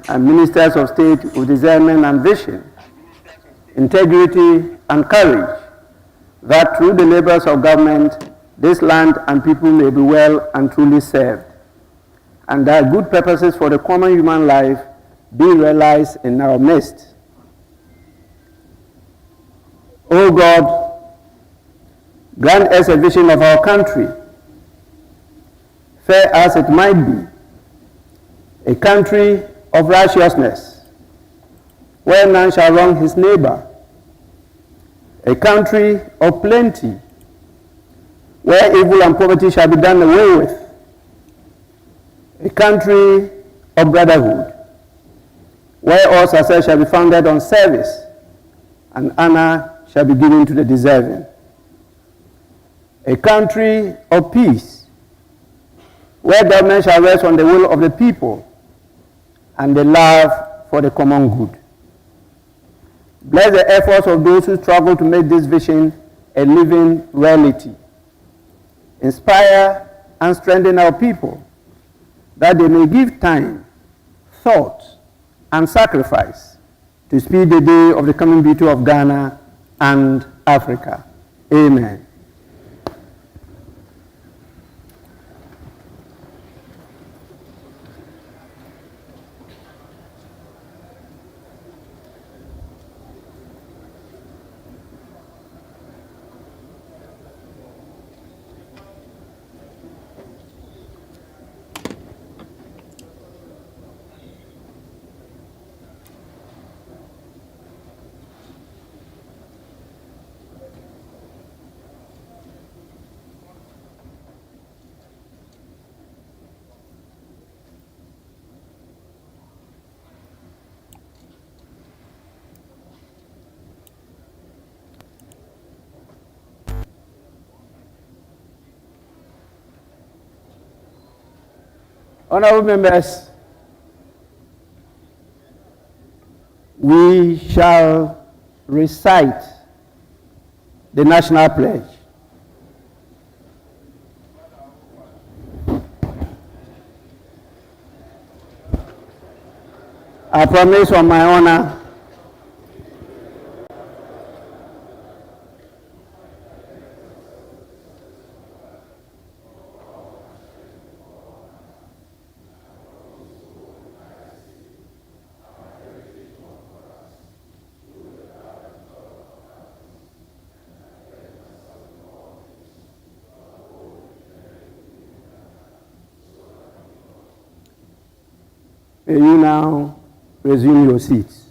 and ministers of state with discernment and vision, integrity and courage, that through the labors of government, this land and people may be well and truly served, and that good purposes for the common human life be realized in our midst. O God, grant us a vision of our country, fair as it might be, a country of righteousness, where none shall wrong his neighbor, a country of plenty, where evil and poverty shall be done away with, a country of brotherhood, where all success shall be founded on service, and honor shall be given to the deserving, a country of peace, where government shall rest on the will of the people and the love for the common good. Bless the efforts of those who struggle to make this vision a living reality. Inspire and strengthen our people, that they may give time, thought, and sacrifice to speed the day of the coming beauty of Ghana and Africa. Amen. Honorable members, we shall recite the national pledge. I promise on my honor May you now resume your seats.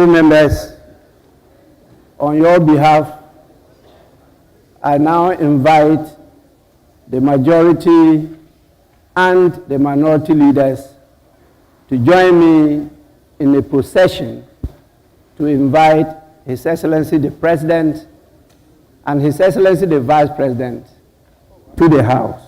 Full members, on your behalf, I now invite the majority and the minority leaders to join me in a procession to invite His Excellency the President and His Excellency the Vice President to the House.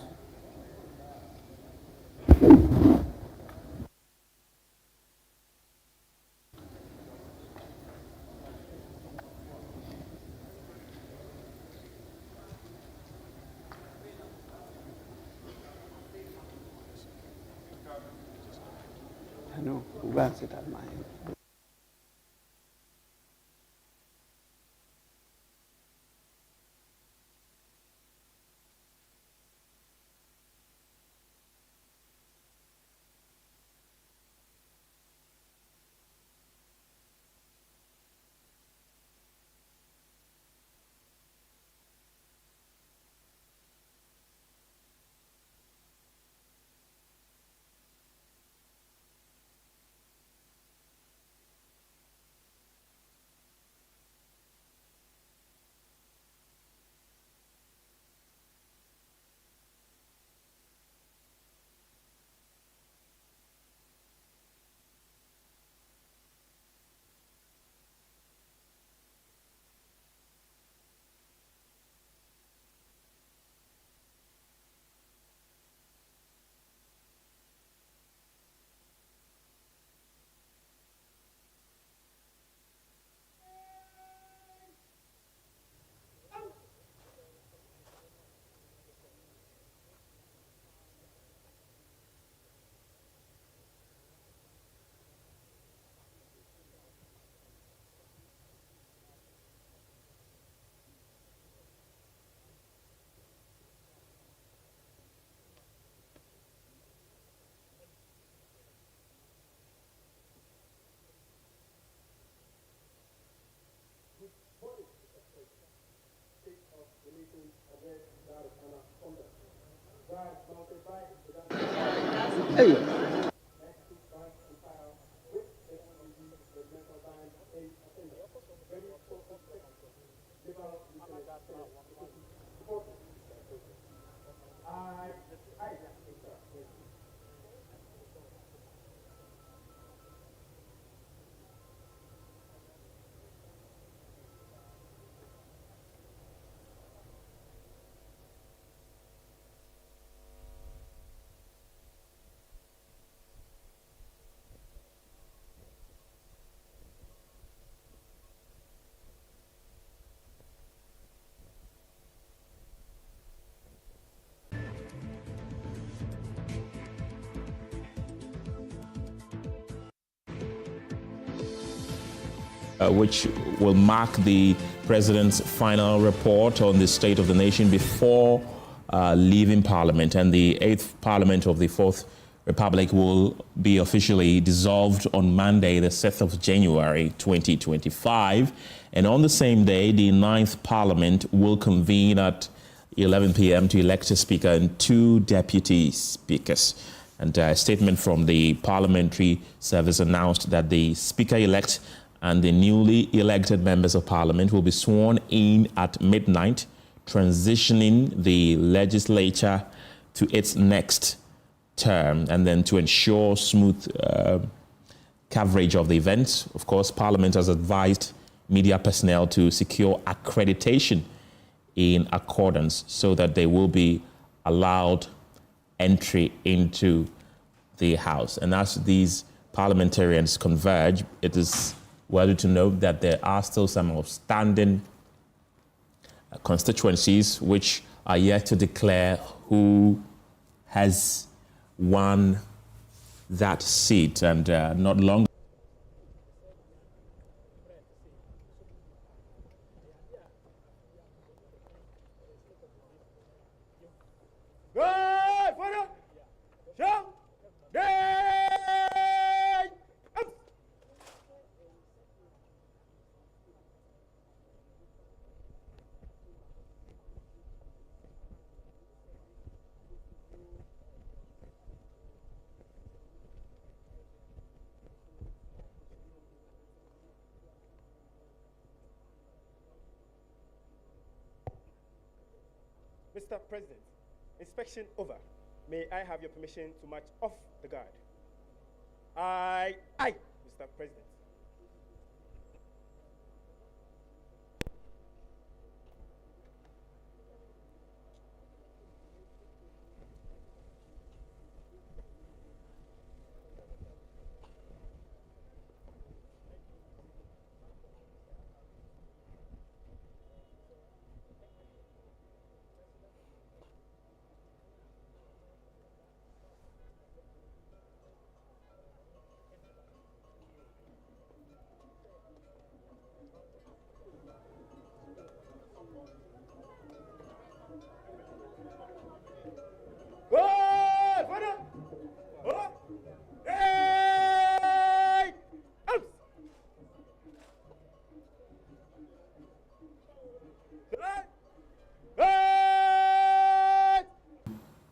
No, we'll go and sit at my end. Hey. Which will mark the president's final report on the state of the nation before leaving Parliament. And the 8th Parliament of the 4th Republic will be officially dissolved on Monday, the 6th of January, 2025. And on the same day, the 9th Parliament will convene at 11 p.m. to elect a speaker and 2 deputy speakers. And a statement from the Parliamentary Service announced that the speaker-elect and the newly elected members of Parliament will be sworn in at midnight, transitioning the legislature to its next term. And then to ensure smooth coverage of the event, of course, Parliament has advised media personnel to secure accreditation in accordance so that they will be allowed entry into the House. And as these parliamentarians converge, it is worthy to note that there are still some outstanding constituencies which are yet to declare who has won that seat, and not long Mr. President, inspection over. May I have your permission to march off the guard? Aye, Mr. President.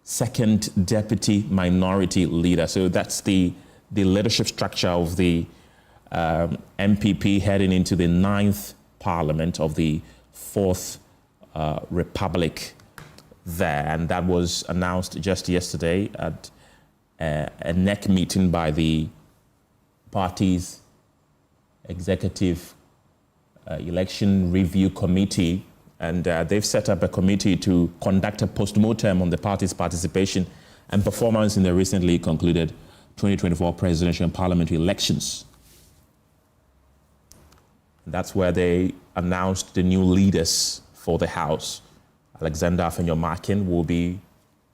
Second deputy minority leader. So that's the leadership structure of the MPP heading into the 9th Parliament of the 4th Republic there. And that was announced just yesterday at a NEC meeting by the party's executive election review committee. And they've set up a committee to conduct a post-mortem on the party's participation and performance in the recently concluded 2024 presidential and parliamentary elections. And that's where they announced the new leaders for the House. Alexander Afenyo-Markin will be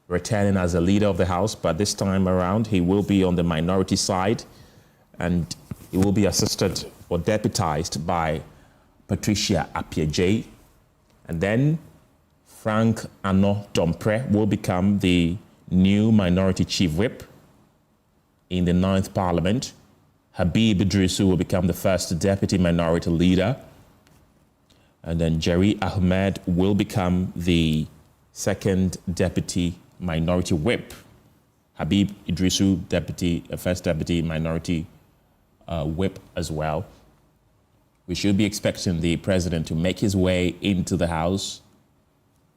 returning as a leader of the House, but this time around he will be on the minority side, and he will be assisted or deputized by Patricia Appiah-Jay. And then Frank Ano Dompre will become the new minority chief whip in the 9th Parliament. Habib Idrisu will become the first deputy minority leader. And then Jerry Ahmed will become the second deputy minority whip. Habib Idrisu, first deputy minority whip as well. We should be expecting the president to make his way into the House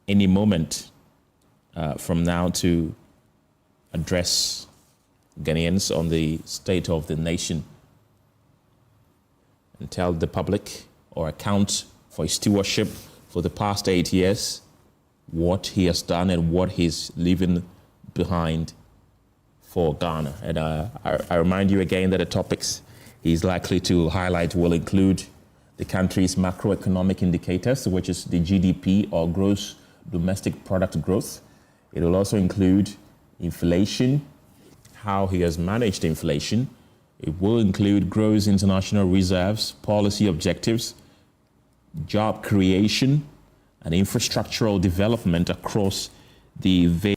any moment from now to address Ghanaians on the state of the nation and tell the public or account for his stewardship for the past 8 years, what he has done and what he's leaving behind for Ghana. And I remind you again that the topics he's likely to highlight will include the country's macroeconomic indicators, which is the GDP or gross domestic product growth. It will also include inflation, how he has managed inflation. It will include gross international reserves, policy objectives, job creation, and infrastructural development across the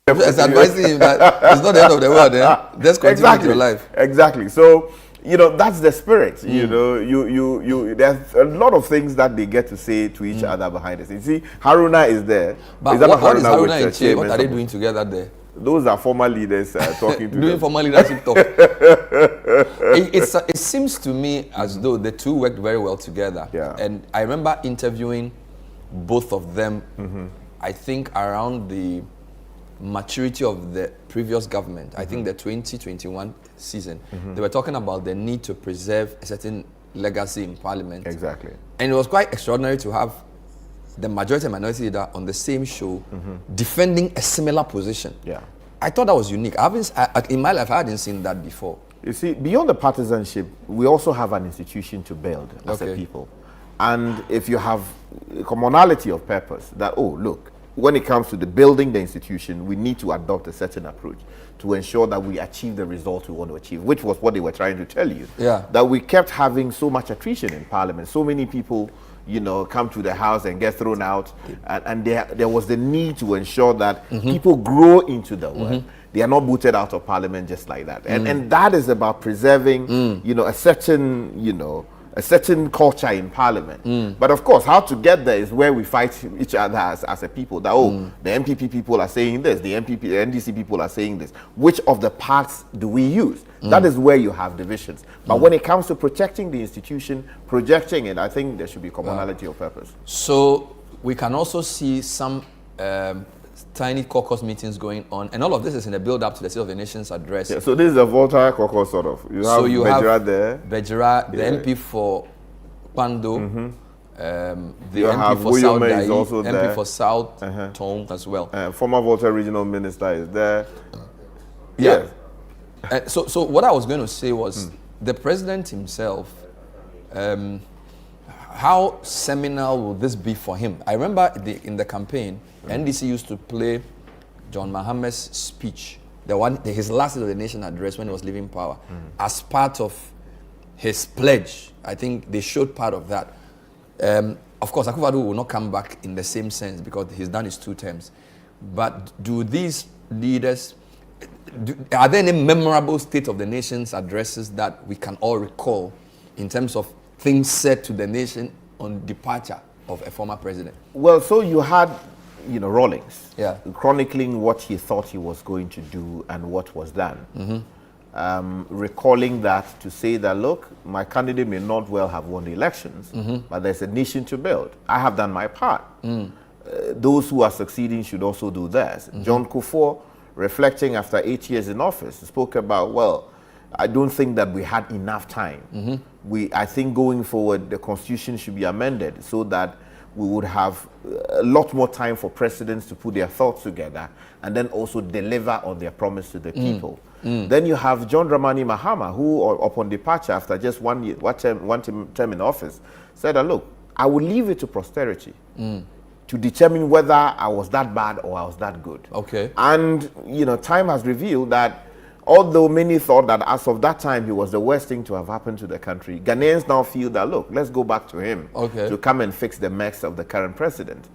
It's advising him that it's not the end of the world. Just continue with your life. Exactly. So, that's the spirit. There's a lot of things that they get to say to each other behind the scenes. You see, Haruna is there. But what is Haruna and Che? What are they doing together there? Those are former leaders talking to Doing them. former leadership talk. It seems to me as though the two worked very well together. Yeah. And I remember interviewing both of them, I think around the maturity of the previous government. I think the 2021 season, they were talking about the need to preserve a certain legacy in Parliament. Exactly. And it was quite extraordinary to have the majority and minority leader on the same show defending a similar position. Yeah. I thought that was unique. In my life, I hadn't seen that before. You see, beyond the partisanship, we also have an institution to build as a people. And if you have a commonality of purpose, that, oh, look, when it comes to the building the institution, we need to adopt a certain approach to ensure that we achieve the result we want to achieve, which was what they were trying to tell you. Yeah. That we kept having so much attrition in Parliament. So many people, you know, come to the house and get thrown out. And there was the need to ensure that people grow into the work. They are not booted out of Parliament just like that. And that is about preserving, you know, a certain culture in Parliament. But of course, how to get there is where we fight each other as a people. That, the MPP people are saying this, the NDC people are saying this. Which of the parts do we use? That is where you have divisions. But when it comes to protecting the institution, projecting it, I think there should be commonality of purpose. So we can also see some tiny caucus meetings going on, and all of this is in the build-up to the State of the Nation's address. Yeah, so this is a volatile caucus, sort of. You have Bejira there. Bejira, the MP for Pando, the You MP have for South Uyome is Dai, also MP there. for South Tone as well. Former Volta regional minister is there. Yeah. So what I was going to say was the president himself, how seminal will this be for him? I remember in the campaign, NDC used to play John Mahamed's speech, his last State of the Nation address when he was leaving power, as part of his pledge. I think they showed part of that. Of course, Akufo-Addo will not come back in the same sense because he's done his 2 terms. But do these leaders, are there any memorable State of the Nation's addresses that we can all recall in terms of things said to the nation on departure of a former president? Well, so you had, you know, Rawlings chronicling what he thought he was going to do and what was done. Recalling that to say that, look, my candidate may not well have won the elections, but there's a nation to build. I have done my part. Those who are succeeding should also do theirs. John Kufuor, reflecting after 8 years in office, spoke about, well, I don't think that we had enough time. I think going forward, the Constitution should be amended so that we would have a lot more time for presidents to put their thoughts together and then also deliver on their promise to the people. Then you have John Dramani Mahama, who, upon departure after just one term in office, said that, look, I will leave it to posterity to determine whether I was that bad or I was that good. Okay. And, you know, time has revealed that although many thought that as of that time he was the worst thing to have happened to the country, Ghanaians now feel that, look, let's go back to him to come and fix the mess of the current president.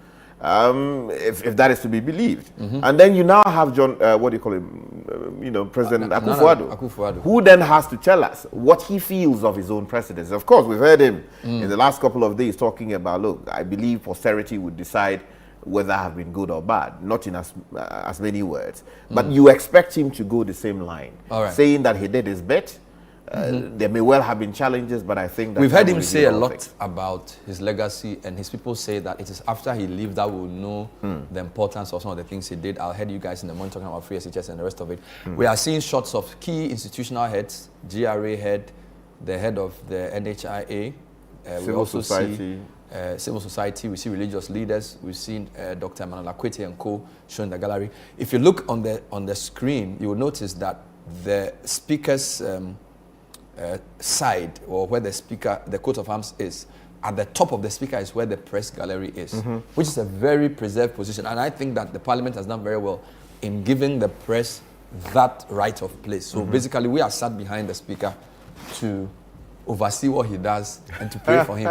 If that is to be believed. And then you now have John, what do you call him, President Akufo-Addo, who then has to tell us what he feels of his own presidency. Of course, we've heard him in the last couple of days talking about, look, I believe posterity would decide whether I have been good or bad, not in as many words. But you expect him to go the same line, saying that he did his bit. There may well have been challenges, but I think that we've heard him say a lot about his legacy, and his people say that it is after he leaves that we'll know the importance of some of the things he did. I'll head you guys in the morning talking about free SHS and the rest of it. We are seeing shots of key institutional heads, GRA head, the head of the NHIA. We also see civil society, we see religious leaders, we've seen Dr. Emmanuel Akwete and co shown in the gallery. If you look on the screen, you will notice that the speaker's side, or where the coat of arms is, at the top of the speaker is where the press gallery is, which is a very preserved position. And I think that the parliament has done very well in giving the press that right of place. So basically, we are sat behind the speaker to oversee what he does and to pray for him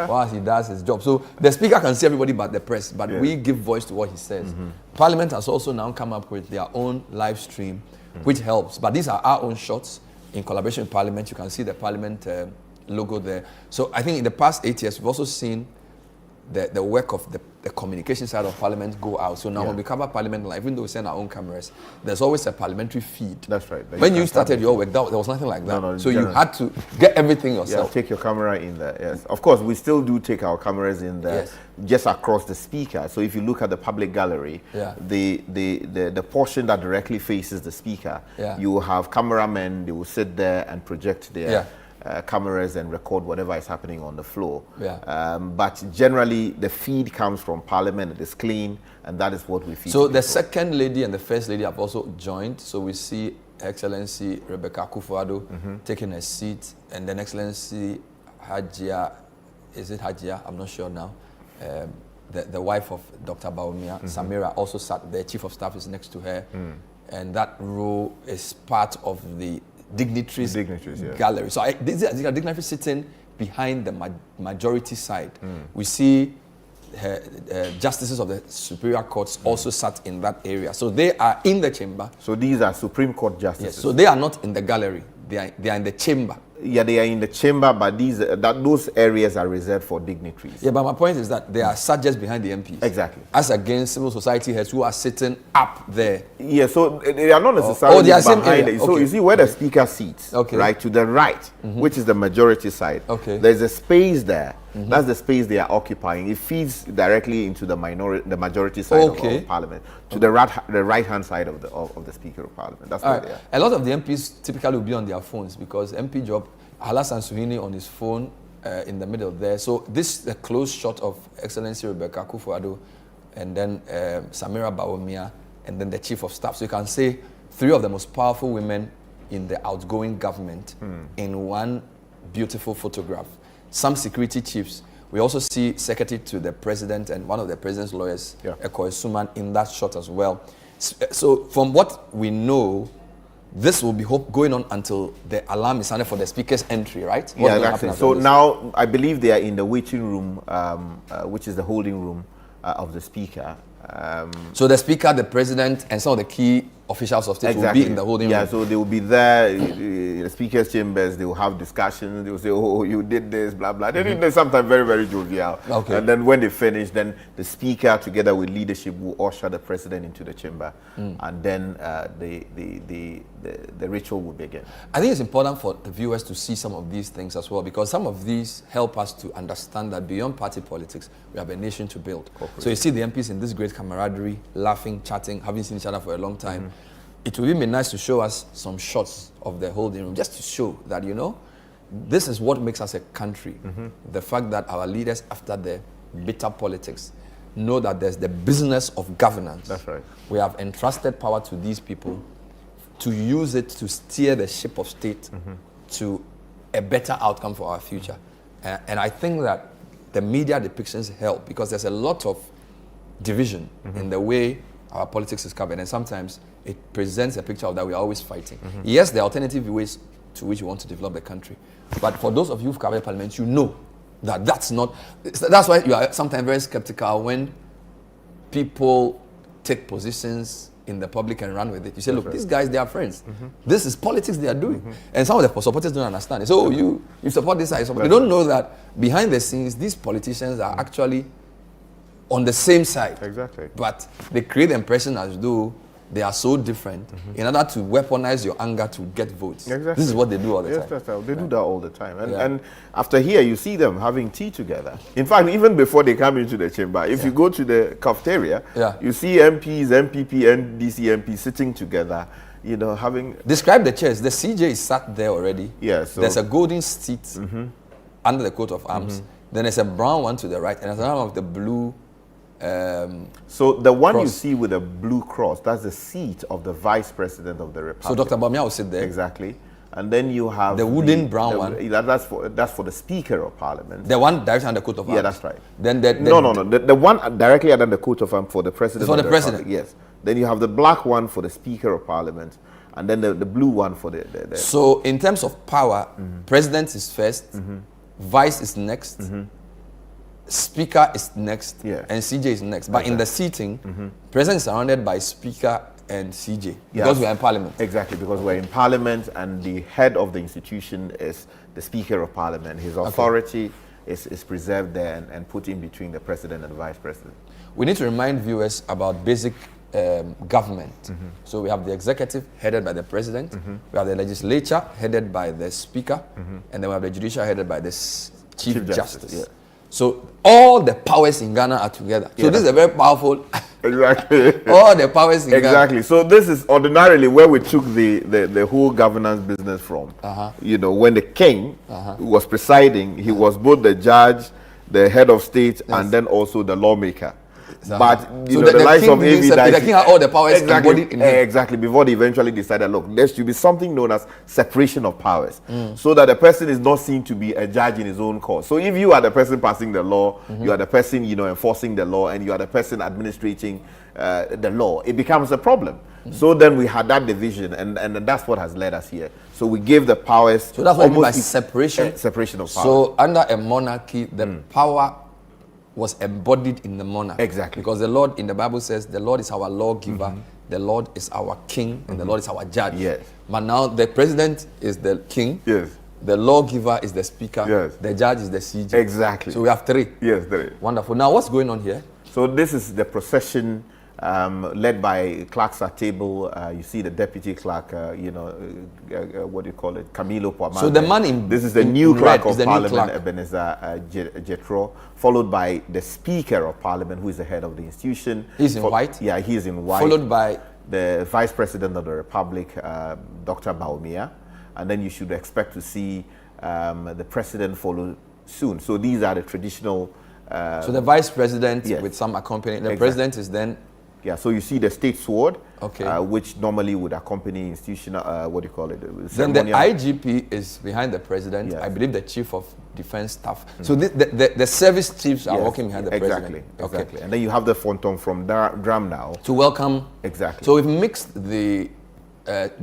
while he does his job. So the speaker can see everybody but the press, but we give voice to what he says. Parliament has also now come up with their own live stream, which helps. But these are our own shots in collaboration with Parliament. You can see the Parliament logo there. So I think in the past 8 years, we've also seen the work of the communication side of Parliament go out. So now when we cover Parliament Live, even though we send our own cameras, there's always a parliamentary feed. That's right. When you started your work, there was nothing like that. No, so you had to get everything yourself. Yeah, take your camera in there, yes. Of course, we still do take our cameras in there, just across the speaker. So if you look at the public gallery, the portion that directly faces the speaker, you will have cameramen, they will sit there and project their cameras and record whatever is happening on the floor. But generally, the feed comes from Parliament. It is clean, and that is what we feed. So the second lady and the first lady have also joined. So we see Excellency Rebecca Akufo-Addo taking a seat, and then Excellency Hajia, is it Hajia? I'm not sure now. The wife of Dr. Bawumia, Samira, also sat there. Chief of Staff is next to her, and that row is part of the dignitaries gallery. So these are dignitaries sitting behind the majority side. We see justices of the superior courts also sat in that area. So they are in the chamber. So these are Supreme Court justices. Yes, so they are not in the gallery. They are in the chamber. Yeah, they are in the chamber, but those areas are reserved for dignitaries. Yeah, but my point is that they are sat just behind the MPs. Exactly. As against civil society heads who are sitting up there. Yeah, so they are not necessarily they are behind same it. So you see where the speaker sits, Okay. right, to the right, which is the majority side. Okay. There's a space there. That's the space they are occupying. It feeds directly into the majority side of Parliament, to the right-hand side of the Speaker of Parliament. That's where they are. A lot of the MPs typically will be on their phones because MP job, Halas and Suhini on his phone in the middle there. So this is a close shot of Excellency Rebecca Akufo-Addo, and then Samira Bawumia, and then the Chief of Staff. So you can say three of the most powerful women in the outgoing government in one beautiful photograph. Some security chiefs. We also see Secretary to the President and one of the President's lawyers, Ekoy Suman, in that shot as well. So from what we know, this will be going on until the alarm is sounded for the Speaker's entry, right? Yeah, exactly. So now I believe they are in the waiting room, which is the holding room of the Speaker. So the Speaker, the President, and some of the key officials of state will be in the holding room. Yeah, so they will be there in the Speaker's chambers. They will have discussions. They will say, "Oh, you did this, blah blah." They're sometimes very, very jovial. Okay. And then when they finish, then the Speaker, together with leadership, will usher the President into the chamber, and then the ritual will begin. I think it's important for the viewers to see some of these things as well, because some of these help us to understand that beyond party politics, we have a nation to build. So you see the MPs in this great camaraderie, laughing, chatting, having seen each other for a long time. It would be nice to show us some shots of the holding room, just to show that, you know, this is what makes us a country. The fact that our leaders, after the bitter politics, know that there's the business of governance. That's right. We have entrusted power to these people to use it to steer the ship of state to a better outcome for our future. And I think that the media depictions help, because there's a lot of division in the way our politics is covered, and sometimes it presents a picture of that we are always fighting. Yes, there are alternative ways to which we want to develop the country, but for those of you who've covered Parliament, you know that that's why you are sometimes very skeptical when people take positions in the public and run with it. You say, look, these guys, they are friends. This is politics they are doing. And some of the supporters don't understand it. So you support this side, they don't know that behind the scenes, these politicians are actually on the same side. Exactly. But they create the impression as though they are so different in order to weaponize your anger to get votes. Exactly. This is what they do all the time. Yes, that's how they do that all the time. And after here, you see them having tea together. In fact, even before they come into the chamber, if you go to the cafeteria, you see MPs, MPP, NDC MPs sitting together, you know, having... Describe the chairs. The CJ is sat there already. Yeah, so... There's a golden seat under the coat of arms. Then there's a brown one to the right, and there's another one with the blue... so the one cross. You see with a blue cross, that's the seat of the Vice President of the Republic. So Dr. Bawumia will sit there. Exactly. And then you have the wooden brown one. That's for the Speaker of Parliament. The one directly under the coat of arms. Yeah, that's right. Then no. The one directly under the coat of arms for the President. For the President. Republic, yes. Then you have the black one for the Speaker of Parliament, and then the blue one for the So in terms of power, President is first, Vice is next. Speaker is next, and CJ is next. But in the seating, President is surrounded by Speaker and CJ because we are in Parliament. Exactly, because we're in Parliament, and the head of the institution is the Speaker of Parliament. His authority is preserved there and put in between the president and the vice president. We need to remind viewers about basic government. So we have the executive headed by the president, we have the legislature headed by the speaker, and then we have the judicial headed by the chief justice. Yeah. So all the powers in Ghana are together. So this is a very powerful. Exactly. All the powers in Ghana. Exactly. So this is ordinarily where we took the whole governance business from. You know, when the king was presiding, he was both the judge, the head of state, and then also the lawmaker. But you know, the likes of the king had all the powers embodied in him. Exactly. Before they eventually decided, look, there should be something known as separation of powers, so that the person is not seen to be a judge in his own cause. So if you are the person passing the law, you are the person, you know, enforcing the law, and you are the person administrating the law, it becomes a problem. So then we had that division, and that's what has led us here. So we gave the powers. So that's what I mean by separation. Separation of powers. So under a monarchy, the power was embodied in the monarch. Exactly. Because the Lord in the Bible says the Lord is our lawgiver, the Lord is our king, and the Lord is our judge. Yes. But now the president is the king. Yes. The lawgiver is the speaker. Yes. The judge is the CJ. Exactly. So we have three. Yes, there is. Wonderful. Now what's going on here? So this is the procession led by clerks at table. You see the deputy clerk, what do you call it? Camilo Poamade. So the man in this is the new clerk of the Parliament, Ebenezer Jetro, followed by the Speaker of Parliament, who is the head of the institution. He's in white? Yeah, he is in white. Followed by the Vice President of the Republic, Dr. Baumia. And then you should expect to see the President follow soon. So these are the traditional... so the Vice President with some accompanying... The President is then... Yeah, so you see the state sword, okay, which normally would accompany institutional, what do you call it? Then the IGP is behind the president. Yes. I believe the chief of defense staff. So the service chiefs are walking behind the president. Exactly. And then you have the phantom from drum now. To welcome. Exactly. So we've mixed the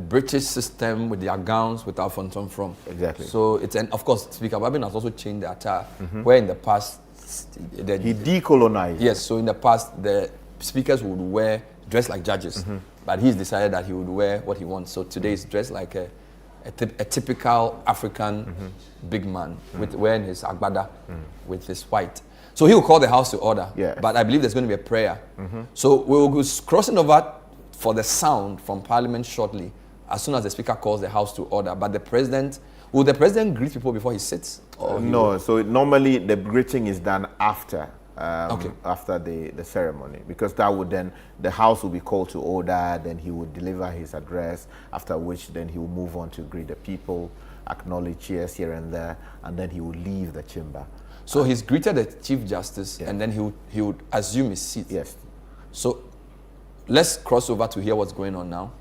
British system with their gowns with our phantom from. Exactly. So it's, and of course, Speaker Babin has also changed the attire, where in the past... he decolonized. Yes, so in the past, the speakers would dress like judges, but he's decided that he would wear what he wants. So today he's dressed like a typical African big man with wearing his agbada with his white. So he will call the house to order. Yes. But I believe there's going to be a prayer. So we will be crossing over for the sound from Parliament shortly, as soon as the speaker calls the house to order. But the president, will the president greet people before he sits? Or no. So normally the greeting is done after. After the ceremony, because that would then, the house will be called to order, then he would deliver his address, after which then he will move on to greet the people, acknowledge cheers here and there, and then he will leave the chamber. So he's greeted the Chief Justice, and then he would assume his seat. Yes. So let's cross over to hear what's going on now.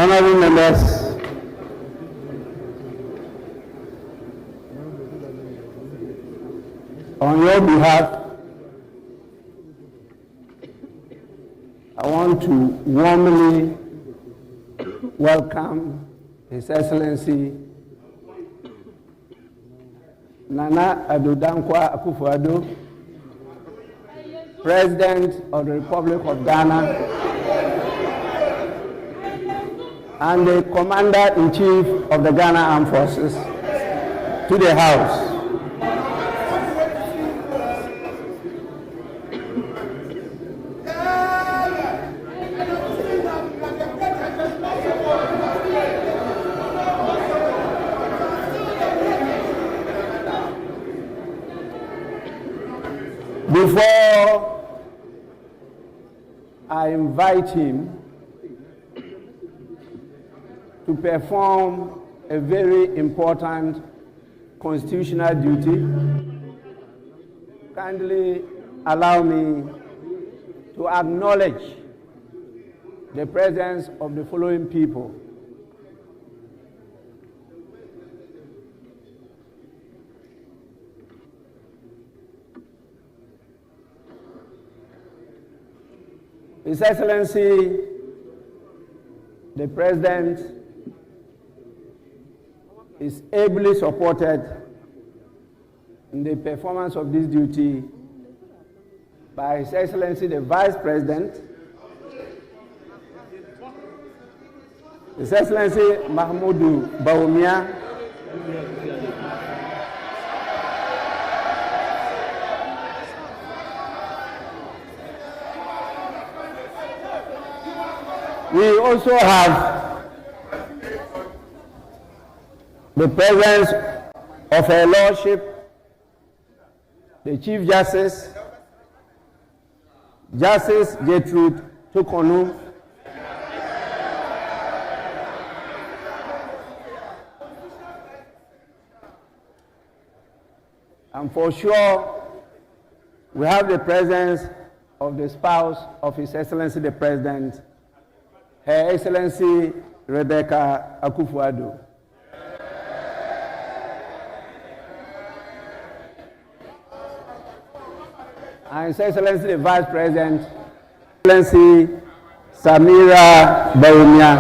Honorable members, on your behalf, I want to warmly welcome His Excellency Nana Addo Dankwa Akufo-Addo, President of the Republic of Ghana, and the Commander-in-Chief of the Ghana Armed Forces, to the House. Before I invite him to perform a very important constitutional duty, kindly allow me to acknowledge the presence of the following people. His Excellency, the President, is ably supported in the performance of this duty by His Excellency, the Vice President, His Excellency Mahmoudou Bawumia, we also have the presence of Her Lordship, the Chief Justice, Justice Gertrude Tukonu, and for sure, we have the presence of the spouse of His Excellency the President, Her Excellency Rebecca Akufo-Addo. And His Excellency the Vice President, Excellency Samira Bawumia.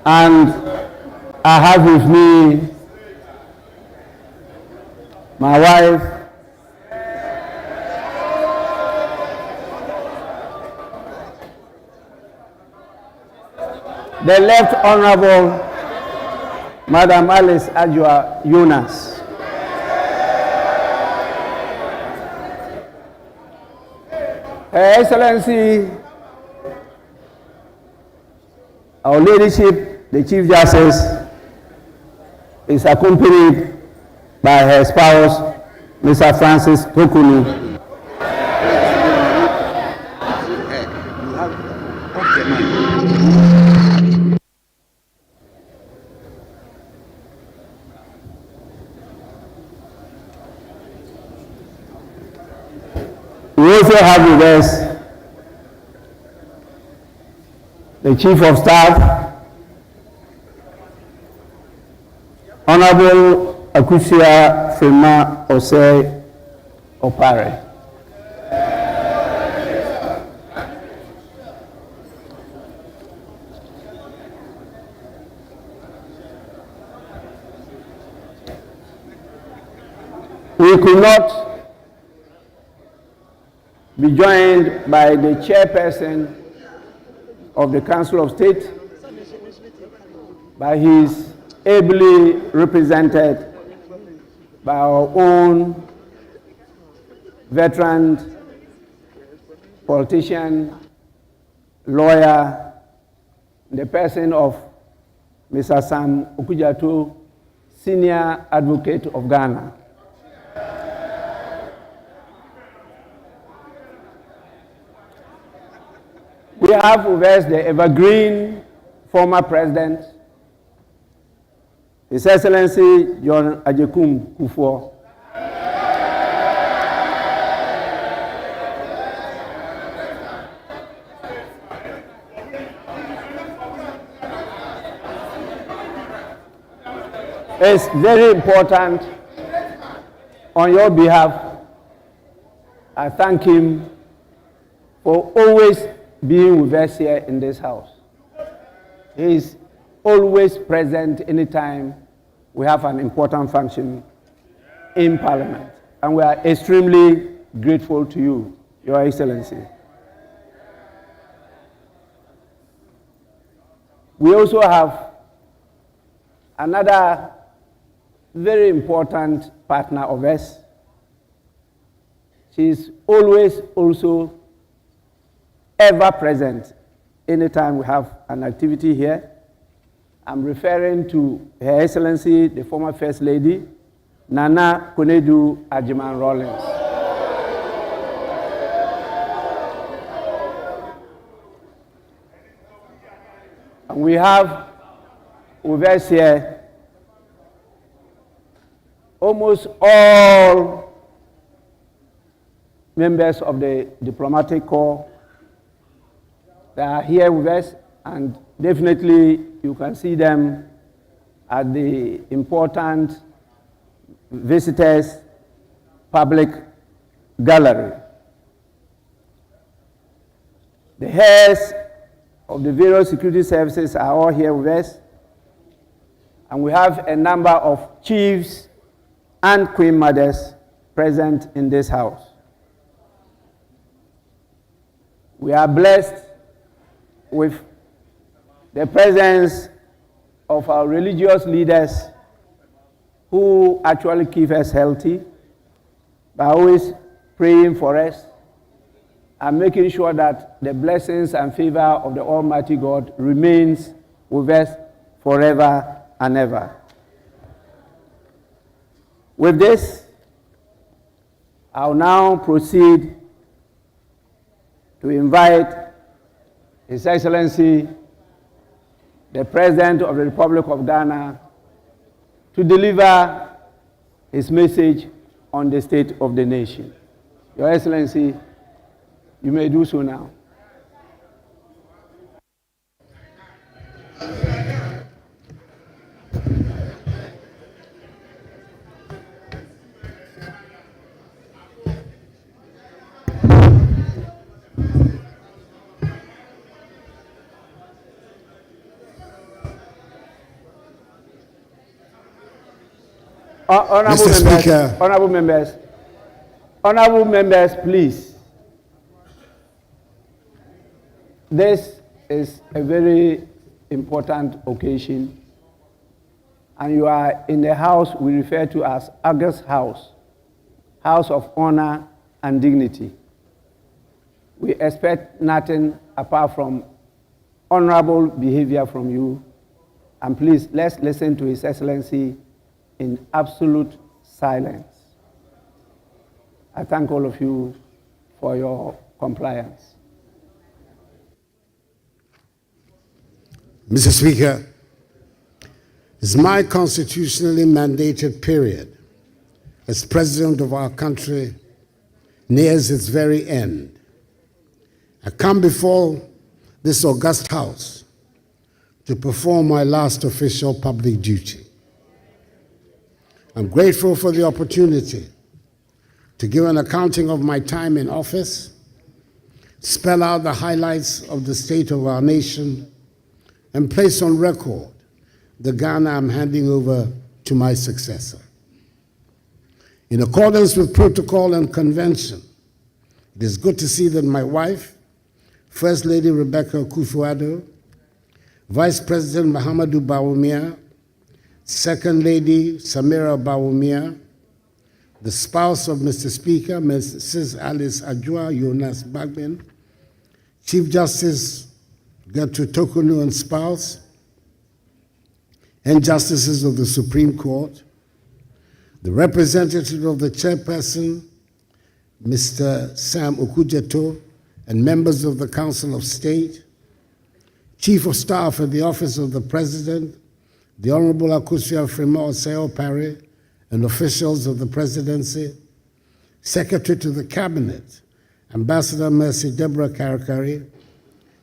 And I have with me my wife, the Left Honorable Madam Alice Ajua Yunus. Her Excellency, our Ladyship, the Chief Justice, is accompanied by her spouse, Mr. Francis Tokunu. We also have with us the Chief of Staff, Honorable Akusia Frema Osei Opare. We could not be joined by the chairperson of the Council of State, by his ably represented by our own veteran politician, lawyer, the person of Mr. Sam Okudzeto, Senior Advocate of Ghana. We have with us the evergreen former president, His Excellency John Agyekum Kufuor. It's very important on your behalf. I thank him for always being with us here in this house. He is always present anytime we have an important function in Parliament. And we are extremely grateful to you, Your Excellency. We also have another very important partner of us. She is always also ever present anytime we have an activity here. I'm referring to Her Excellency, the former First Lady, Nana Konadu Agyeman-Rawlings. And we have with us here almost all members of the diplomatic corps that are here with us, and definitely you can see them at the important visitors public gallery. The heads of the various security services are all here with us, and we have a number of chiefs and queen mothers present in this house. We are blessed with the presence of our religious leaders who actually keep us healthy by always praying for us and making sure that the blessings and favor of the Almighty God remains with us forever and ever. With this, I'll now proceed to invite His Excellency, the President of the Republic of Ghana, to deliver his message on the state of the nation. Your Excellency, you may do so now. Honorable members, please. This is a very important occasion, and you are in the house we refer to as August House, House of Honor and Dignity. We expect nothing apart from honorable behavior from you, and please, let's listen to His Excellency in absolute silence. I thank all of you for your compliance. Mr. Speaker, as my constitutionally mandated period as President of our country nears its very end, I come before this august House to perform my last official public duty. I'm grateful for the opportunity to give an accounting of my time in office, spell out the highlights of the state of our nation, and place on record the Ghana I'm handing over to my successor. In accordance with protocol and convention, it is good to see that my wife, First Lady Rebecca Akufo-Addo, Vice President Mahamadou Bawumia, Second Lady Samira Bawumia, the spouse of Mr. Speaker, Mrs. Alice Adjoa Jonas Bagbin, Chief Justice Gertrude Tokunu and spouse, and justices of the Supreme Court, the representative of the chairperson, Mr. Sam Okujeto, and members of the Council of State, Chief of Staff at the Office of the President, the Honorable Akosua Fremont Oseo Parry, and officials of the Presidency, Secretary to the Cabinet, Ambassador Mercy Deborah Karakari,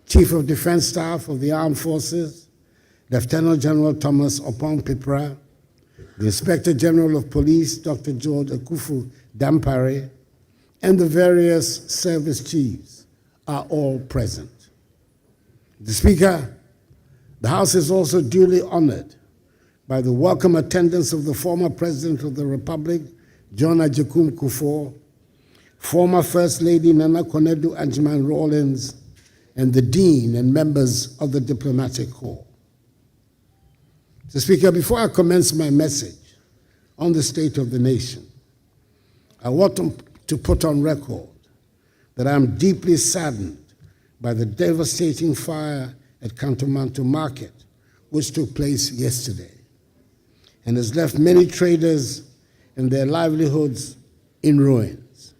Chief of Defense Staff of the Armed Forces, Lieutenant General Thomas Opong Pipra, the Inspector General of Police, Dr. George Akufu Dampare, and the various service chiefs are all present. The Speaker, the House is also duly honored by the welcome attendance of the former President of the Republic, John Agyekum Kufuor, former First Lady Nana Konadu Agyeman-Rawlings, and the Dean and members of the Diplomatic Corps. Mr. Speaker, before I commence my message on the state of the nation, I want to put on record that I am deeply saddened by the devastating fire at Kantomanto Market, which took place yesterday, and has left many traders and their livelihoods in ruins.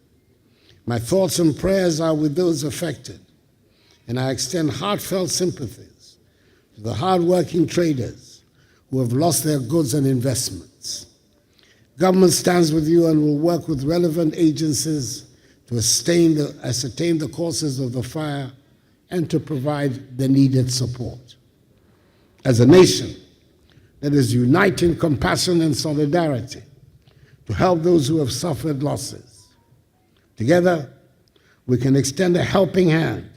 My thoughts and prayers are with those affected, and I extend heartfelt sympathies to the hard-working traders who have lost their goods and investments. Government stands with you and will work with relevant agencies to ascertain the causes of the fire and to provide the needed support. As a nation, let us unite in compassion and solidarity to help those who have suffered losses. Together, we can extend a helping hand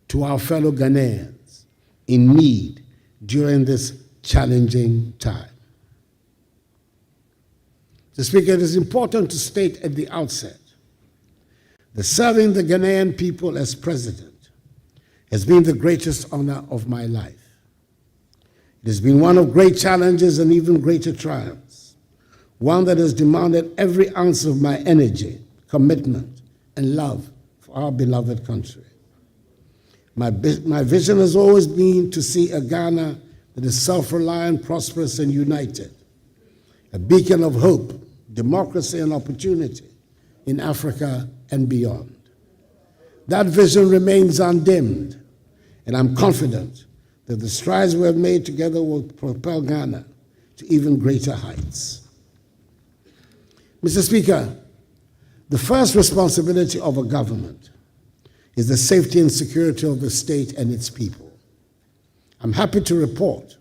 to our fellow Ghanaians in need during this challenging time. Mr. Speaker, it is important to state at the outset that serving the Ghanaian people as president has been the greatest honor of my life. It has been one of great challenges and even greater triumphs, one that has demanded every ounce of my energy, commitment, and love for our beloved country. My vision has always been to see a Ghana that is self-reliant, prosperous, and united, a beacon of hope, democracy, and opportunity in Africa and beyond. That vision remains undimmed, and I'm confident that the strides we have made together will propel Ghana to even greater heights. Mr. Speaker, the first responsibility of a government is the safety and security of the state and its people. I'm happy to report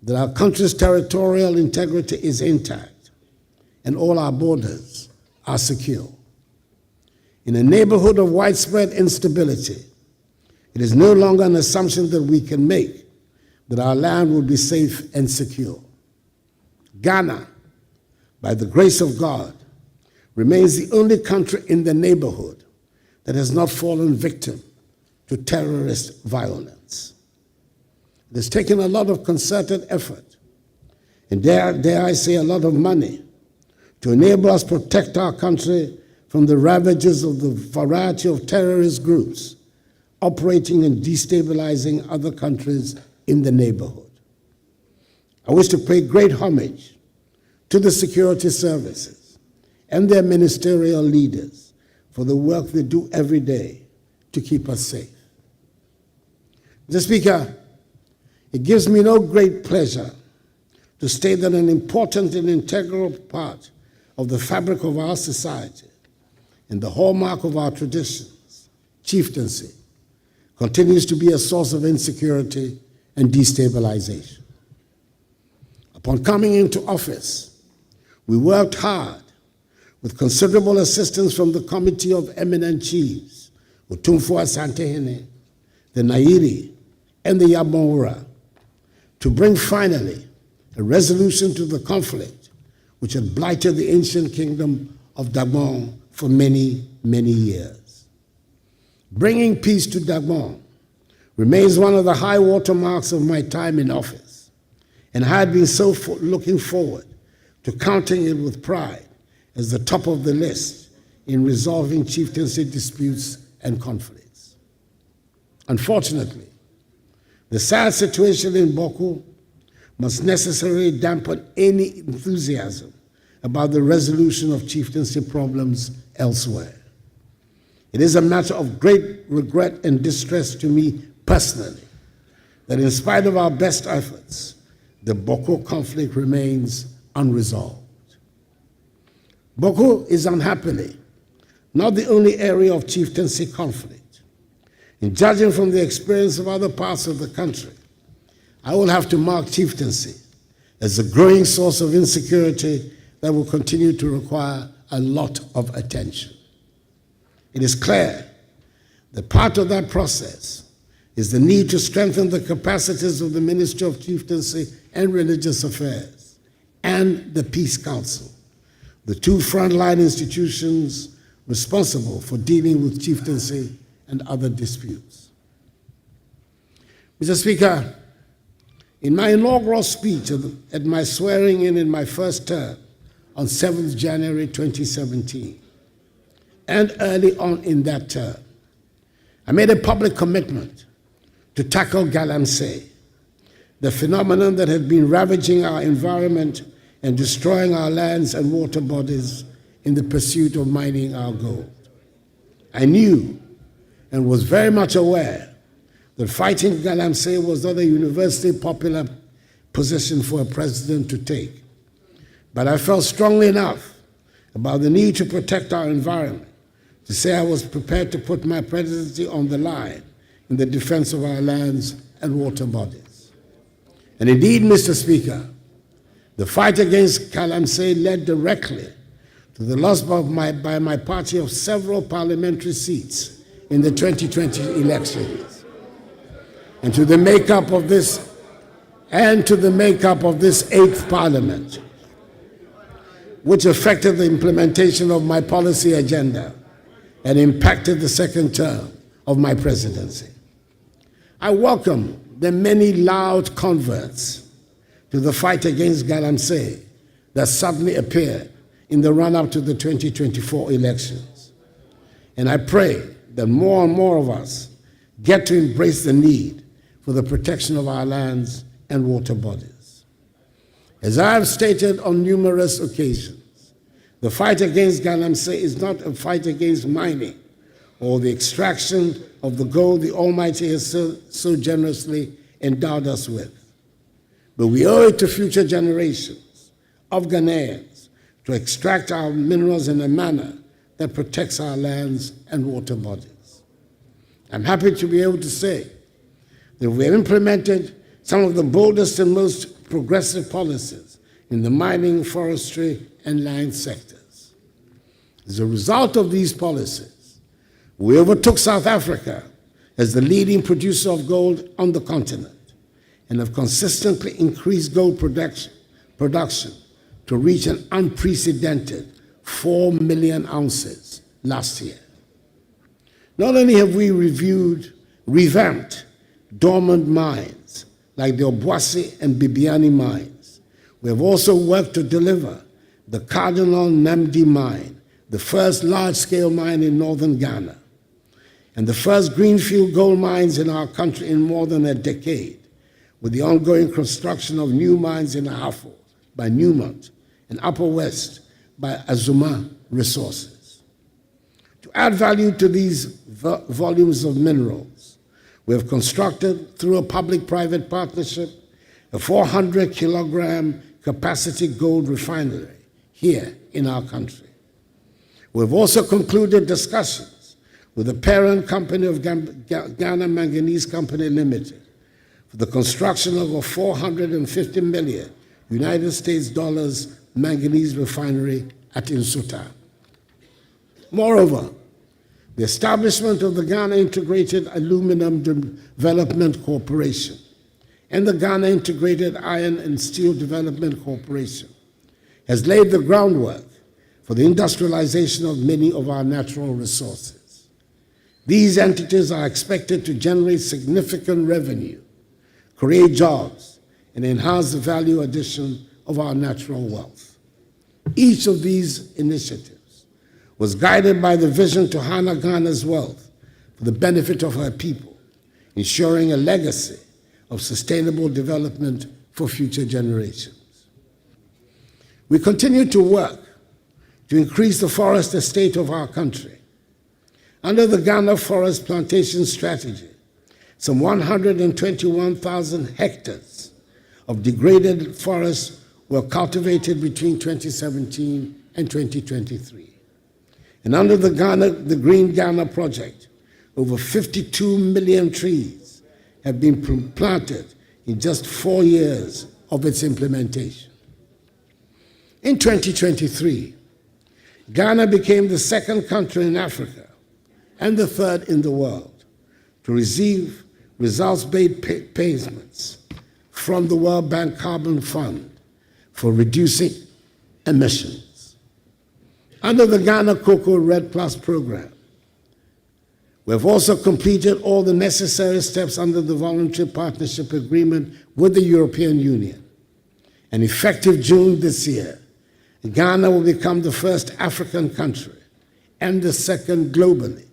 that our country's territorial integrity is intact and all our borders are secure. In a neighborhood of widespread instability, it is no longer an assumption that we can make that our land will be safe and secure. Ghana, by the grace of God, remains the only country in the neighborhood that has not fallen victim to terrorist violence. It has taken a lot of concerted effort, and dare I say a lot of money, to enable us to protect our country from the ravages of the variety of terrorist groups operating and destabilizing other countries in the neighborhood. I wish to pay great homage to the security services and their ministerial leaders for the work they do every day to keep us safe. Mr. Speaker, it gives me no great pleasure to state that an important and integral part of the fabric of our society and the hallmark of our traditions, chieftaincy, continues to be a source of insecurity and destabilization. Upon coming into office, we worked hard with considerable assistance from the Committee of Eminent Chiefs, Otumfuo Asantehene, the Nairi, and the Yabonwura, to bring finally a resolution to the conflict which had blighted the ancient kingdom of Dagbon for many, many years. Bringing peace to Dagbon remains one of the high watermarks of my time in office, and I had been so looking forward to counting it with pride as the top of the list in resolving chieftaincy disputes and conflicts. Unfortunately, the sad situation in Boku must necessarily dampen any enthusiasm about the resolution of chieftaincy problems elsewhere. It is a matter of great regret and distress to me personally that in spite of our best efforts, the Boku conflict remains unresolved. Boku is unhappily not the only area of chieftaincy conflict. In judging from the experience of other parts of the country, I will have to mark chieftaincy as a growing source of insecurity that will continue to require a lot of attention. It is clear that part of that process is the need to strengthen the capacities of the Ministry of Chieftaincy and Religious Affairs and the Peace Council, the two frontline institutions responsible for dealing with chieftaincy and other disputes. Mr. Speaker, in my inaugural speech at my swearing in my first term on 7th January 2017, and early on in that term, I made a public commitment to tackle galamsey, the phenomenon that had been ravaging our environment and destroying our lands and water bodies in the pursuit of mining our gold. I knew and was very much aware that fighting galamsey was not a universally popular position for a president to take. But I felt strongly enough about the need to protect our environment to say I was prepared to put my presidency on the line in the defense of our lands and water bodies. And indeed, Mr. Speaker, the fight against galamsey led directly to the loss by my party of several parliamentary seats in the 2020 elections, and to the makeup of this 8th Parliament, which affected the implementation of my policy agenda and impacted the second term of my presidency. I welcome the many loud converts to the fight against galamsey that suddenly appeared in the run-up to the 2024 elections. And I pray that more and more of us get to embrace the need for the protection of our lands and water bodies. As I have stated on numerous occasions, the fight against galamsey is not a fight against mining or the extraction of the gold the Almighty has so generously endowed us with. But we owe it to future generations of Ghanaians to extract our minerals in a manner that protects our lands and water bodies. I'm happy to be able to say that we have implemented some of the boldest and most progressive policies in the mining, forestry, and land sectors. As a result of these policies, we overtook South Africa as the leading producer of gold on the continent and have consistently increased gold production to reach an unprecedented 4 million ounces last year. Not only have we revamped dormant mines like the Obuasi and Bibiani mines, we have also worked to deliver the Cardinal Namdi mine, the first large-scale mine in northern Ghana, and the first greenfield gold mines in our country in more than a decade, with the ongoing construction of new mines in Ahafo by Newmont and Upper West by Azuma Resources. To add value to these volumes of minerals, we have constructed, through a public-private partnership, a 400-kilogram capacity gold refinery here in our country. We have also concluded discussions with the parent company of Ghana Manganese Company Limited for the construction of a $450 million United States dollars manganese refinery at Nsuta. Moreover, the establishment of the Ghana Integrated Aluminum Development Corporation and the Ghana Integrated Iron and Steel Development Corporation has laid the groundwork for the industrialization of many of our natural resources. These entities are expected to generate significant revenue, create jobs, and enhance the value addition of our natural wealth. Each of these initiatives was guided by the vision to harness Ghana's wealth for the benefit of her people, ensuring a legacy of sustainable development for future generations. We continue to work to increase the forest estate of our country. Under the Ghana Forest Plantation Strategy, some 121,000 hectares of degraded forests were cultivated between 2017 and 2023. And under the Green Ghana Project, over 52 million trees have been planted in just 4 years of its implementation. In 2023, Ghana became the second country in Africa and the third in the world to receive results-based payments from the World Bank Carbon Fund for reducing emissions. Under the Ghana Cocoa Red Plus program, we have also completed all the necessary steps under the voluntary partnership agreement with the European Union. And effective June this year, Ghana will become the first African country and the second globally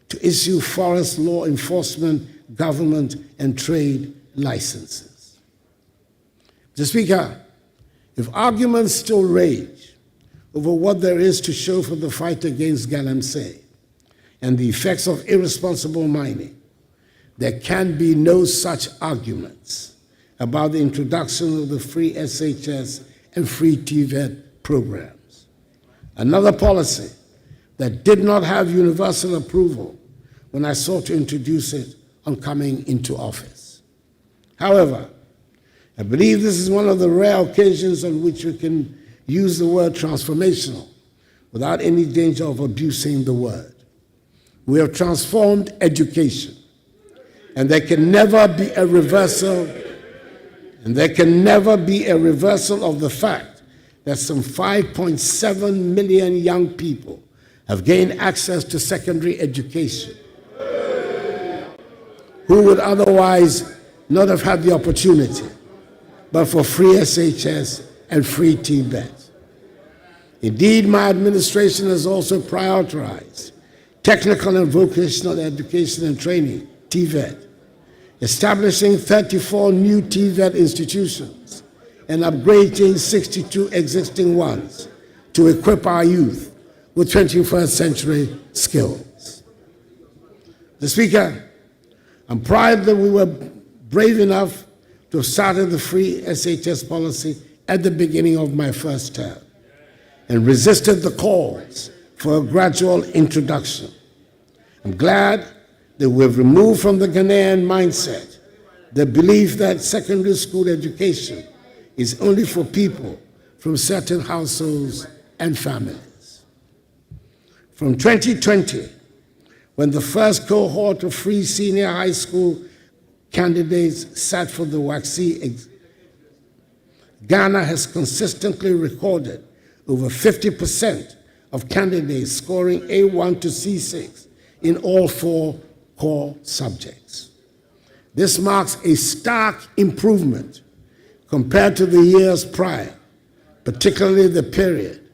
to issue forest law enforcement, government, and trade licenses. Mr. Speaker, if arguments still rage over what there is to show for the fight against galamsey and the effects of irresponsible mining, there can be no such arguments about the introduction of the free SHS and free TVET programs. Another policy that did not have universal approval when I sought to introduce it on coming into office. However, I believe this is one of the rare occasions on which we can use the word transformational without any danger of abusing the word. We have transformed education, and there can never be a reversal, of the fact that some 5.7 million young people have gained access to secondary education who would otherwise not have had the opportunity, but for free SHS and free TVET. Indeed, my administration has also prioritized technical and vocational education and training, TVET, establishing 34 new TVET institutions and upgrading 62 existing ones to equip our youth with 21st century skills. Mr. Speaker, I'm proud that we were brave enough to have started the free SHS policy at the beginning of my first term and resisted the calls for a gradual introduction. I'm glad that we've removed from the Ghanaian mindset the belief that secondary school education is only for people from certain households and families. From 2020, when the first cohort of free senior high school candidates sat for the WACC, Ghana has consistently recorded over 50% of candidates scoring A1 to C6 in all 4 core subjects. This marks a stark improvement compared to the years prior, particularly the period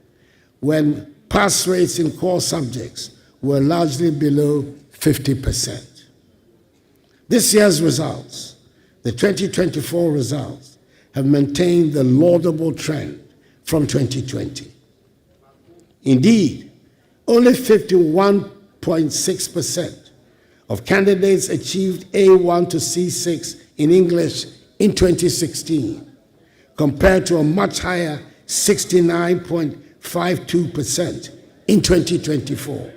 when pass rates in core subjects were largely below 50%. This year's results, the 2024 results, have maintained the laudable trend from 2020. Indeed, only 51.6% of candidates achieved A1 to C6 in English in 2016, compared to a much higher 69.52% in 2024.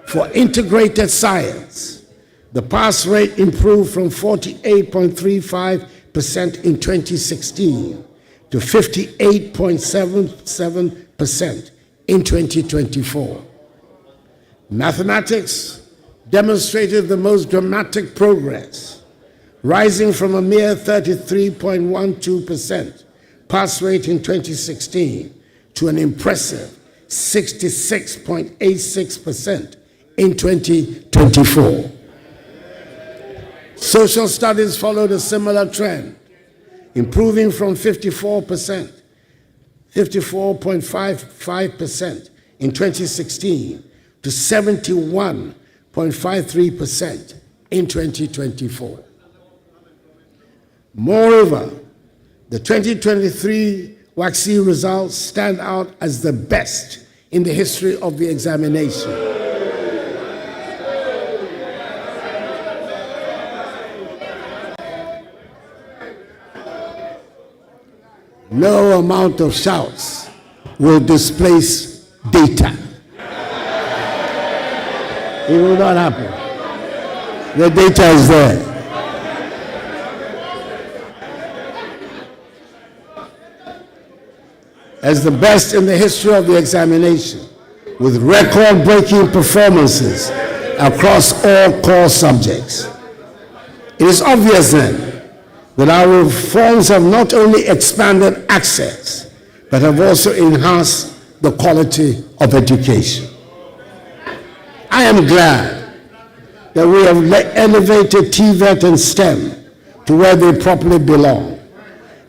For integrated science, the pass rate improved from 48.35% in 2016 to 58.77% in 2024. Mathematics demonstrated the most dramatic progress, rising from a mere 33.12% pass rate in 2016 to an impressive 66.86% in 2024. Social studies followed a similar trend, improving from 54.55% in 2016 to 71.53% in 2024. Moreover, the 2023 WACC results stand out as the best in the history of the examination. No amount of shouts will displace data. It will not happen. The data is there. as the best in the history of the examination, with record-breaking performances across all core subjects. It is obvious then that our reforms have not only expanded access, but have also enhanced the quality of education. I am glad that we have elevated TVET and STEM to where they properly belong,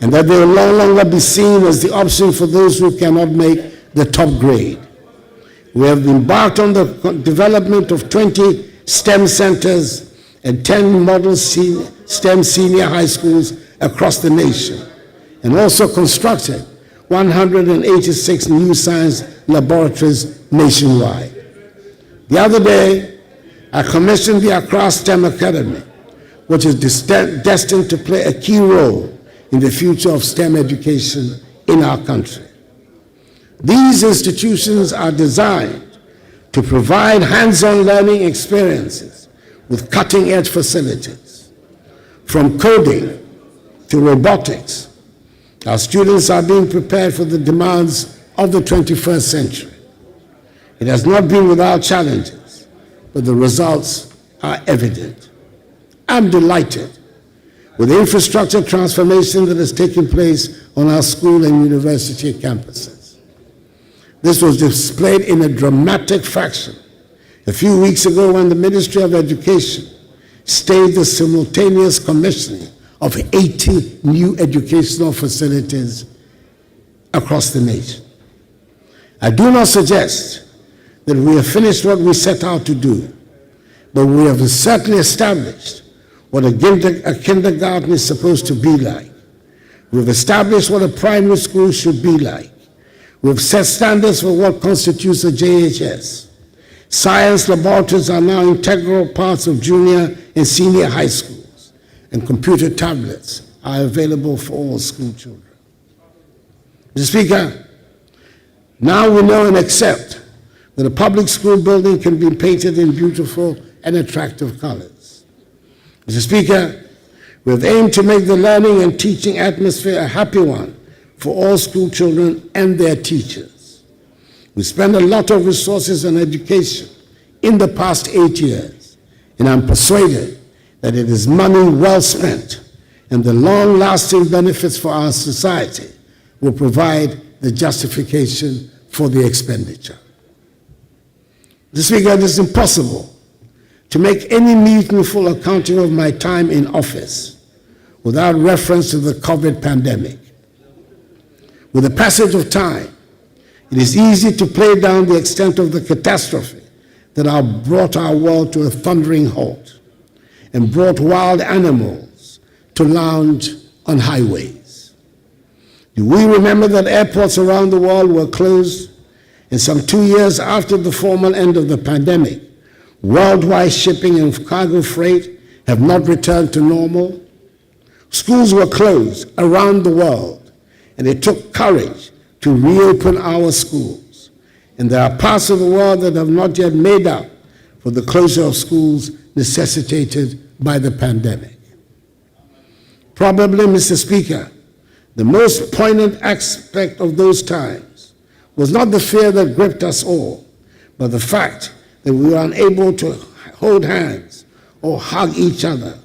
and that they will no longer be seen as the option for those who cannot make the top grade. We have embarked on the development of 20 STEM centers and 10 model STEM senior high schools across the nation, and also constructed 186 new science laboratories nationwide. The other day, I commissioned the Accra STEM Academy, which is destined to play a key role in the future of STEM education in our country. These institutions are designed to provide hands-on learning experiences with cutting-edge facilities. From coding to robotics, our students are being prepared for the demands of the 21st century. It has not been without challenges, but the results are evident. I'm delighted with the infrastructure transformation that has taken place on our school and university campuses. This was displayed in a dramatic fashion a few weeks ago when the Ministry of Education staged the simultaneous commissioning of 80 new educational facilities across the nation. I do not suggest that we have finished what we set out to do, but we have certainly established what a kindergarten is supposed to be like. We've established what a primary school should be like. We've set standards for what constitutes a JHS. Science laboratories are now integral parts of junior and senior high schools, and computer tablets are available for all school children. Mr. Speaker, now we know and accept that a public school building can be painted in beautiful and attractive colors. Mr. Speaker, we have aimed to make the learning and teaching atmosphere a happy one for all school children and their teachers. We spend a lot of resources on education in the past 8 years, and I'm persuaded that it is money well spent, and the long-lasting benefits for our society will provide the justification for the expenditure. Mr. Speaker, it is impossible to make any meaningful accounting of my time in office without reference to the COVID pandemic. With the passage of time, it is easy to play down the extent of the catastrophe that brought our world to a thundering halt and brought wild animals to lounge on highways. Do we remember that airports around the world were closed, and some 2 years after the formal end of the pandemic, worldwide shipping and cargo freight have not returned to normal? Schools were closed around the world, and it took courage to reopen our schools. And there are parts of the world that have not yet made up for the closure of schools necessitated by the pandemic. Probably, Mr. Speaker, the most poignant aspect of those times was not the fear that gripped us all, but the fact that we were unable to hold hands or hug each other,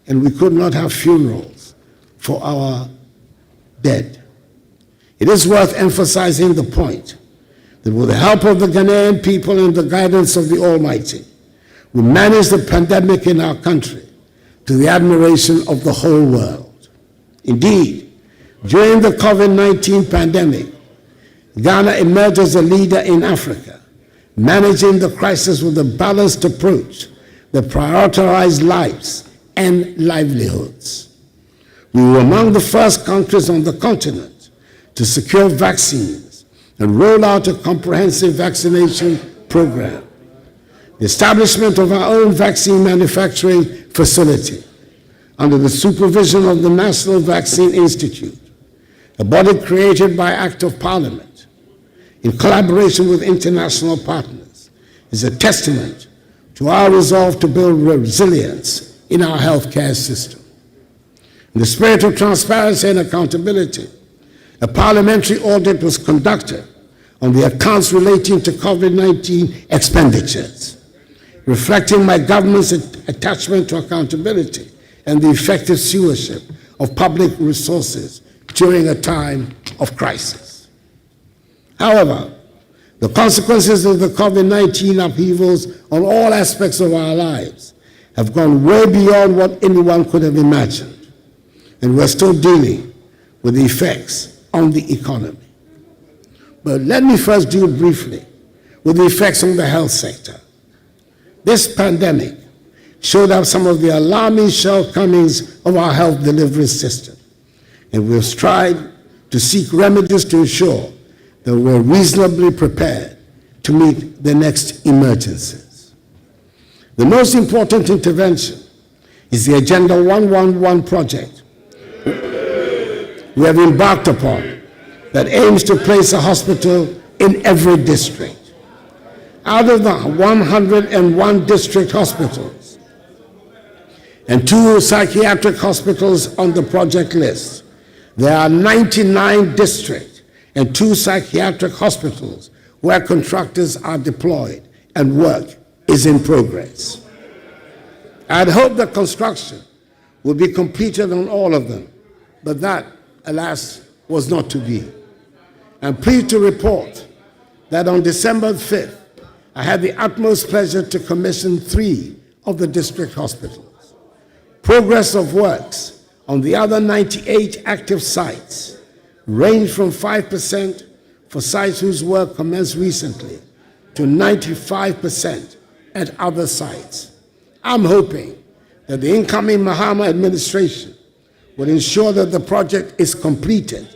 and we could not have funerals for our dead. It is worth emphasizing the point that with the help of the Ghanaian people and the guidance of the Almighty, we managed the pandemic in our country to the admiration of the whole world. Indeed, during the COVID-19 pandemic, Ghana emerged as a leader in Africa, managing the crisis with a balanced approach that prioritized lives and livelihoods. We were among the first countries on the continent to secure vaccines and roll out a comprehensive vaccination program. The establishment of our own vaccine manufacturing facility under the supervision of the National Vaccine Institute, a body created by Act of Parliament in collaboration with international partners, is a testament to our resolve to build resilience in our healthcare system. In the spirit of transparency and accountability, A parliamentary audit was conducted on the accounts relating to COVID-19 expenditures, reflecting my government's attachment to accountability and the effective stewardship of public resources during a time of crisis. However, the consequences of the COVID-19 upheavals on all aspects of our lives have gone way beyond what anyone could have imagined, and we're still dealing with the effects on the economy. But let me first deal briefly with the effects on the health sector. This pandemic showed up some of the alarming shortcomings of our health delivery system, and we've strived to seek remedies to ensure that we're reasonably prepared to meet the next emergencies. The most important intervention is the Agenda 111 project we have embarked upon that aims to place a hospital in every district. Out of the 101 district hospitals and 2 psychiatric hospitals on the project list, there are 99 district and 2 psychiatric hospitals where contractors are deployed and work is in progress. I had hoped that construction would be completed on all of them, but that, alas, was not to be. I'm pleased to report that on December 5th, I had the utmost pleasure to commission 3 of the district hospitals. Progress of works on the other 98 active sites range from 5% for sites whose work commenced recently to 95% at other sites. I'm hoping that the incoming Mahama administration will ensure that the project is completed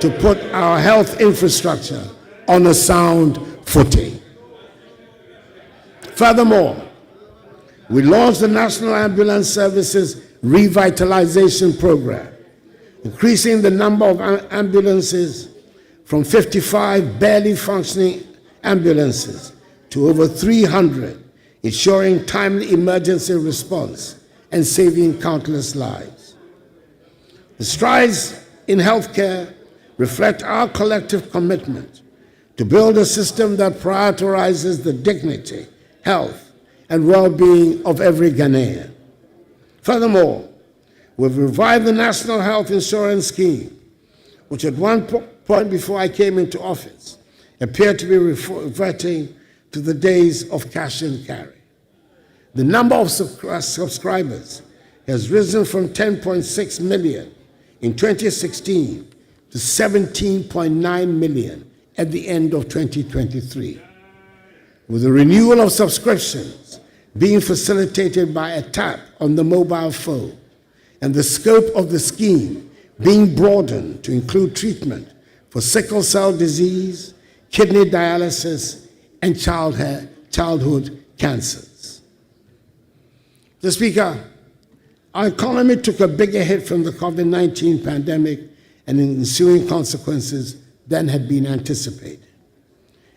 to put our health infrastructure on a sound footing. Furthermore, we launched the National Ambulance Services Revitalization Program, increasing the number of ambulances from 55 barely functioning ambulances to over 300, ensuring timely emergency response and saving countless lives. The strides in healthcare reflect our collective commitment to build a system that prioritizes the dignity, health, and well-being of every Ghanaian. Furthermore, we've revived the National Health Insurance Scheme, which at one point before I came into office appeared to be reverting to the days of cash and carry. The number of subscribers has risen from 10.6 million in 2016 to 17.9 million at the end of 2023. With the renewal of subscriptions being facilitated by a tap on the mobile phone, and the scope of the scheme being broadened to include treatment for sickle cell disease, kidney dialysis, and childhood cancers. Mr. Speaker, our economy took a bigger hit from the COVID-19 pandemic and ensuing consequences than had been anticipated.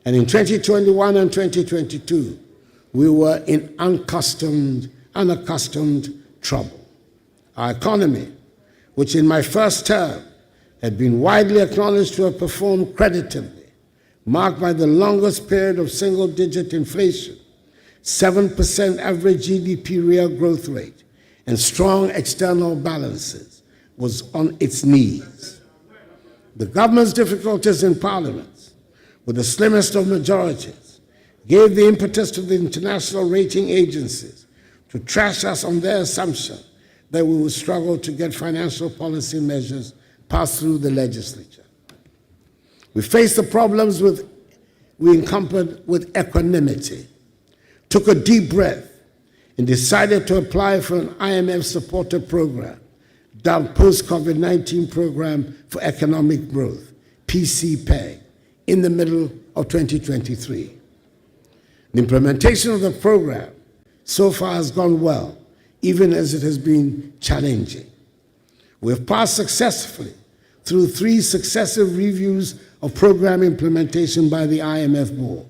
And in 2021 and 2022, we were in unaccustomed trouble. Our economy, which in my first term had been widely acknowledged to have performed creditably, marked by the longest period of single-digit inflation, 7% average GDP real growth rate, and strong external balances, was on its knees. The government's difficulties in Parliament, with the slimmest of majorities, gave the impetus to the international rating agencies to trash us on their assumption that we would struggle to get financial policy measures passed through the legislature. We faced the problems we encountered with equanimity, took a deep breath, and decided to apply for an IMF-supported program, dubbed Post-COVID-19 Program for Economic Growth, PCPEG, in the middle of 2023. The implementation of the program so far has gone well, even as it has been challenging. We have passed successfully through 3 successive reviews of program implementation by the IMF board,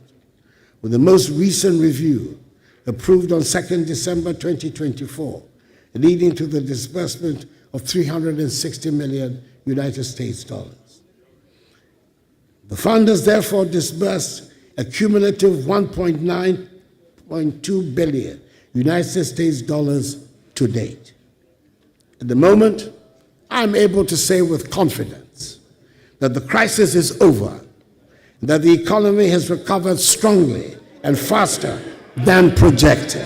with the most recent review approved on 2nd December 2024, leading to the disbursement of $360 million United States dollars. The fund has therefore disbursed a cumulative $1.9.2 billion United States dollars to date. At the moment, I'm able to say with confidence that the crisis is over, and that the economy has recovered strongly and faster than projected.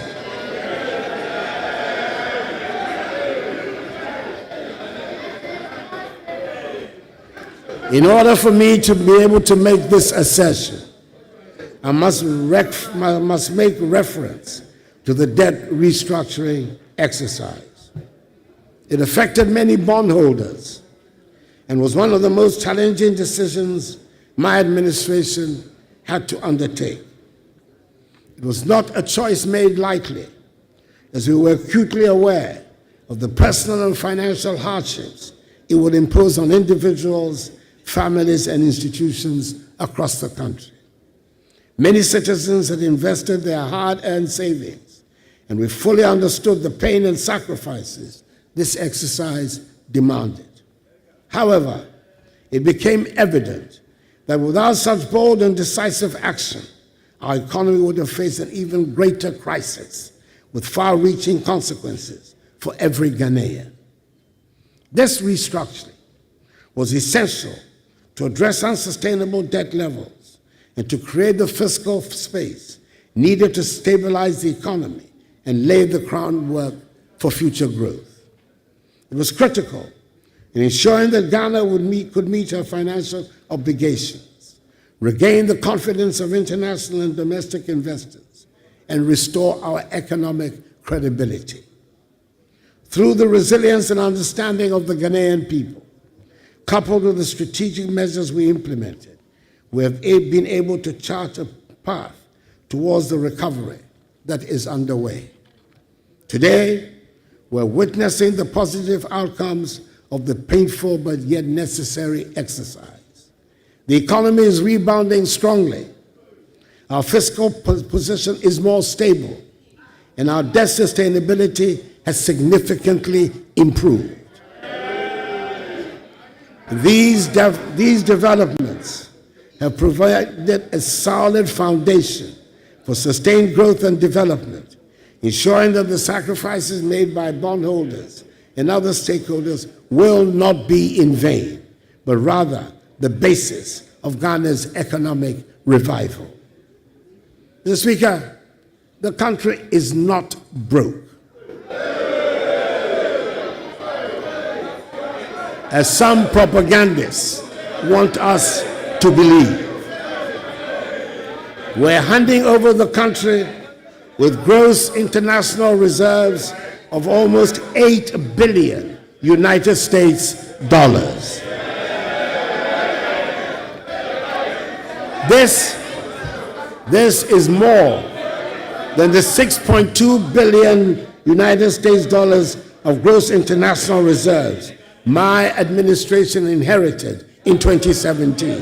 In order for me to be able to make this assertion, I must make reference to the debt restructuring exercise. It affected many bondholders and was one of the most challenging decisions my administration had to undertake. It was not a choice made lightly, as we were acutely aware of the personal and financial hardships it would impose on individuals, families, and institutions across the country. Many citizens had invested their hard-earned savings, and we fully understood the pain and sacrifices this exercise demanded. However, it became evident that without such bold and decisive action, our economy would have faced an even greater crisis with far-reaching consequences for every Ghanaian. This restructuring was essential to address unsustainable debt levels and to create the fiscal space needed to stabilize the economy and lay the groundwork for future growth. It was critical in ensuring that Ghana could meet her financial obligations, regain the confidence of international and domestic investors, and restore our economic credibility. Through the resilience and understanding of the Ghanaian people, coupled with the strategic measures we implemented, we have been able to chart a path towards the recovery that is underway. Today, we're witnessing the positive outcomes of the painful but yet necessary exercise. The economy is rebounding strongly. Our fiscal position is more stable, and our debt sustainability has significantly improved. These developments have provided a solid foundation for sustained growth and development, ensuring that the sacrifices made by bondholders and other stakeholders will not be in vain, but rather the basis of Ghana's economic revival. Mr. Speaker, the country is not broke, as some propagandists want us to believe. We're handing over the country with gross international reserves of almost 8 billion United States dollars. This is more than the 6.2 billion United States dollars of gross international reserves my administration inherited in 2017.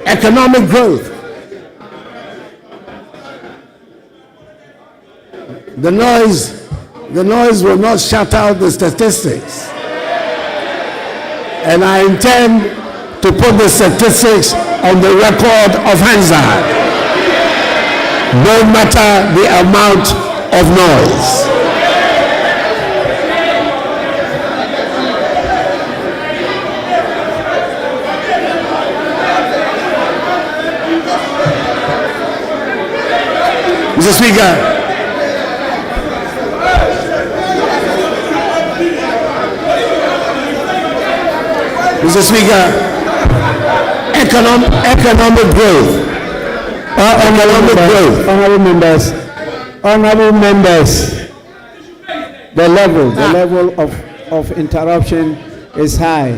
Economic growth. The noise will not shut out the statistics. And I intend to put the statistics on the record of Hansa, no matter the amount of noise. Mr. Speaker, economic growth. Honorable members, the level of interruption is high.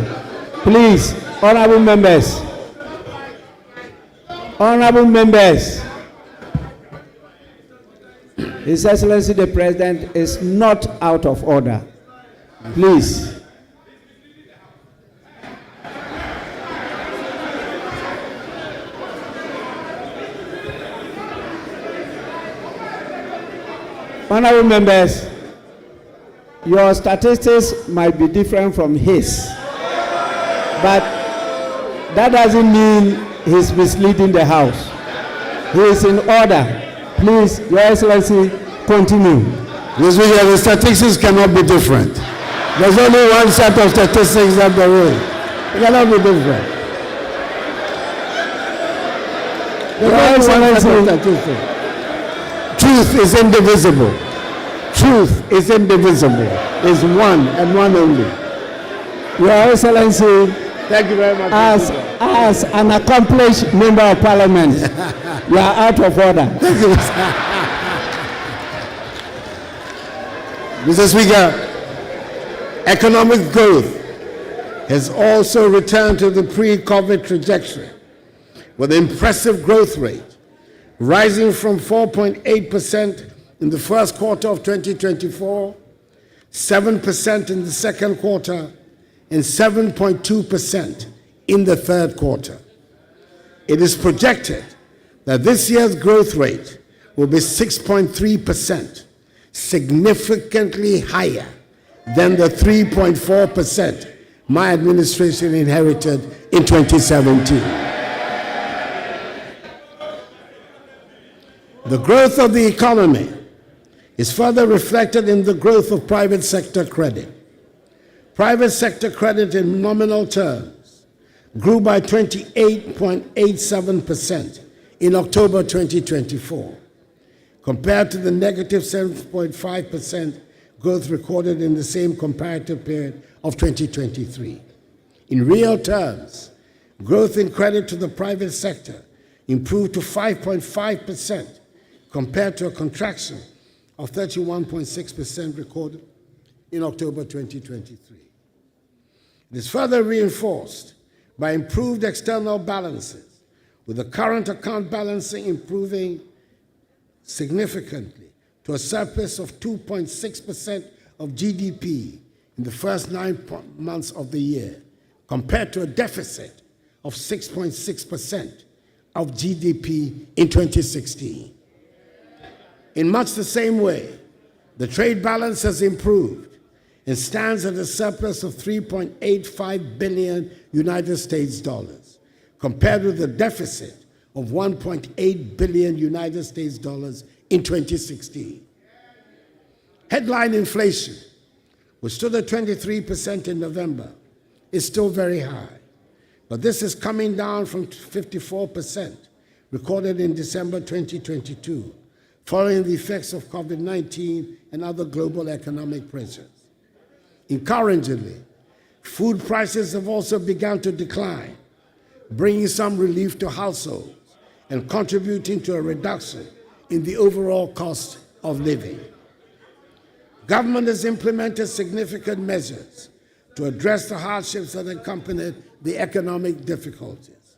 Please, honorable members, His Excellency the President is not out of order. Please. Honorable members, your statistics might be different from his, but That doesn't mean he's misleading the House. He is in order. Please, Your Excellency, continue. Mr. Speaker, the statistics cannot be different. There's only one set of statistics that there is. It cannot be different. There's only one set of statistics. Truth is indivisible. Truth is indivisible. It's one and one only. Your Excellency, thank you very much. As an accomplished member of Parliament, you are out of order. Thank you, Mr. Speaker. Economic growth has also returned to the pre-COVID trajectory with an impressive growth rate, rising from 4.8% in the first quarter of 2024, 7% in the second quarter, and 7.2% in the third quarter. It is projected that this year's growth rate will be 6.3%, significantly higher than the 3.4% my administration inherited in 2017. The growth of the economy is further reflected in the growth of private sector credit. Private sector credit in nominal terms grew by 28.87% in October 2024, compared to the negative 7.5% growth recorded in the same comparative period of 2023. In real terms, growth in credit to the private sector improved to 5.5% compared to a contraction of 31.6% recorded in October 2023. It is further reinforced by improved external balances, with the current account balancing improving significantly to a surplus of 2.6% of GDP in the first 9 months of the year, compared to a deficit of 6.6% of GDP in 2016. In much the same way, the trade balance has improved and stands at a surplus of 3.85 billion United States dollars, compared with a deficit of 1.8 billion United States dollars in 2016. Headline inflation, which stood at 23% in November, is still very high, but this is coming down from 54% recorded in December 2022, following the effects of COVID-19 and other global economic pressures. Encouragingly, food prices have also begun to decline, bringing some relief to households and contributing to a reduction in the overall cost of living. Government has implemented significant measures to address the hardships that accompanied the economic difficulties.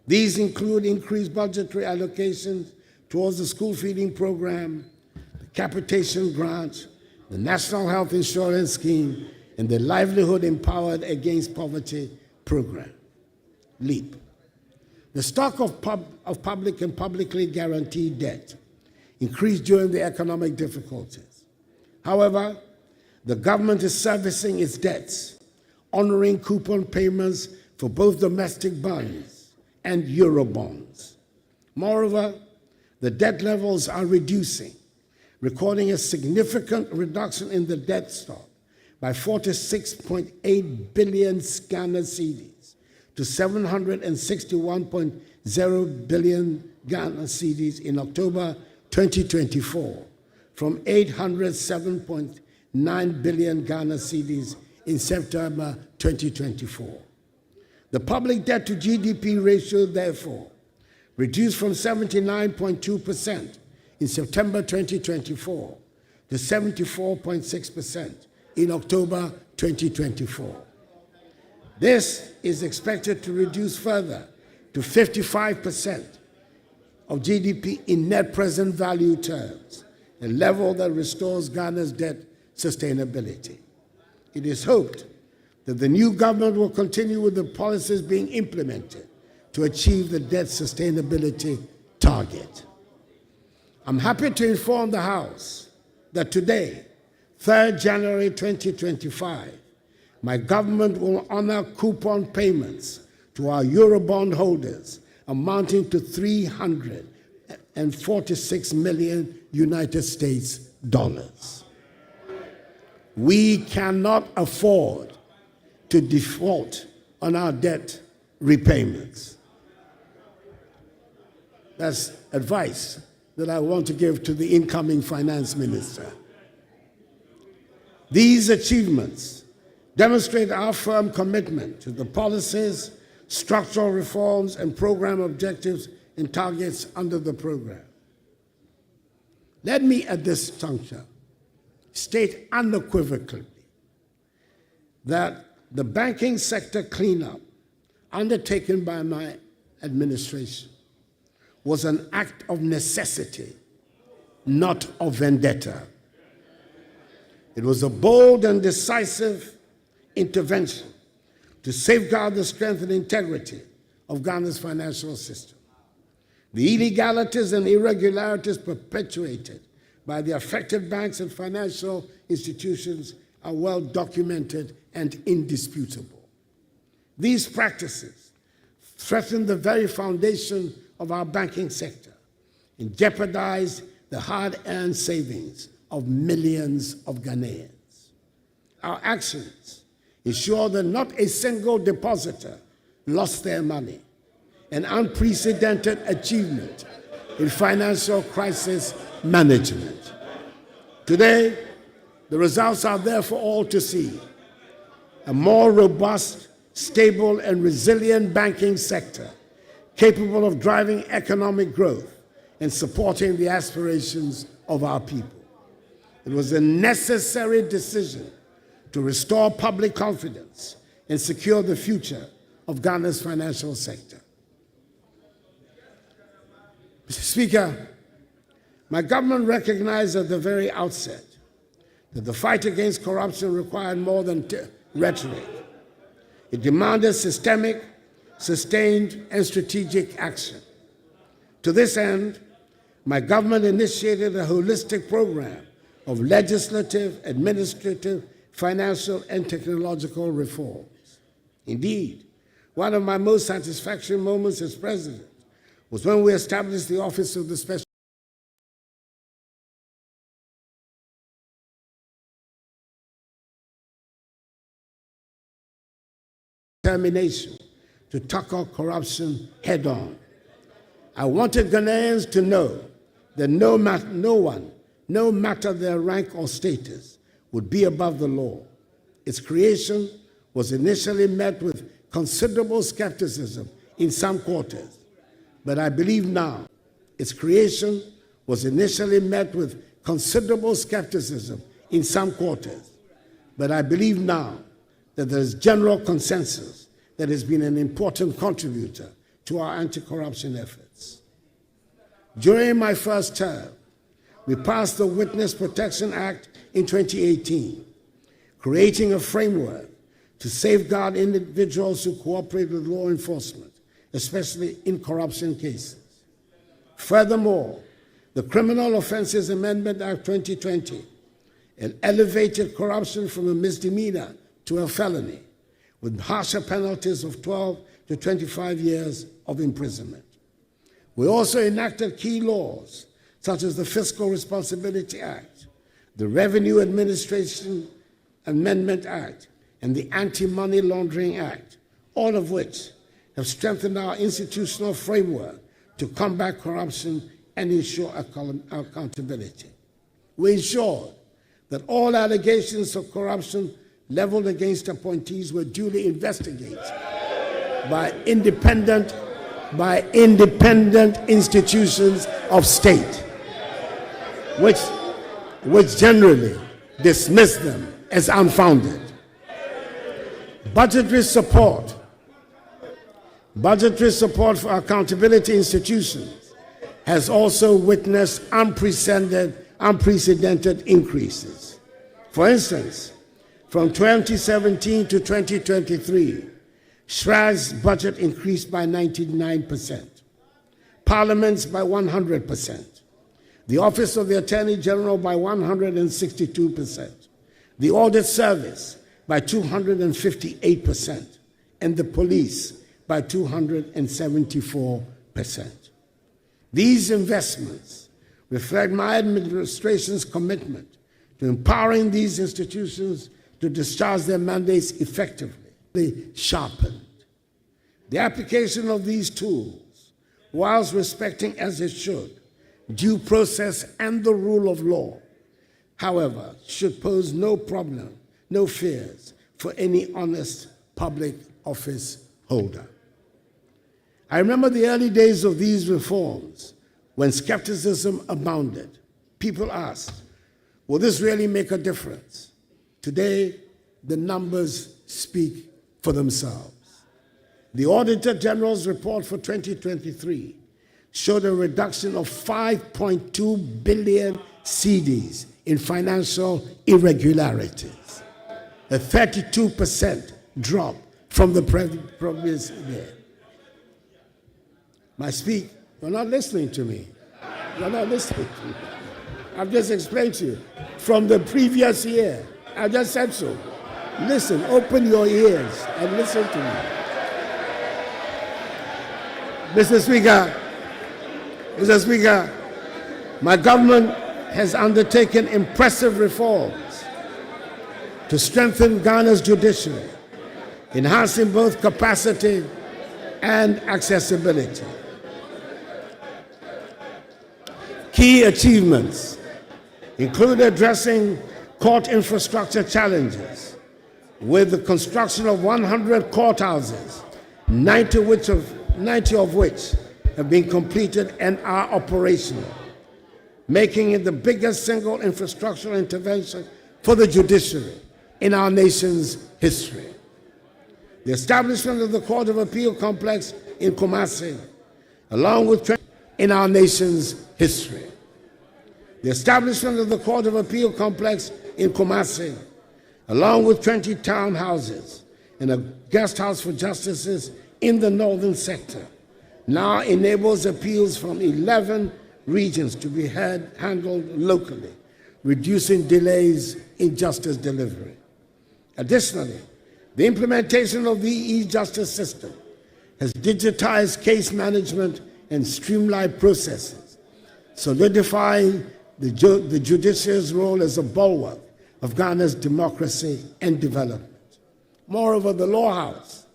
These include increased budgetary allocations towards the school feeding program, the capitation grant, the National Health Insurance Scheme, and the Livelihood Empowered Against Poverty program, LEAP. The stock of public and publicly guaranteed debt increased during the economic difficulties. However, the government is servicing its debts, honoring coupon payments for both domestic bonds and Eurobonds. Moreover, the debt levels are reducing, recording a significant reduction in the debt stock by 46.8 billion Ghana cedis to 761.0 billion Ghana cedis in October 2024, from 807.9 billion Ghana cedis in September 2024. The public debt to GDP ratio, therefore, reduced from 79.2% in September 2024 to 74.6% in October 2024. This is expected to reduce further to 55% of GDP in net present value terms, a level that restores Ghana's debt sustainability. It is hoped that the new government will continue with the policies being implemented to achieve the debt sustainability target. I'm happy to inform the House that today, 3rd January 2025, my government will honor coupon payments to our Eurobond holders amounting to $346 million United States dollars. We cannot afford to default on our debt repayments. That's advice that I want to give to the incoming finance minister. These achievements demonstrate our firm commitment to the policies, structural reforms, and program objectives and targets under the program. Let me at this juncture state unequivocally that the banking sector cleanup undertaken by my administration was an act of necessity, not of vendetta. It was a bold and decisive intervention to safeguard the strength and integrity of Ghana's financial system. The illegalities and irregularities perpetuated by the affected banks and financial institutions are well documented and indisputable. These practices threaten the very foundation of our banking sector and jeopardize the hard-earned savings of millions of Ghanaians. Our actions ensure that not a single depositor lost their money, an unprecedented achievement in financial crisis management. Today, the results are there for all to see. A more robust, stable, and resilient banking sector capable of driving economic growth and supporting the aspirations of our people. It was a necessary decision to restore public confidence and secure the future of Ghana's financial sector. Mr. Speaker, my government recognized at the very outset that the fight against corruption required more than rhetoric. It demanded systemic, sustained, and strategic action. To this end, my government initiated a holistic program of legislative, administrative, financial, and technological reforms. Indeed, one of my most satisfactory moments as president was when we established the Office of the Special Determination to tackle corruption head-on. I wanted Ghanaians to know that no one, no matter their rank or status, would be above the law. Its creation was initially met with considerable skepticism in some quarters, but I believe now its creation was initially met with considerable skepticism in some quarters, but I believe now that there is general consensus that has been an important contributor to our anti-corruption efforts. During my first term, we passed the Witness Protection Act in 2018, creating a framework to safeguard individuals who cooperate with law enforcement, especially in corruption cases. Furthermore, the Criminal Offences Amendment Act 2020 elevated corruption from a misdemeanor to a felony, with harsher penalties of 12 to 25 years of imprisonment. We also enacted key laws, such as the Fiscal Responsibility Act, the Revenue Administration Amendment Act, and the Anti-Money Laundering Act, all of which have strengthened our institutional framework to combat corruption and ensure accountability. We ensured that all allegations of corruption leveled against appointees were duly investigated by independent institutions of state, which generally dismiss them as unfounded. Budgetary support for accountability institutions has also witnessed unprecedented increases. For instance, from 2017 to 2023, SRA's budget increased by 99%, Parliament's by 100%, the Office of the Attorney General by 162%, the Audit Service by 258%, and the police by 274%. These investments reflect my administration's commitment to empowering these institutions to discharge their mandates effectively, sharpened. The application of these tools, whilst respecting as it should due process and the rule of law, however, should pose no problem, no fears for any honest public office holder. I remember the early days of these reforms when skepticism abounded. People asked, will this really make a difference? Today, the numbers speak for themselves. The Auditor General's report for 2023 showed a reduction of 5.2 billion cedis in financial irregularities, a 32% drop from the previous year. You're not listening to me. You're not listening to me. I've just explained to you. From the previous year, I just said so. Listen, open your ears and listen to me. Mr. Speaker, my government has undertaken impressive reforms to strengthen Ghana's judiciary, enhancing both capacity and accessibility. Key achievements include addressing court infrastructure challenges with the construction of 100 courthouses, 90 of which have been completed and are operational, making it the biggest single infrastructural intervention for the judiciary in our nation's history. The establishment of the Court of Appeal complex in Kumasi, along with in our nation's history. The establishment of the Court of Appeal complex in Kumasi, along with 20 townhouses and a guest house for justices in the northern sector, now enables appeals from 11 regions to be handled locally, reducing delays in justice delivery. Additionally, the implementation of the e-justice system has digitized case management and streamlined processes, solidifying the judiciary's role as a bulwark of Ghana's democracy and development. Moreover, the Law House,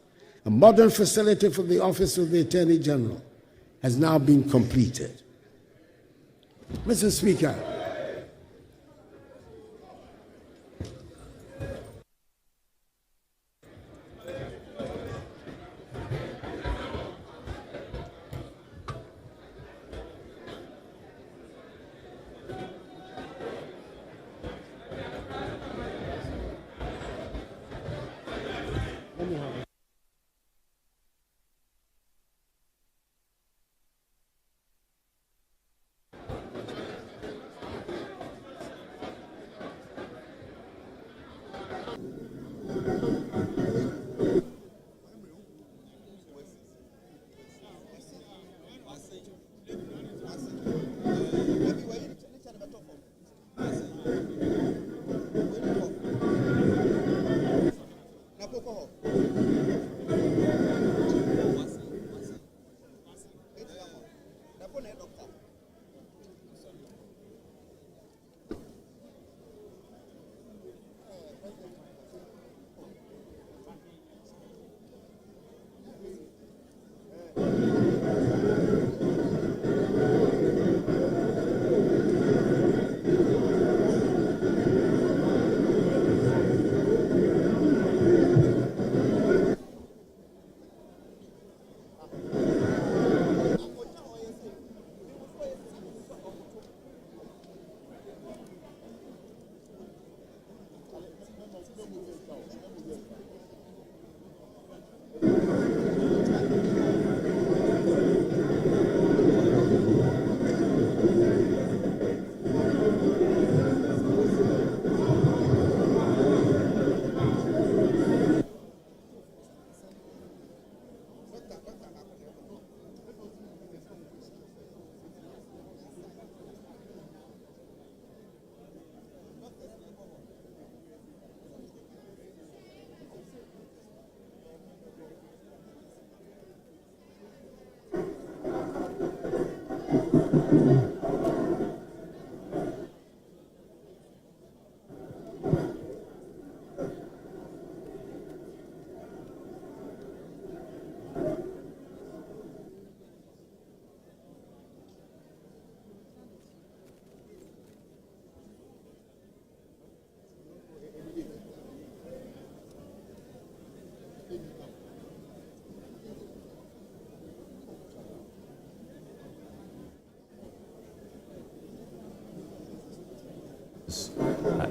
a modern facility for the Office of the Attorney General, has now been completed. Mr. Speaker,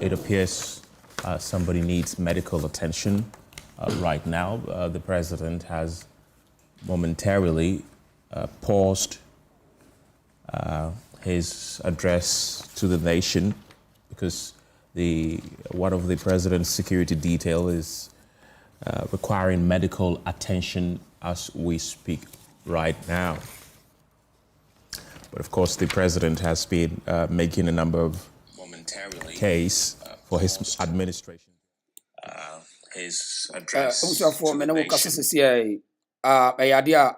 It appears somebody needs medical attention right now. The president has momentarily paused his address to the nation because one of the president's security detail is requiring medical attention as we speak right now. But of course, the president has been making a number of case for his administration. His address. For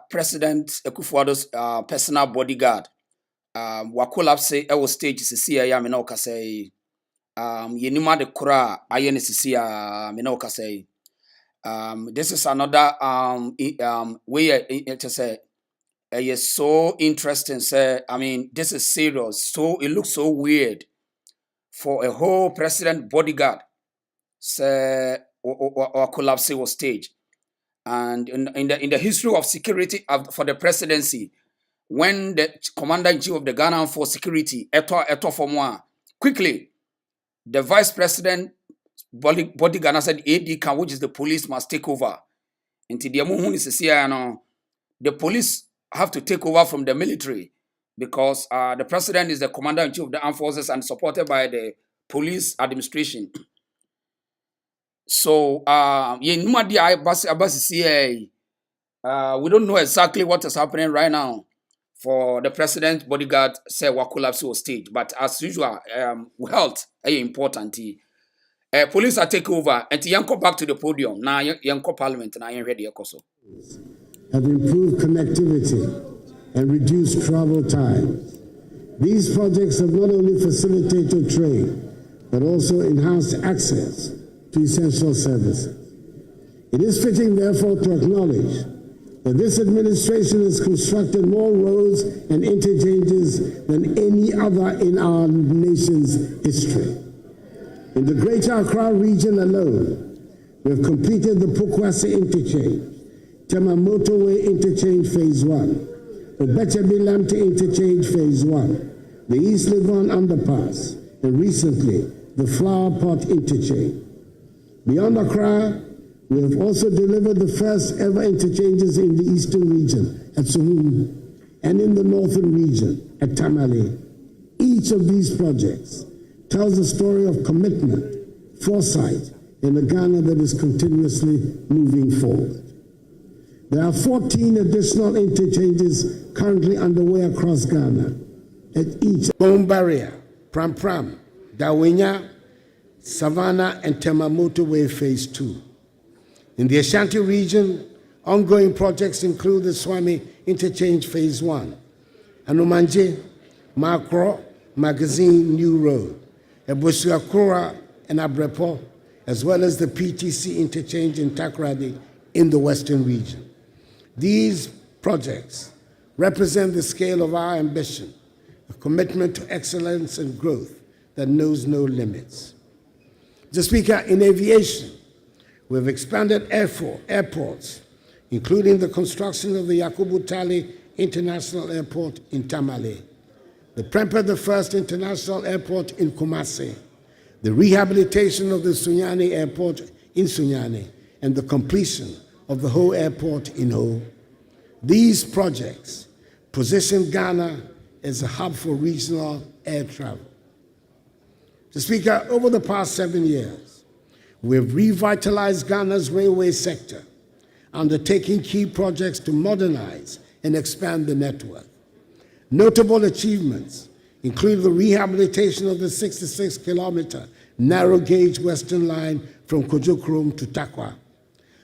President Akufo-Addo's personal bodyguard wa collapse e wo stage sisi ya me na o kasai yenima de kura aye ne sisi ya me na o kasai this is another way to say it's so interesting say I mean this is serious, so it looks so weird for a whole president bodyguard say or collapse was stage. And in the history of security for the presidency, when the commander-in-chief of the Ghana for security eto for moi quickly, the vice president bodyguard said ADDO, which is the police, must take over. The police have to take over from the military because the president is the commander-in-chief of the armed forces and supported by the police administration. So we don't know exactly what is happening right now for the president's bodyguard say what collapse was stage, but as usual, health is important. Police are take over and yanko back to the podium. Now yanko parliament now you're ready also. Have improved connectivity and reduced travel time. These projects have not only facilitated trade, but also enhanced access to essential services. It is fitting, therefore, to acknowledge that this administration has constructed more roads and interchanges than any other in our nation's history. In the Greater Accra region alone, we have completed the Pokwase Interchange, Tema Motorway Interchange Phase 1, the Bechebi-Lamte Interchange Phase 1, the East Legon Underpass, and recently, the Flower Pot Interchange. Beyond Accra, we have also delivered the first ever interchanges in the eastern region at Suhum and in the northern region at Tamale. Each of these projects tells a story of commitment, foresight in a Ghana that is continuously moving forward. There are 14 additional interchanges currently underway across Ghana. At each Bone Barrier, Pram Pram, Dawenya, Savannah and Tema Motorway Phase 2. In the Ashanti region, ongoing projects include the Swami Interchange Phase 1, Anumanje, Makro, Magazine New Road, Ebusuakura and Abrepo, as well as the PTC Interchange in Takoradi in the Western region. These projects represent the scale of our ambition, a commitment to excellence and growth that knows no limits. Mr. Speaker, in aviation, we have expanded airports, including the construction of the Yakubu Tali International Airport in Tamale, the Prempeh the First International Airport in Kumasi, the rehabilitation of the Sunyani Airport in Sunyani, and the completion of the Ho Airport in Ho. These projects position Ghana as a hub for regional air travel. Mr. Speaker, over the past 7 years, we have revitalized Ghana's railway sector, undertaking key projects to modernize and expand the network. Notable achievements include the rehabilitation of the 66-kilometer narrow-gauge Western Line from Kojokrom to Takwa,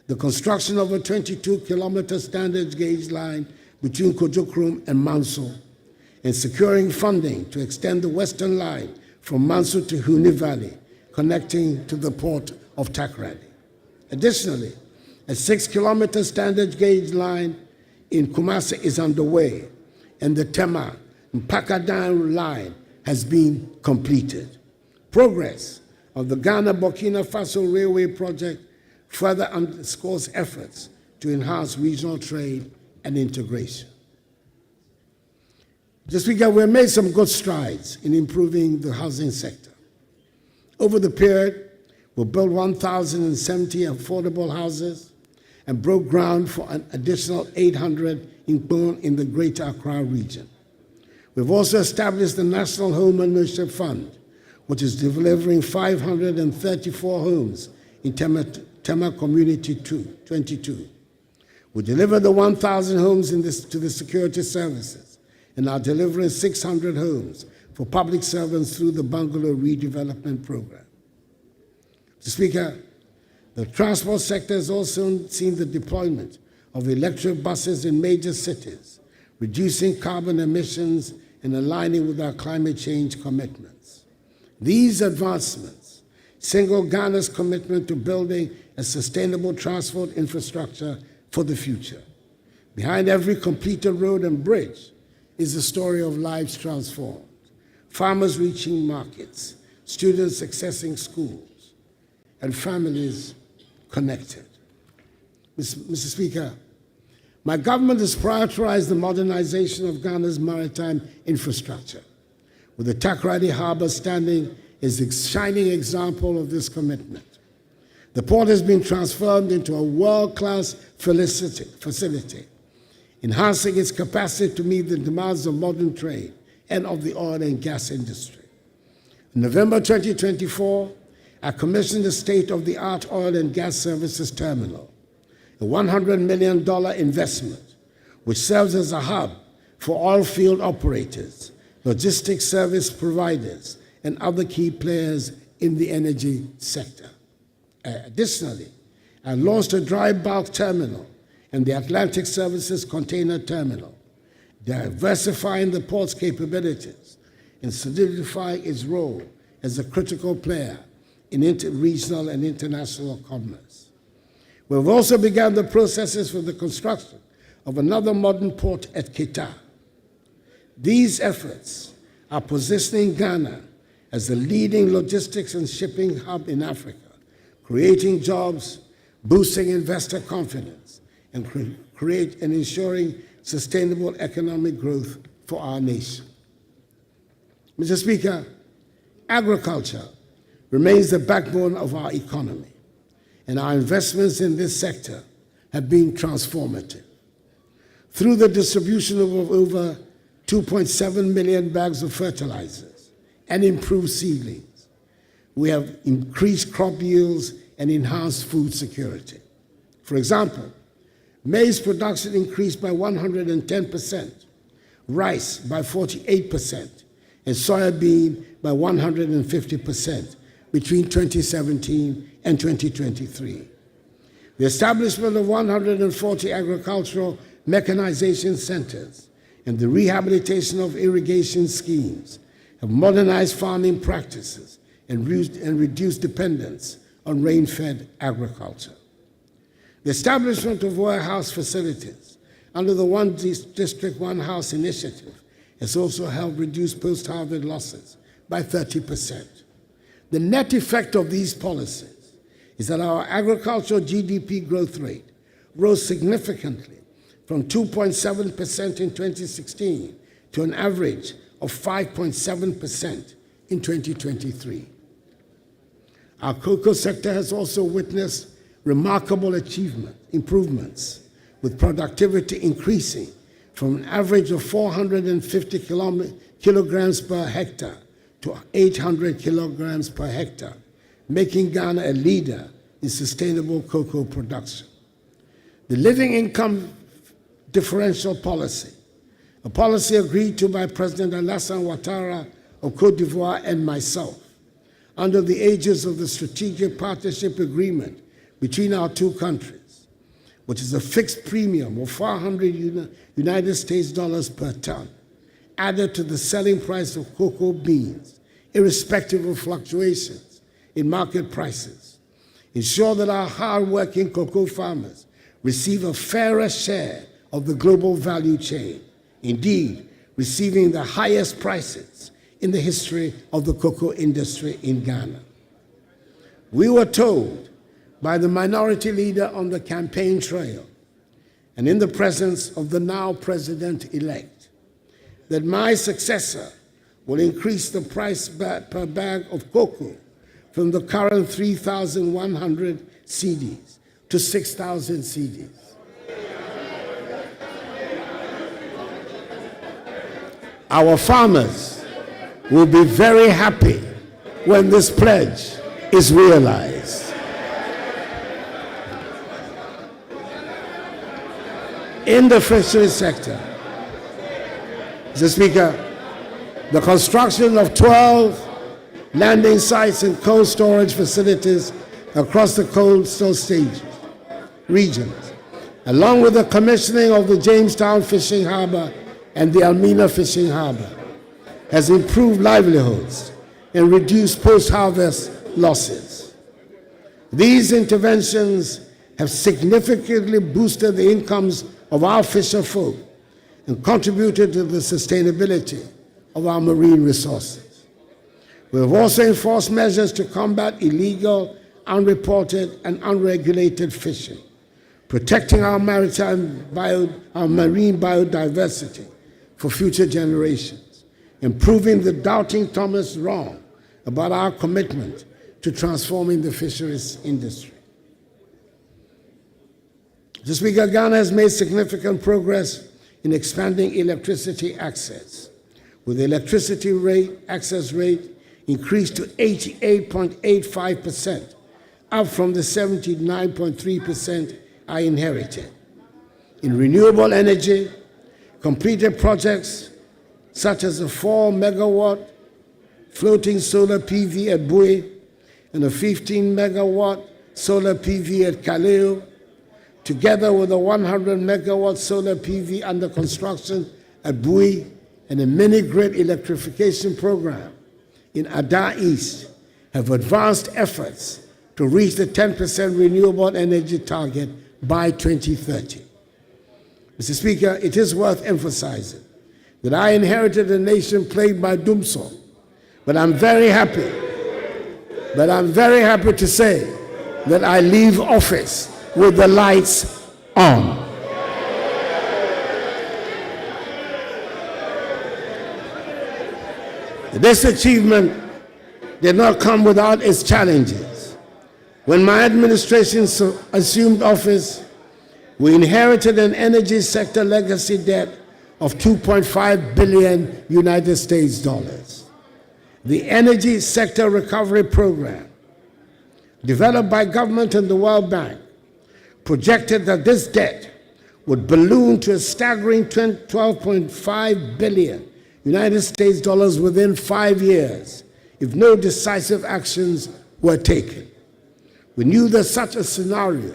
the construction of a 22-kilometer standard gauge line between Kojokrom and Manso, and securing funding to extend the Western Line from Manso to Huni Valley, connecting to the port of Takoradi. Additionally, a 6-kilometer standard gauge line in Kumasi is underway, and the Tema Mpakadan line has been completed. Progress of the Ghana-Burkina Faso Railway project further underscores efforts to enhance regional trade and integration. Mr. Speaker, we have made some good strides in improving the housing sector. Over the period, we built 1,070 affordable houses and broke ground for an additional 800 in the Greater Accra region. We've also established the National Home Ownership Fund, which is delivering 534 homes in Tema Community 22. We delivered the 1,000 homes to the security services and are delivering 600 homes for public servants through the Bungalow Redevelopment Program. Mr. Speaker, the transport sector has also seen the deployment of electric buses in major cities, reducing carbon emissions and aligning with our climate change commitments. These advancements signal Ghana's commitment to building a sustainable transport infrastructure for the future. Behind every completed road and bridge is the story of lives transformed, farmers reaching markets, students accessing schools, and families connected. Mr. Speaker, my government has prioritized the modernization of Ghana's maritime infrastructure, with the Takoradi Harbour standing as a shining example of this commitment. The port has been transformed into a world-class facility, enhancing its capacity to meet the demands of modern trade and of the oil and gas industry. In November 2024, I commissioned the state-of-the-art oil and gas services terminal, a $100 million investment, which serves as a hub for oil field operators, logistics service providers, and other key players in the energy sector. Additionally, I launched a dry bulk terminal and the Atlantic Services Container Terminal, diversifying the port's capabilities and solidifying its role as a critical player in regional and international commerce. We've also begun the processes for the construction of another modern port at Kita. These efforts are positioning Ghana as the leading logistics and shipping hub in Africa, creating jobs, boosting investor confidence, and ensuring sustainable economic growth for our nation. Mr. Speaker, agriculture remains the backbone of our economy, and our investments in this sector have been transformative. Through the distribution of over 2.7 million bags of fertilizers and improved seedlings, we have increased crop yields and enhanced food security. For example, maize production increased by 110%, rice by 48%, and soybean by 150% between 2017 and 2023. The establishment of 140 agricultural mechanization centers and the rehabilitation of irrigation schemes have modernized farming practices and reduced dependence on rain-fed agriculture. The establishment of warehouse facilities under the One District, One House initiative has also helped reduce post-harvest losses by 30%. The net effect of these policies is that our agricultural GDP growth rate rose significantly from 2.7% in 2016 to an average of 5.7% in 2023. Our cocoa sector has also witnessed remarkable improvements, with productivity increasing from an average of 450 kilograms per hectare to 800 kilograms per hectare, making Ghana a leader in sustainable cocoa production. The living income differential policy, a policy agreed to by President Alassane Ouattara of Côte d'Ivoire and myself, under the aegis of the Strategic Partnership Agreement between our two countries, which is a fixed premium of $400 United States per ton added to the selling price of cocoa beans, irrespective of fluctuations in market prices. Ensure that our hard-working cocoa farmers receive a fairer share of the global value chain, indeed, receiving the highest prices in the history of the cocoa industry in Ghana. We were told by the minority leader on the campaign trail and in the presence of the now president-elect that my successor will increase the price per bag of cocoa from the current 3,100 cedis to 6,000 cedis. Our farmers will be very happy when this pledge is realized. In the fisheries sector, Mr. Speaker, the construction of 12 landing sites and cold storage facilities across the coastal regions, along with the commissioning of the Jamestown Fishing Harbor and the Almina Fishing Harbor, has improved livelihoods and reduced post-harvest losses. These interventions have significantly boosted the incomes of our fisher folk and contributed to the sustainability of our marine resources. We have also enforced measures to combat illegal, unreported, and unregulated fishing, protecting our marine biodiversity for future generations, and proving the doubting Thomas wrong about our commitment to transforming the fisheries industry. Mr. Speaker, Ghana has made significant progress in expanding electricity access, with the electricity access rate increased to 88.85%, up from the 79.3% I inherited. In renewable energy, completed projects such as a 4-megawatt floating solar PV at Bui and a 15-megawatt solar PV at Kaleo, together with a 100-megawatt solar PV under construction at Bui and a mini-grid electrification program in ADDO East, have advanced efforts to reach the 10% renewable energy target by 2030. Mr. Speaker, it is worth emphasizing that I inherited a nation plagued by doomsday, but I'm very happy to say that I leave office with the lights on. This achievement did not come without its challenges. When my administration assumed office, we inherited an energy sector legacy debt of $2.5 billion United States dollars. The Energy Sector Recovery Program, developed by government and the World Bank, projected that this debt would balloon to a staggering $12.5 billion United States dollars within 5 years if no decisive actions were taken. We knew that such a scenario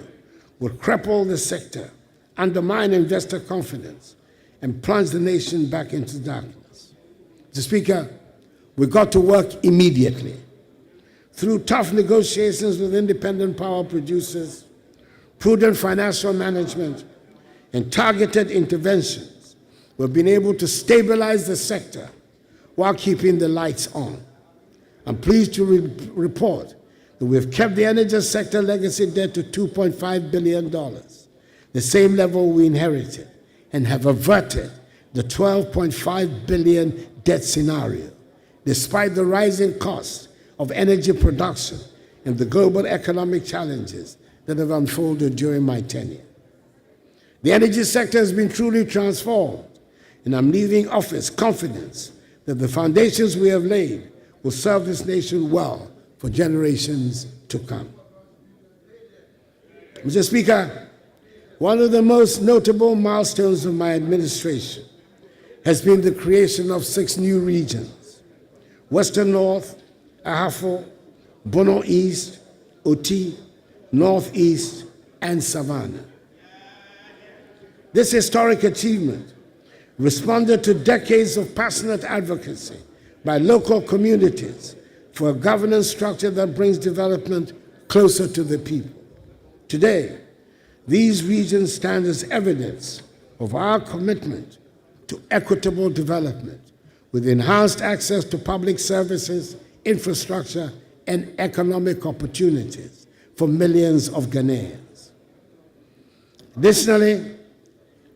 would cripple the sector, undermine investor confidence, and plunge the nation back into darkness. Mr. Speaker, we got to work immediately. Through tough negotiations with independent power producers, prudent financial management, and targeted interventions, we've been able to stabilize the sector while keeping the lights on. I'm pleased to report that we've kept the energy sector legacy debt to $2.5 billion, the same level we inherited, and have averted the $12.5 billion debt scenario, despite the rising cost of energy production and the global economic challenges that have unfolded during my tenure. The energy sector has been truly transformed, and I'm leaving office confident that the foundations we have laid will serve this nation well for generations to come. Mr. Speaker, one of the most notable milestones of my administration has been the creation of 6 new regions: Western North, Ahafo, Bono East, Oti, Northeast, and Savannah. This historic achievement responded to decades of passionate advocacy by local communities for a governance structure that brings development closer to the people. Today, these regions stand as evidence of our commitment to equitable development, with enhanced access to public services, infrastructure, and economic opportunities for millions of Ghanaians. Additionally,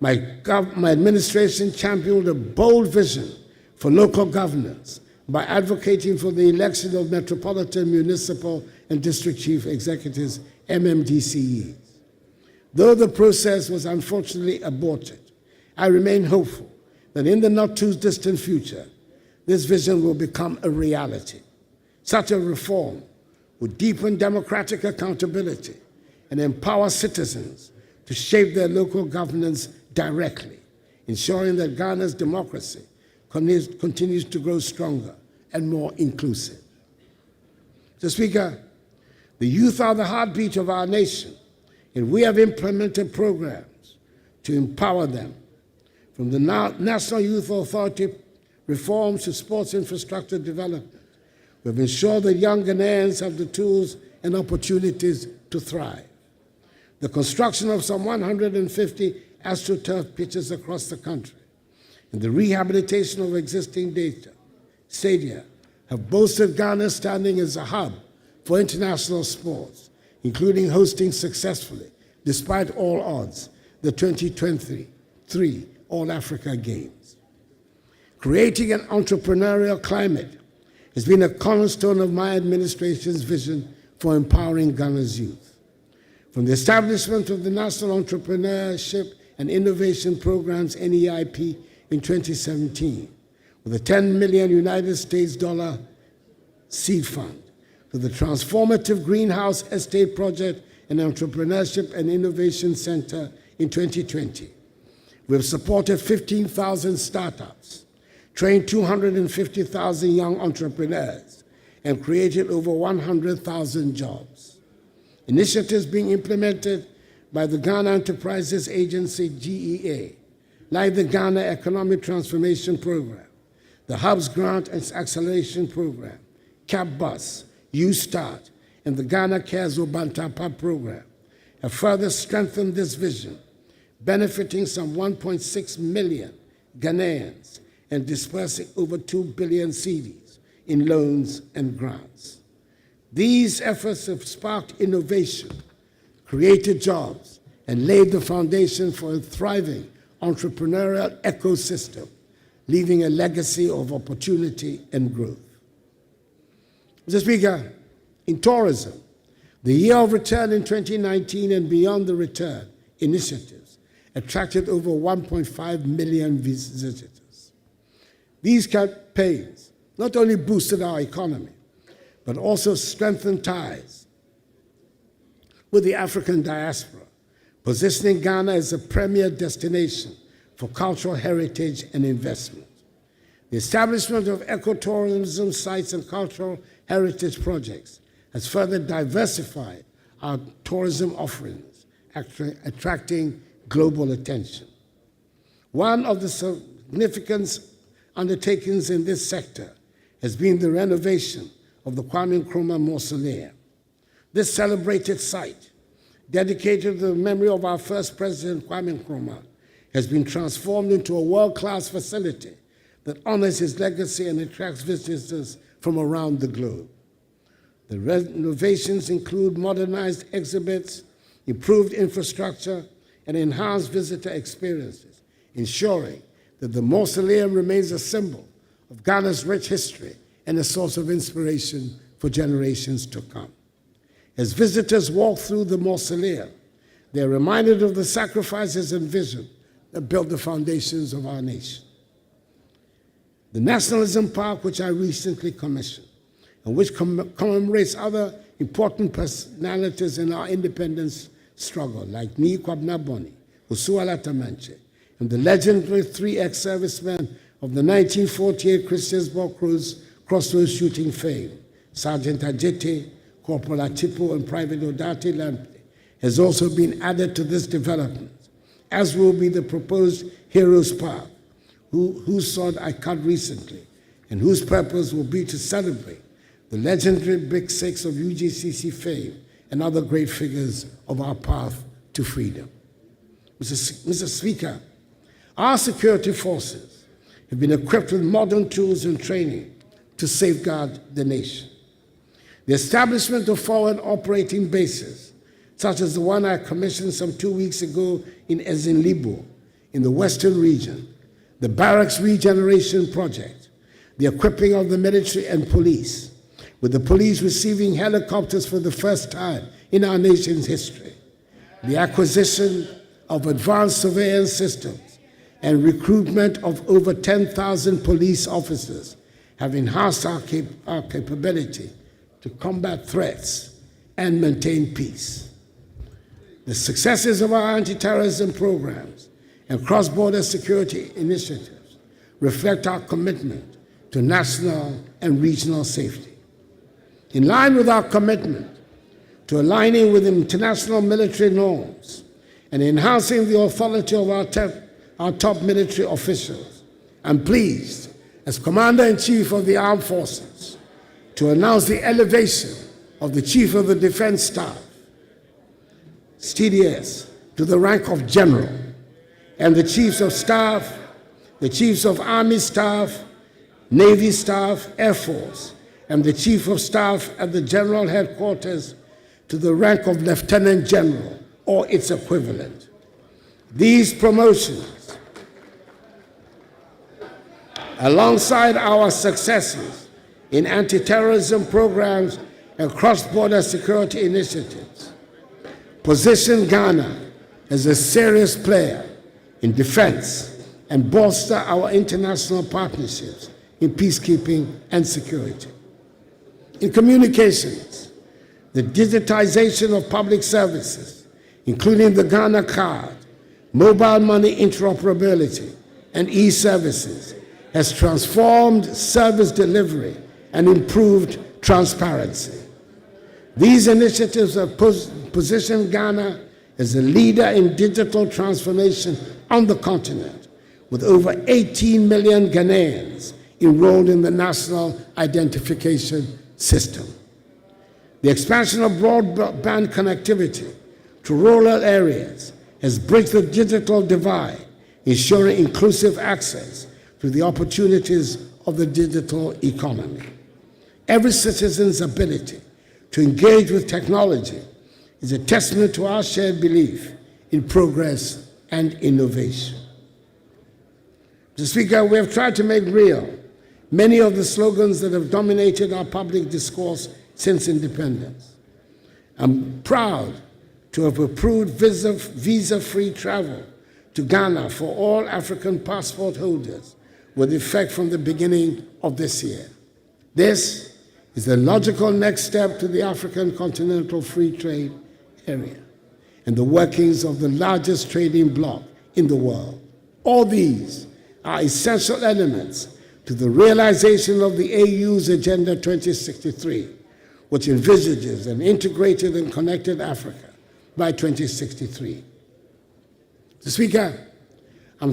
my administration championed a bold vision for local governance by advocating for the election of Metropolitan, Municipal, and District Chief Executives, MMDCEs. Though the process was unfortunately aborted, I remain hopeful that in the not-too-distant future, this vision will become a reality. Such a reform would deepen democratic accountability and empower citizens to shape their local governance directly, ensuring that Ghana's democracy continues to grow stronger and more inclusive. Mr. Speaker, the youth are the heartbeat of our nation, and we have implemented programs to empower them. From the National Youth Authority reforms to sports infrastructure development, we've ensured that young Ghanaians have the tools and opportunities to thrive. The construction of some 150 AstroTurf pitches across the country and the rehabilitation of existing stadia have boosted Ghana's standing as a hub for international sports, including hosting successfully, despite all odds, the 2023 All-Africa Games. Creating an entrepreneurial climate has been a cornerstone of my administration's vision for empowering Ghana's youth. From the establishment of the National Entrepreneurship and Innovation Programs, NEIP, in 2017, with a $10 million United States dollar seed fund, to the transformative Greenhouse Estate Project and Entrepreneurship and Innovation Center in 2020. We have supported 15,000 startups, trained 250,000 young entrepreneurs, and created over 100,000 jobs. Initiatives being implemented by the Ghana Enterprises Agency, GEA, like the Ghana Economic Transformation Program, the Hubs Grant and Acceleration Program, CAP-BUS, U-START, and the Ghana Cares Obantapa Program, have further strengthened this vision, benefiting some 1.6 million Ghanaians and dispersing over 2 billion cedis in loans and grants. These efforts have sparked innovation, created jobs, and laid the foundation for a thriving entrepreneurial ecosystem, leaving a legacy of opportunity and growth. Mr. Speaker, in tourism, the Year of Return in 2019 and Beyond the Return initiatives attracted over 1.5 million visitors. These campaigns not only boosted our economy, but also strengthened ties with the African diaspora, positioning Ghana as a premier destination for cultural heritage and investment. The establishment of ecotourism sites and cultural heritage projects has further diversified our tourism offerings, attracting global attention. One of the significant undertakings in this sector has been the renovation of the Kwame Nkrumah Mausoleum. This celebrated site, dedicated to the memory of our first president, Kwame Nkrumah, has been transformed into a world-class facility that honors his legacy and attracts visitors from around the globe. The renovations include modernized exhibits, improved infrastructure, and enhanced visitor experiences, ensuring that the mausoleum remains a symbol of Ghana's rich history and a source of inspiration for generations to come. As visitors walk through the mausoleum, they are reminded of the sacrifices and vision that built the foundations of our nation. The Nationalism Park, which I recently commissioned, and which commemorates other important personalities in our independence struggle, like Nii Kwabena Boni, Usuala Tamanche, and the legendary 3X servicemen of the 1948 Christiansborg Crossroads shooting fame, Sergeant Ajete, Corporal Atipo, and Private Odate Lampe, has also been added to this development, as will be the proposed Heroes Park, whose sword I cut recently, and whose purpose will be to celebrate the legendary Big Six of UGCC fame and other great figures of our path to freedom. Mr. Speaker, our security forces have been equipped with modern tools and training to safeguard the nation. The establishment of forward operating bases, such as the one I commissioned some 2 weeks ago in Ezinlibo, in the Western region, the Barracks Regeneration Project, the equipping of the military and police, with the police receiving helicopters for the first time in our nation's history, the acquisition of advanced surveillance systems, and recruitment of over 10,000 police officers have enhanced our capability to combat threats and maintain peace. The successes of our anti-terrorism programs and cross-border security initiatives reflect our commitment to national and regional safety. In line with our commitment to aligning with international military norms and enhancing the authority of our top military officials, I'm pleased, as Commander-in-Chief of the Armed Forces, to announce the elevation of the Chief of the Defense Staff, TDS, to the rank of General, and the Chiefs of Staff, the Chiefs of Army Staff, Navy Staff, Air Force, and the Chief of Staff at the General Headquarters to the rank of Lieutenant General or its equivalent. These promotions, alongside our successes in anti-terrorism programs and cross-border security initiatives, position Ghana as a serious player in defense and bolster our international partnerships in peacekeeping and security. In communications, the digitization of public services, including the Ghana card, mobile money interoperability, and e-services, has transformed service delivery and improved transparency. These initiatives have positioned Ghana as a leader in digital transformation on the continent, with over 18 million Ghanaians enrolled in the National Identification System. The expansion of broadband connectivity to rural areas has bridged the digital divide, ensuring inclusive access to the opportunities of the digital economy. Every citizen's ability to engage with technology is a testament to our shared belief in progress and innovation. Mr. Speaker, we have tried to make real many of the slogans that have dominated our public discourse since independence. I'm proud to have approved visa-free travel to Ghana for all African passport holders with effect from the beginning of this year. This is the logical next step to the African Continental Free Trade Area and the workings of the largest trading bloc in the world. All these are essential elements to the realization of the AU's Agenda 2063, which envisages an integrated and connected Africa by 2063. Mr. Speaker, I'm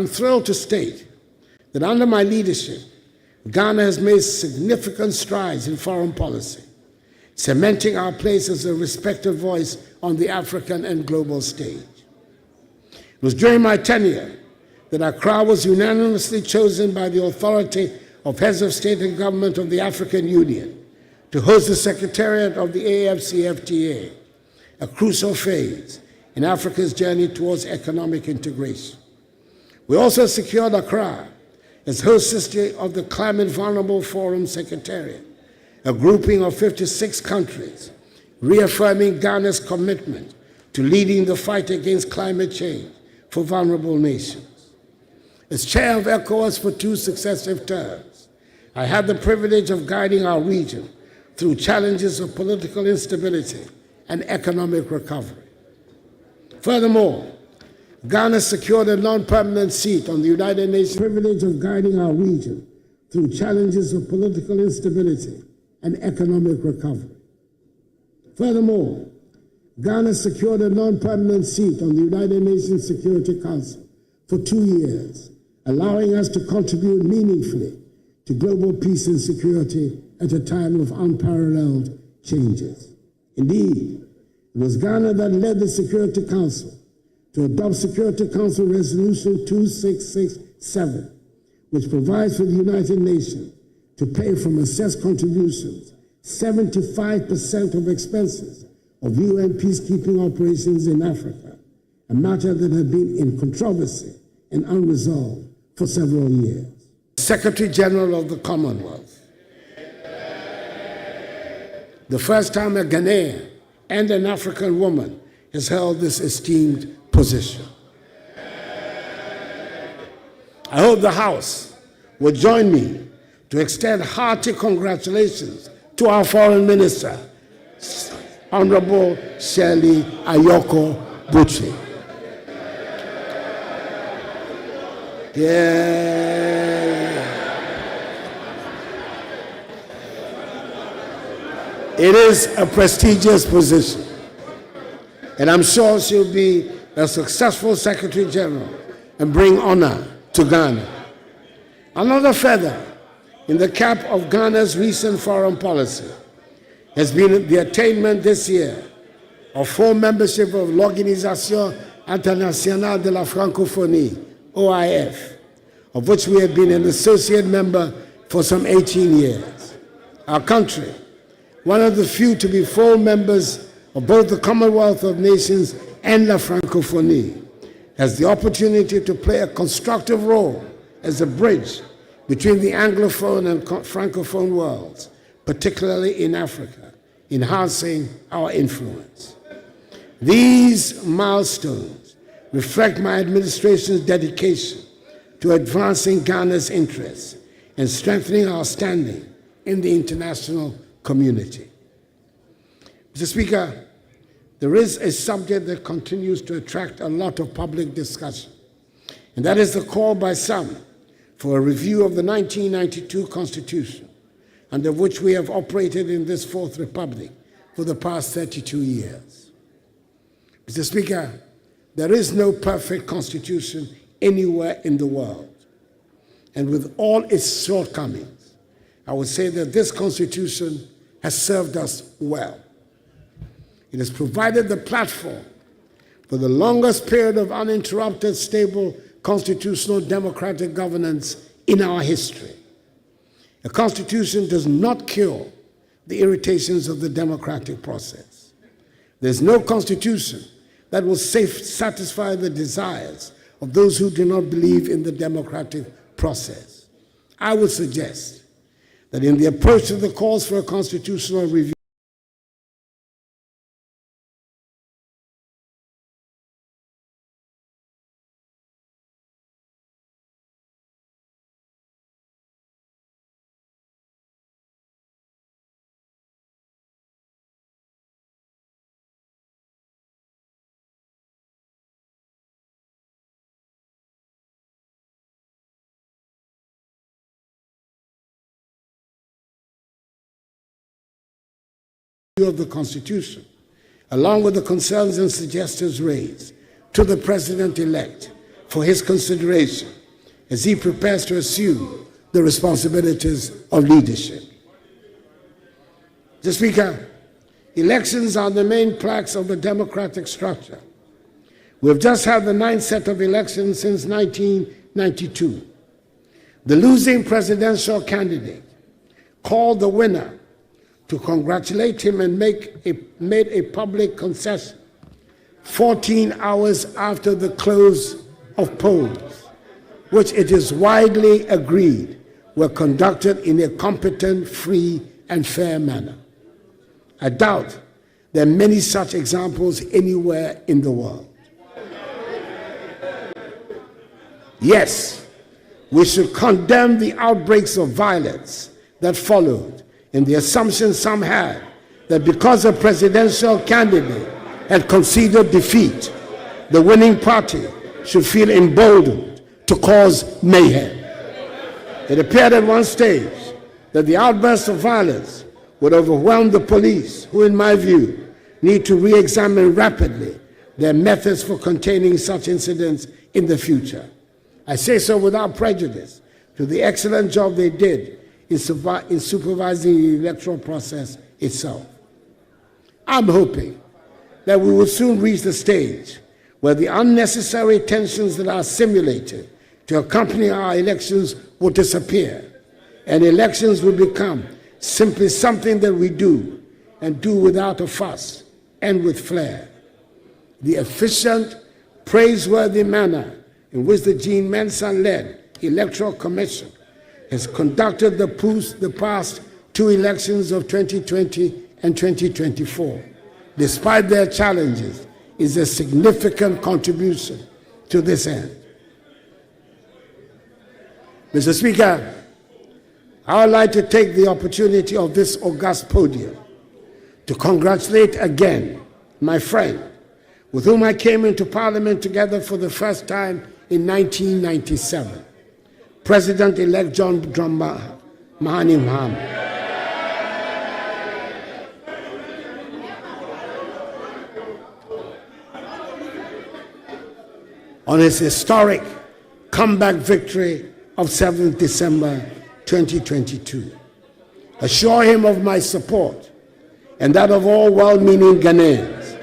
thrilled to state that under my leadership, Ghana has made significant strides in foreign policy, cementing our place as a respected voice on the African and global stage. It was during my tenure that Accra was unanimously chosen by the authority of heads of state and government of the African Union to host the Secretariat of the AFCFTA, a crucial phase in Africa's journey towards economic integration. We also secured Accra as host city of the Climate Vulnerable Forum Secretariat, a grouping of 56 countries, reaffirming Ghana's commitment to leading the fight against climate change for vulnerable nations. As chair of ECOWAS for 2 successive terms, I had the privilege of guiding our region through challenges of political instability and economic recovery. Furthermore, Ghana secured a non-permanent seat on the United Nations. Privilege of guiding our region through challenges of political instability and economic recovery. Furthermore, Ghana secured a non-permanent seat on the United Nations Security Council for 2 years allowing us to contribute meaningfully to global peace and security at a time of unparalleled changes. Indeed, it was Ghana that led the Security Council to adopt Security Council Resolution 2667, which provides for the United Nations to pay from assessed contributions 75% of expenses of UN peacekeeping operations in Africa, a matter that had been in controversy and unresolved for several years. Secretary General of the Commonwealth. The first time a Ghanaian and an African woman has held this esteemed position. I hope the House will join me to extend hearty congratulations to our Foreign Minister, Honorable Shirley Ayoko Butchie. Yeah. It is a prestigious position, and I'm sure she'll be a successful Secretary General and bring honor to Ghana. Another feather in the cap of Ghana's recent foreign policy has been the attainment this year of full membership of l'Organisation Internationale de la Francophonie, OIF, of which we have been an associate member for some 18 years. Our country, one of the few to be full members of both the Commonwealth of Nations and La Francophonie, has the opportunity to play a constructive role as a bridge between the Anglophone and Francophone worlds, particularly in Africa, enhancing our influence. These milestones reflect my administration's dedication to advancing Ghana's interests and strengthening our standing in the international community. Mr. Speaker, there is a subject that continues to attract a lot of public discussion, and that is the call by some for a review of the 1992 Constitution, under which we have operated in this Fourth Republic for the past 32 years. Mr. Speaker, there is no perfect constitution anywhere in the world. And with all its shortcomings, I would say that this constitution has served us well. It has provided the platform for the longest period of uninterrupted, stable, constitutional democratic governance in our history. A constitution does not cure the irritations of the democratic process. There's no constitution that will satisfy the desires of those who do not believe in the democratic process. I would suggest that in the approach to the calls for a constitutional review, of the Constitution, along with the concerns and suggestions raised to the President-elect for his consideration as he prepares to assume the responsibilities of leadership. Mr. Speaker, elections are the main planks of the democratic structure. We have just had the 9th set of elections since 1992. The losing presidential candidate called the winner to congratulate him and made a public concession 14 hours after the close of polls, which it is widely agreed were conducted in a competent, free, and fair manner. I doubt there are many such examples anywhere in the world. Yes, we should condemn the outbreaks of violence that followed, and the assumption some had that because a presidential candidate had conceded defeat, the winning party should feel emboldened to cause mayhem. It appeared at one stage that the outbursts of violence would overwhelm the police, who, in my view, need to re-examine rapidly their methods for containing such incidents in the future. I say so without prejudice to the excellent job they did in supervising the electoral process itself. I'm hoping that we will soon reach the stage where the unnecessary tensions that are simulated to accompany our elections will disappear, and elections will become simply something that we do, and do without a fuss and with flair. The efficient, praiseworthy manner in which the Jean Mensa-led Electoral Commission has conducted the past two elections of 2020 and 2024, despite their challenges, is a significant contribution to this end. Mr. Speaker, I would like to take the opportunity of this august podium to congratulate again my friend, with whom I came into Parliament together for the first time in 1997, President-elect John Dramani Mahama. On his historic comeback victory of 7th December 2022. Assure him of my support and that of all well-meaning Ghanaians,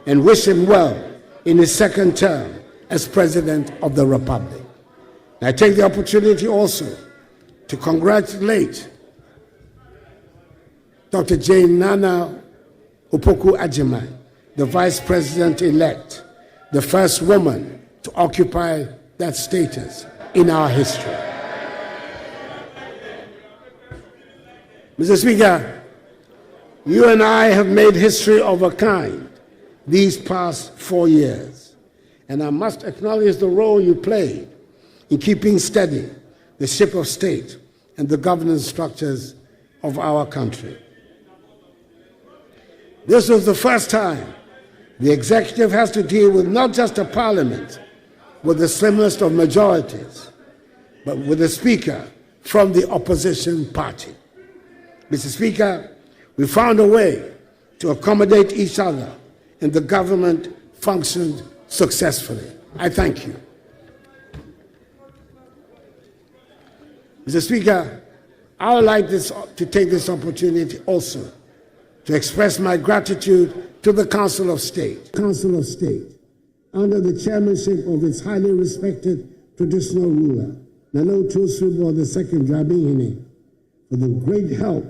and wish him well in his second term as President of the Republic. And I take the opportunity also to congratulate Dr. Jane Nana Opoku-Agyeman, the Vice President-elect, the first woman to occupy that status in our history. Mr. Speaker, you and I have made history of a kind these past 4 years, and I must acknowledge the role you played in keeping steady the ship of state and the governance structures of our country. This was the first time the executive has to deal with not just a parliament with the slimmest of majorities, but with a speaker from the opposition party. Mr. Speaker, we found a way to accommodate each other, and the government functioned successfully. I thank you. Mr. Speaker, I would like to take this opportunity also to express my gratitude to the Council of State. Under the chairmanship of its highly respected traditional ruler, Nana Otuosubo II Dramani, for the great help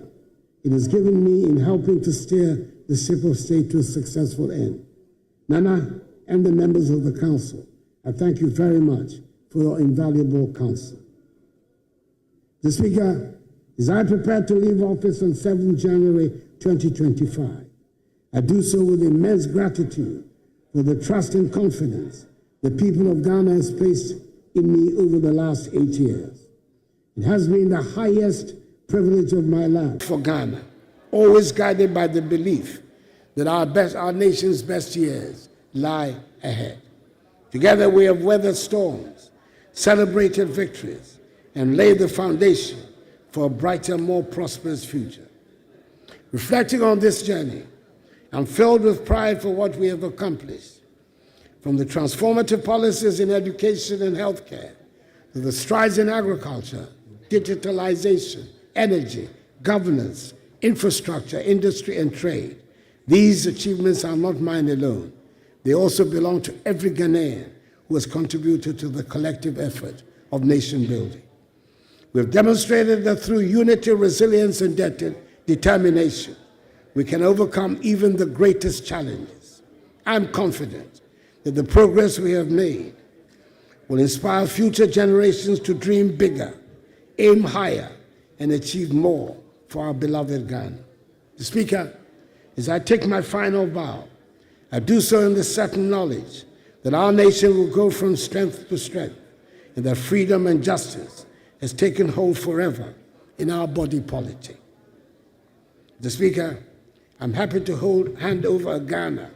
it has given me in helping to steer the ship of state to a successful end. Nana and the members of the Council, I thank you very much for your invaluable counsel. The Speaker, as I prepare to leave office on 7th January 2025, I do so with immense gratitude for the trust and confidence the people of Ghana has placed in me over the last 8 years. It has been the highest privilege of my life for Ghana, always guided by the belief that our nation's best years lie ahead. Together we have weathered storms, celebrated victories, and laid the foundation for a brighter, more prosperous future. Reflecting on this journey, I'm filled with pride for what we have accomplished, from the transformative policies in education and healthcare, to the strides in agriculture, digitalization, energy, governance, infrastructure, industry, and trade. These achievements are not mine alone. They also belong to every Ghanaian who has contributed to the collective effort of nation building. We've demonstrated that through unity, resilience, and determination, we can overcome even the greatest challenges. I'm confident that the progress we have made will inspire future generations to dream bigger, aim higher, and achieve more for our beloved Ghana. The Speaker, as I take my final bow, I do so in the certain knowledge that our nation will go from strength to strength, and that freedom and justice has taken hold forever in our body politic. The Speaker, I'm happy to hand over a Ghana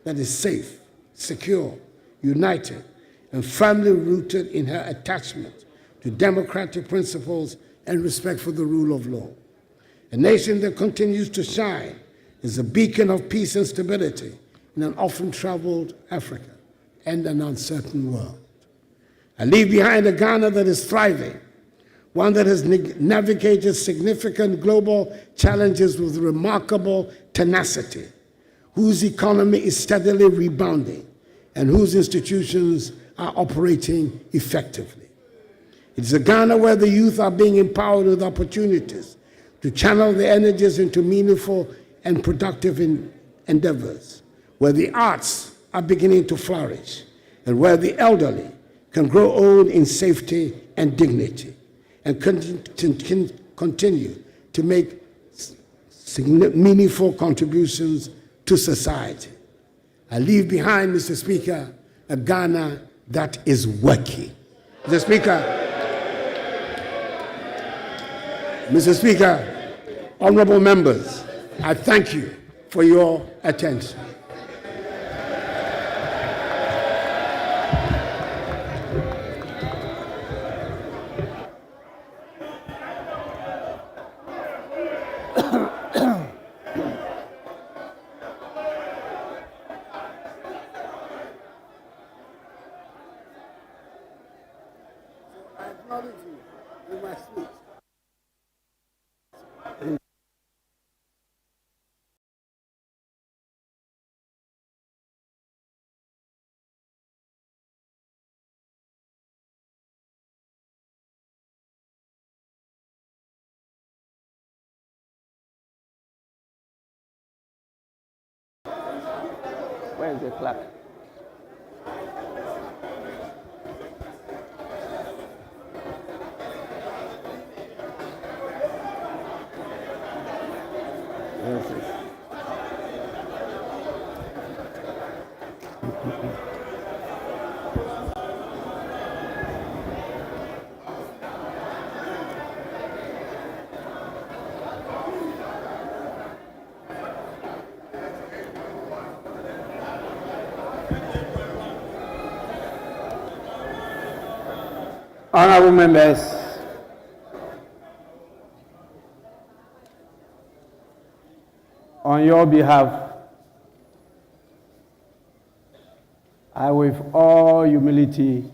that is safe, secure, united, and firmly rooted in her attachment to democratic principles and respect for the rule of law. A nation that continues to shine as a beacon of peace and stability in an often traveled Africa and an uncertain world. I leave behind a Ghana that is thriving, one that has navigated significant global challenges with remarkable tenacity, whose economy is steadily rebounding, and whose institutions are operating effectively. It is a Ghana where the youth are being empowered with opportunities to channel their energies into meaningful and productive endeavors, where the arts are beginning to flourish, and where the elderly can grow old in safety and dignity, and continue to make meaningful contributions to society. I leave behind, Mr. Speaker, a Ghana that is working. Mr. Speaker, honorable members, I thank you for your attention. Where is the clock? Honorable members, on your behalf, I with all humility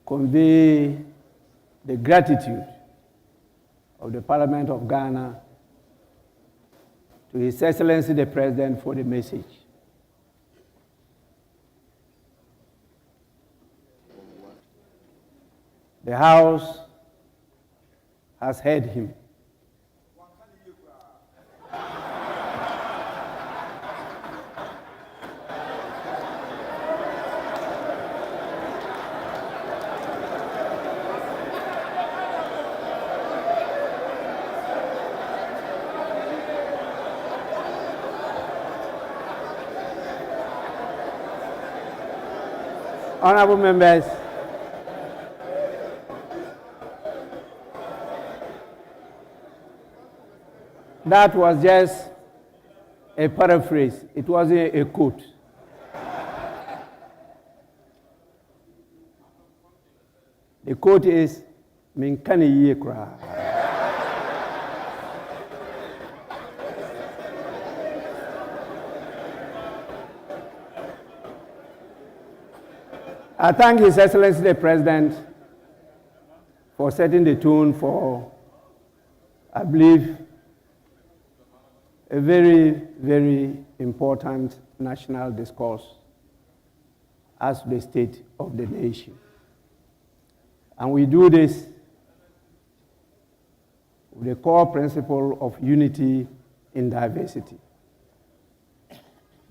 convey the gratitude of the Parliament of Ghana to His Excellency the President for the message. The House has heard him. Honorable members, that was just a paraphrase. It wasn't a quote. The quote is, "Minkani ye kra." I thank His Excellency the President for setting the tone for, I believe, a very, very important national discourse as to the state of the nation. And we do this with the core principle of unity in diversity.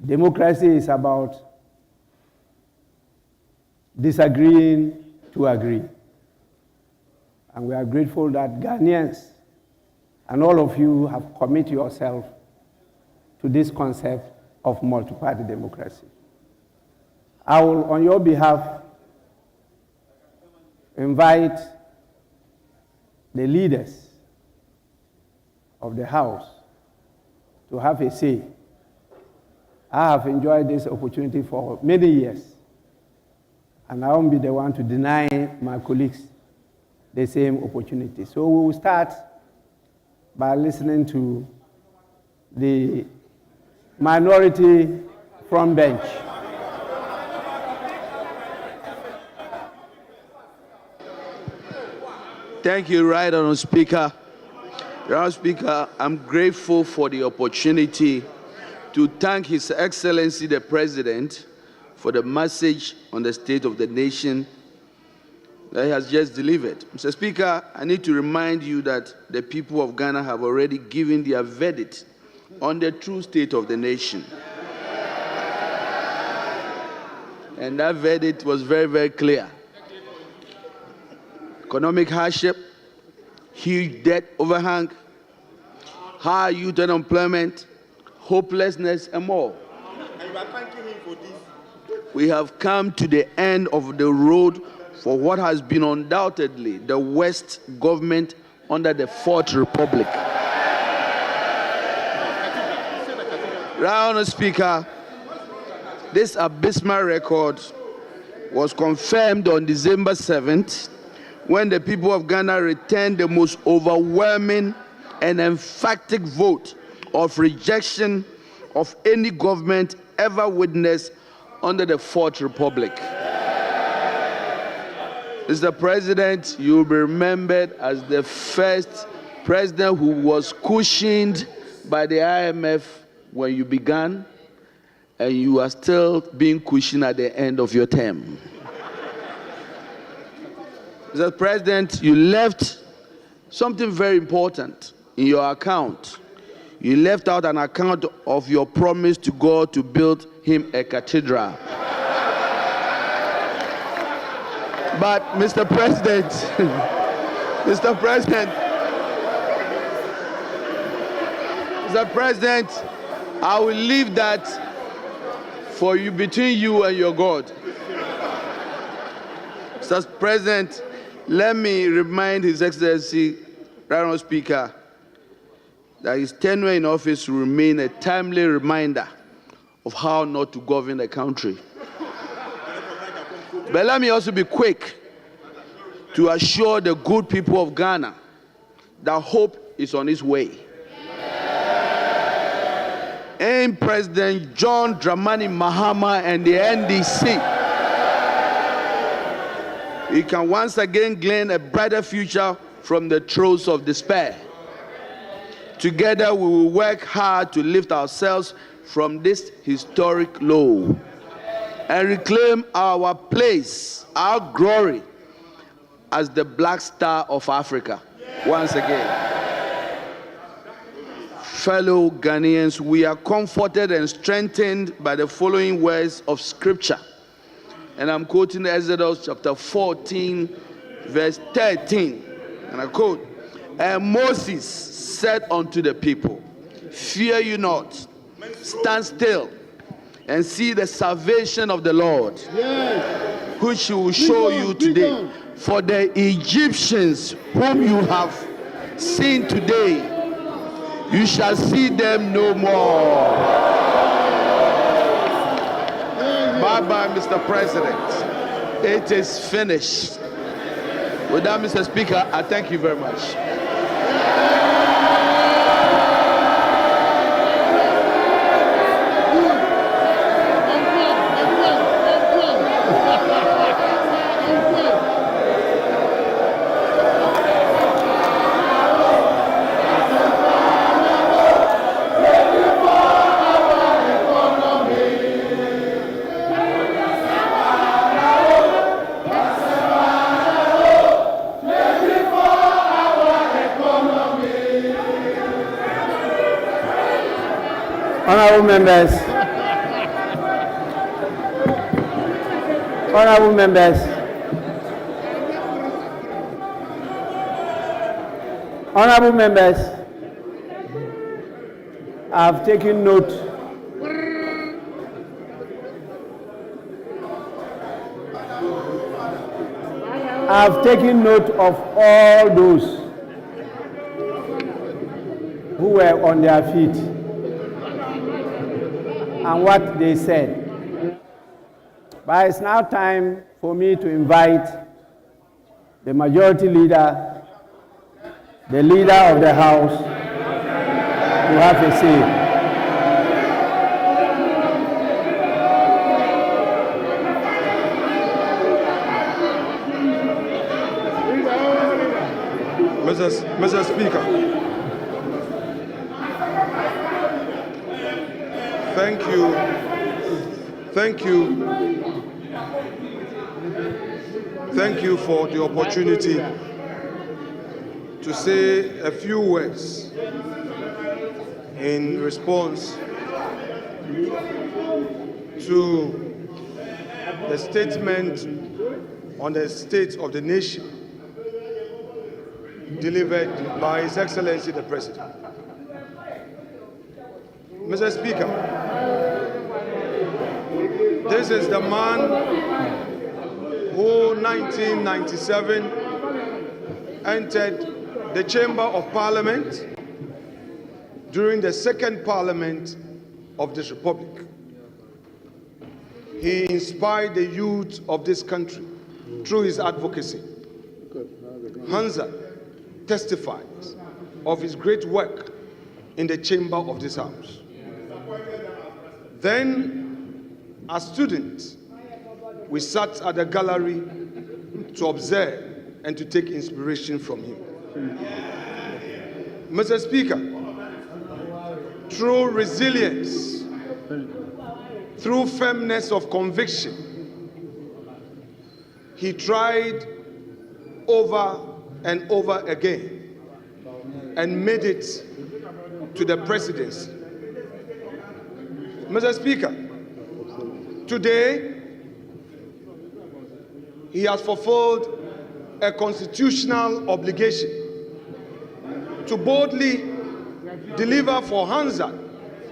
Democracy is about disagreeing to agree. And we are grateful that Ghanaians and all of you have committed yourself to this concept of multi-party democracy. I will, on your behalf, invite the leaders of the House to have a say. I have enjoyed this opportunity for many years, and I won't be the one to deny my colleagues the same opportunity. So we will start by listening to the minority front bench. Thank you, Right Honourable Speaker. Honourable Speaker, I'm grateful for the opportunity to thank His Excellency the President for the message on the state of the nation that he has just delivered. Mr. Speaker, I need to remind you that the people of Ghana have already given their verdict on the true state of the nation. And that verdict was very, very clear. Economic hardship, huge debt overhang, high youth unemployment, hopelessness, and more. And you are thanking him for this. We have come to the end of the road for what has been undoubtedly the worst government under the Fourth Republic. Right Honourable Speaker, this abysmal record was confirmed on December 7th when the people of Ghana returned the most overwhelming and emphatic vote of rejection of any government ever witnessed under the Fourth Republic. Mr. President, you will be remembered as the first president who was cushioned by the IMF when you began, and you are still being cushioned at the end of your term. Mr. President, you left something very important in your account. You left out an account of your promise to God to build him a cathedral. But Mr. President, Mr. President, I will leave that for you, between you and your God. Mr. President, let me remind His Excellency, Right Honourable Speaker, that his tenure in office will remain a timely reminder of how not to govern the country. But let me also be quick to assure the good people of Ghana that hope is on its way. And President John Dramani Mahama and the NDC, we can once again glean a brighter future from the throes of despair. Together we will work hard to lift ourselves from this historic low and reclaim our place, our glory as the Black Star of Africa once again. Fellow Ghanaians, we are comforted and strengthened by the following words of Scripture. And I'm quoting Exodus chapter 14, verse 13. And I quote, "And Moses said unto the people, Fear you not, stand still, and see the salvation of the Lord, which he will show you today. For the Egyptians whom you have seen today, you shall see them no more." Bye-bye, Mr. President. It is finished. With that, Mr. Speaker, I thank you very much. Honourable members, honourable members, honourable members, I've taken note of all those who were on their feet and what they said. But it's now time for me to invite the majority leader, the leader of the House, to have a say. Mr. Speaker, thank you for the opportunity to say a few words in response to the statement on the state of the nation delivered by His Excellency the President. Mr. Speaker, this is the man who, 1997, entered the Chamber of Parliament during the second Parliament of this Republic. He inspired the youth of this country through his advocacy. Hansa testifies of his great work in the chamber of this House. Then, as students, we sat at the gallery to observe and to take inspiration from him. Mr. Speaker, through resilience, through firmness of conviction, he tried over and over again and made it to the presidency. Mr. Speaker, today he has fulfilled a constitutional obligation to boldly deliver for Hansa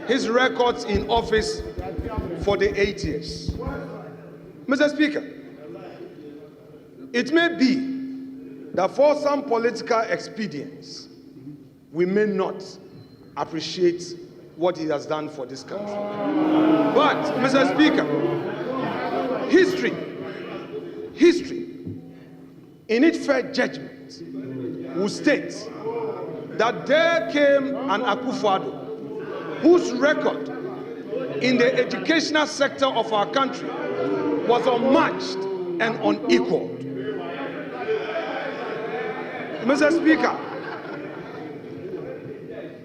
his records in office for the 8 years. Mr. Speaker, it may be that for some political expedience, we may not appreciate what he has done for this country. But, Mr. Speaker, history, in its fair judgment, will state that there came an Akufo-Addo whose record in the educational sector of our country was unmatched and unequaled. Mr. Speaker,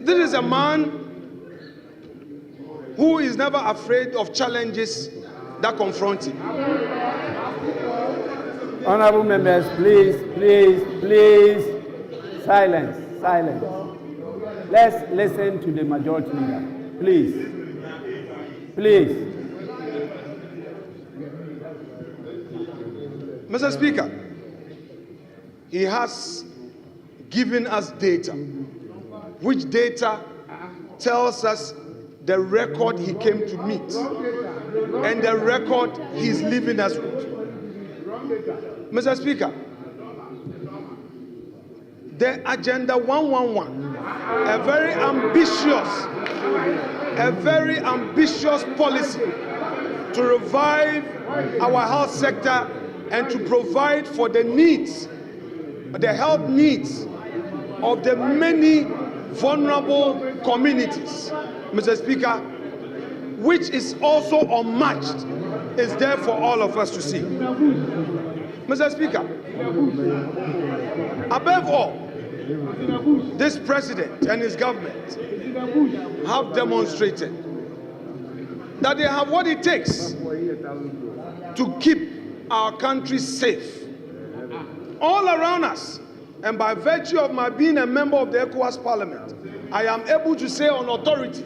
this is a man who is never afraid of challenges that confront him. Honorable members, please, silence. Let's listen to the majority leader. Please. Mr. Speaker, he has given us data, which data tells us the record he came to meet and the record he's leaving us with. Mr. Speaker, the Agenda 111, a very ambitious policy to revive our health sector and to provide for the needs, the health needs of the many vulnerable communities, Mr. Speaker, which is also unmatched, is there for all of us to see. Mr. Speaker, above all, this president and his government have demonstrated that they have what it takes to keep our country safe all around us. And by virtue of my being a member of the ECOWAS Parliament, I am able to say on authority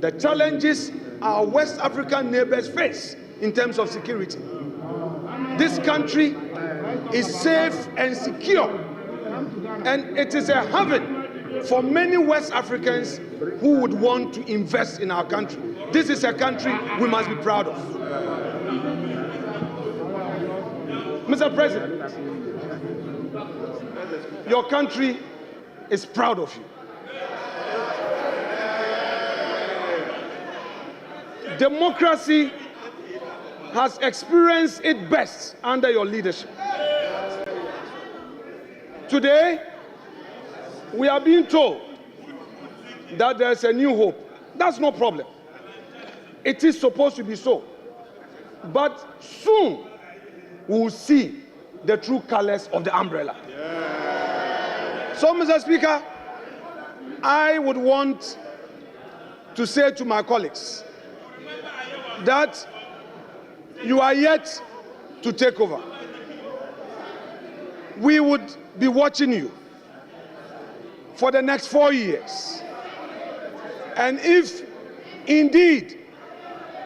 the challenges our West African neighbors face in terms of security. This country is safe and secure, and it is a haven for many West Africans who would want to invest in our country. This is a country we must be proud of. Mr. President, your country is proud of you. Democracy has experienced its best under your leadership. Today, we are being told that there's a new hope. That's no problem. It is supposed to be so. But soon, we will see the true colors of the umbrella. So, Mr. Speaker, I would want to say to my colleagues that you are yet to take over. We would be watching you for the next 4 years. And if indeed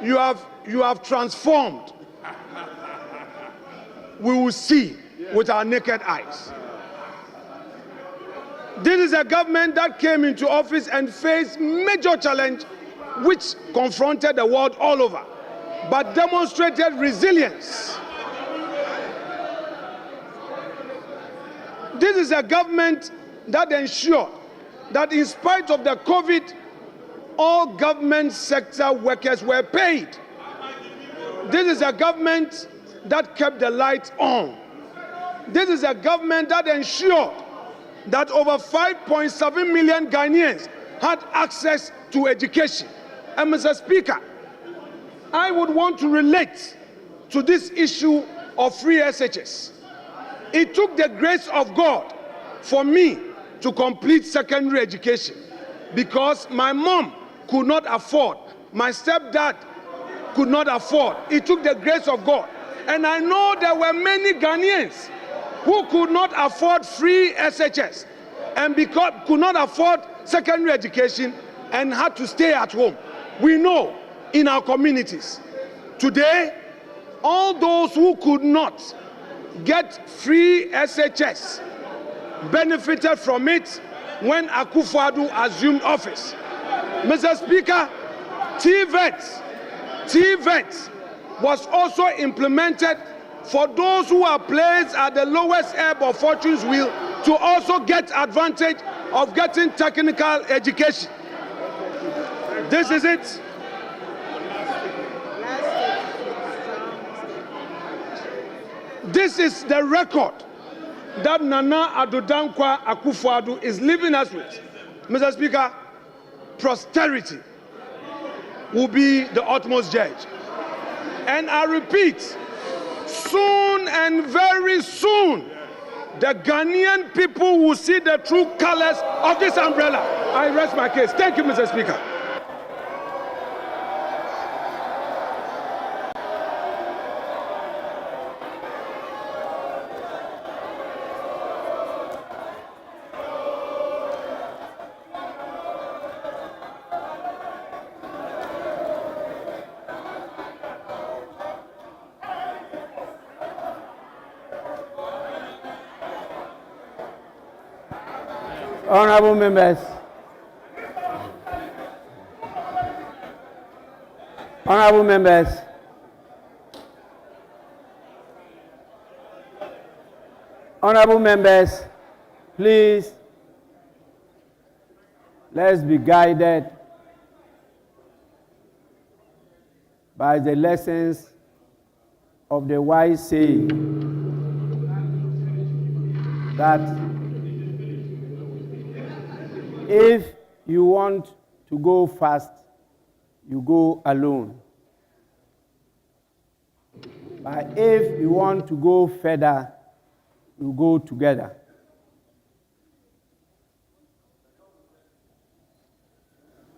you have transformed, we will see with our naked eyes. This is a government that came into office and faced major challenge which confronted the world all over, but demonstrated resilience. This is a government that ensured that in spite of the COVID, all government sector workers were paid. This is a government that kept the lights on. This is a government that ensured that over 5.7 million Ghanaians had access to education. And Mr. Speaker, I would want to relate to this issue of free SHS. It took the grace of God for me to complete secondary education because my mom could not afford, my stepdad could not afford. It took the grace of God. And I know there were many Ghanaians who could not afford free SHS and because could not afford secondary education and had to stay at home. We know in our communities today, all those who could not get free SHS benefited from it when Akufo-Addo assumed office. Mr. Speaker, TVET was also implemented for those who are placed at the lowest ebb of fortune's wheel to also get advantage of getting technical education. This is it. This is the record that Nana Addo Dankwa Akufo-Addo is leaving us with. Mr. Speaker, posterity will be the utmost judge. And I repeat, soon and very soon, the Ghanaian people will see the true colors of this umbrella. I rest my case. Thank you, Mr. Speaker. Honorable members, honorable members, honorable members, please, let's be guided by the lessons of the wise saying that if you want to go fast, you go alone. But if you want to go further, you go together.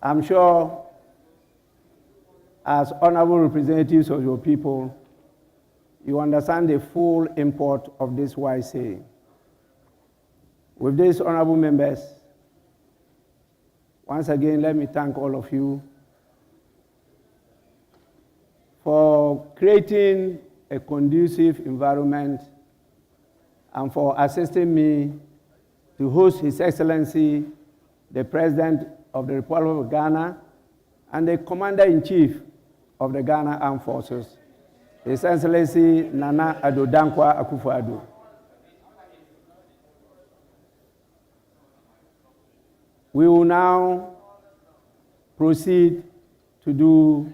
I'm sure, as honorable representatives of your people, you understand the full import of this wise saying. With this, honorable members, once again, let me thank all of you for creating a conducive environment and for assisting me to host His Excellency, the President of the Republic of Ghana and the Commander-in-Chief of the Ghana Armed Forces, His Excellency Nana Addo Dankwa Akufo-Addo. We will now proceed to do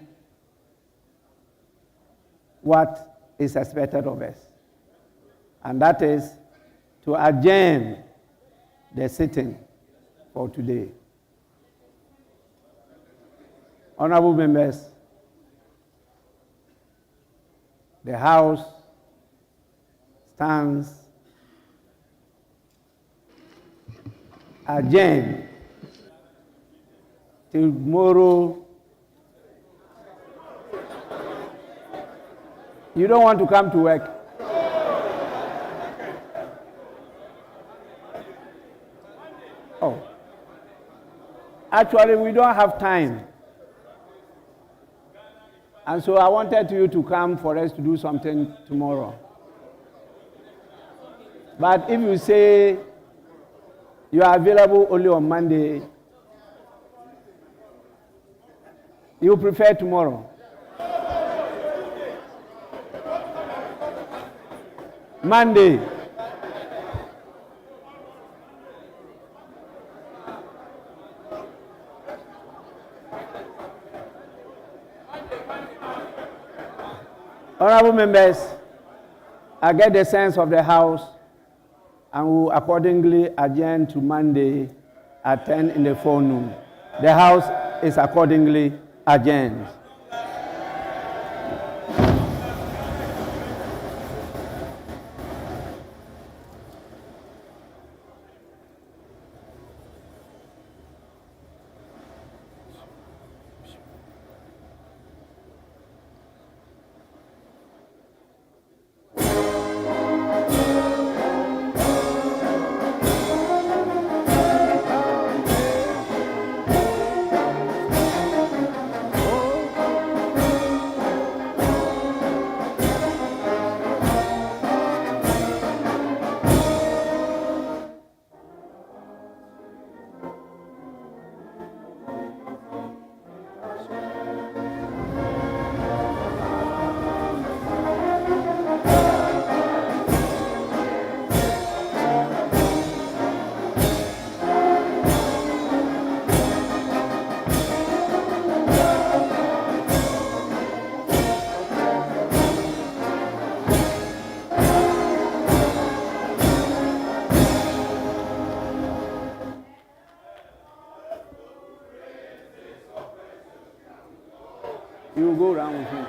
what is expected of us, and that is to adjourn the sitting for today. Honorable members, the House stands adjourn till tomorrow. You don't want to come to work? Oh. Actually, we don't have time. And so I wanted you to come for us to do something tomorrow. But if you say you are available only on Monday, you prefer tomorrow? Monday. Honorable members, I get the sense of the House and will accordingly adjourn to Monday at 10 in the forenoon. The House is accordingly adjourned. You will go around with him.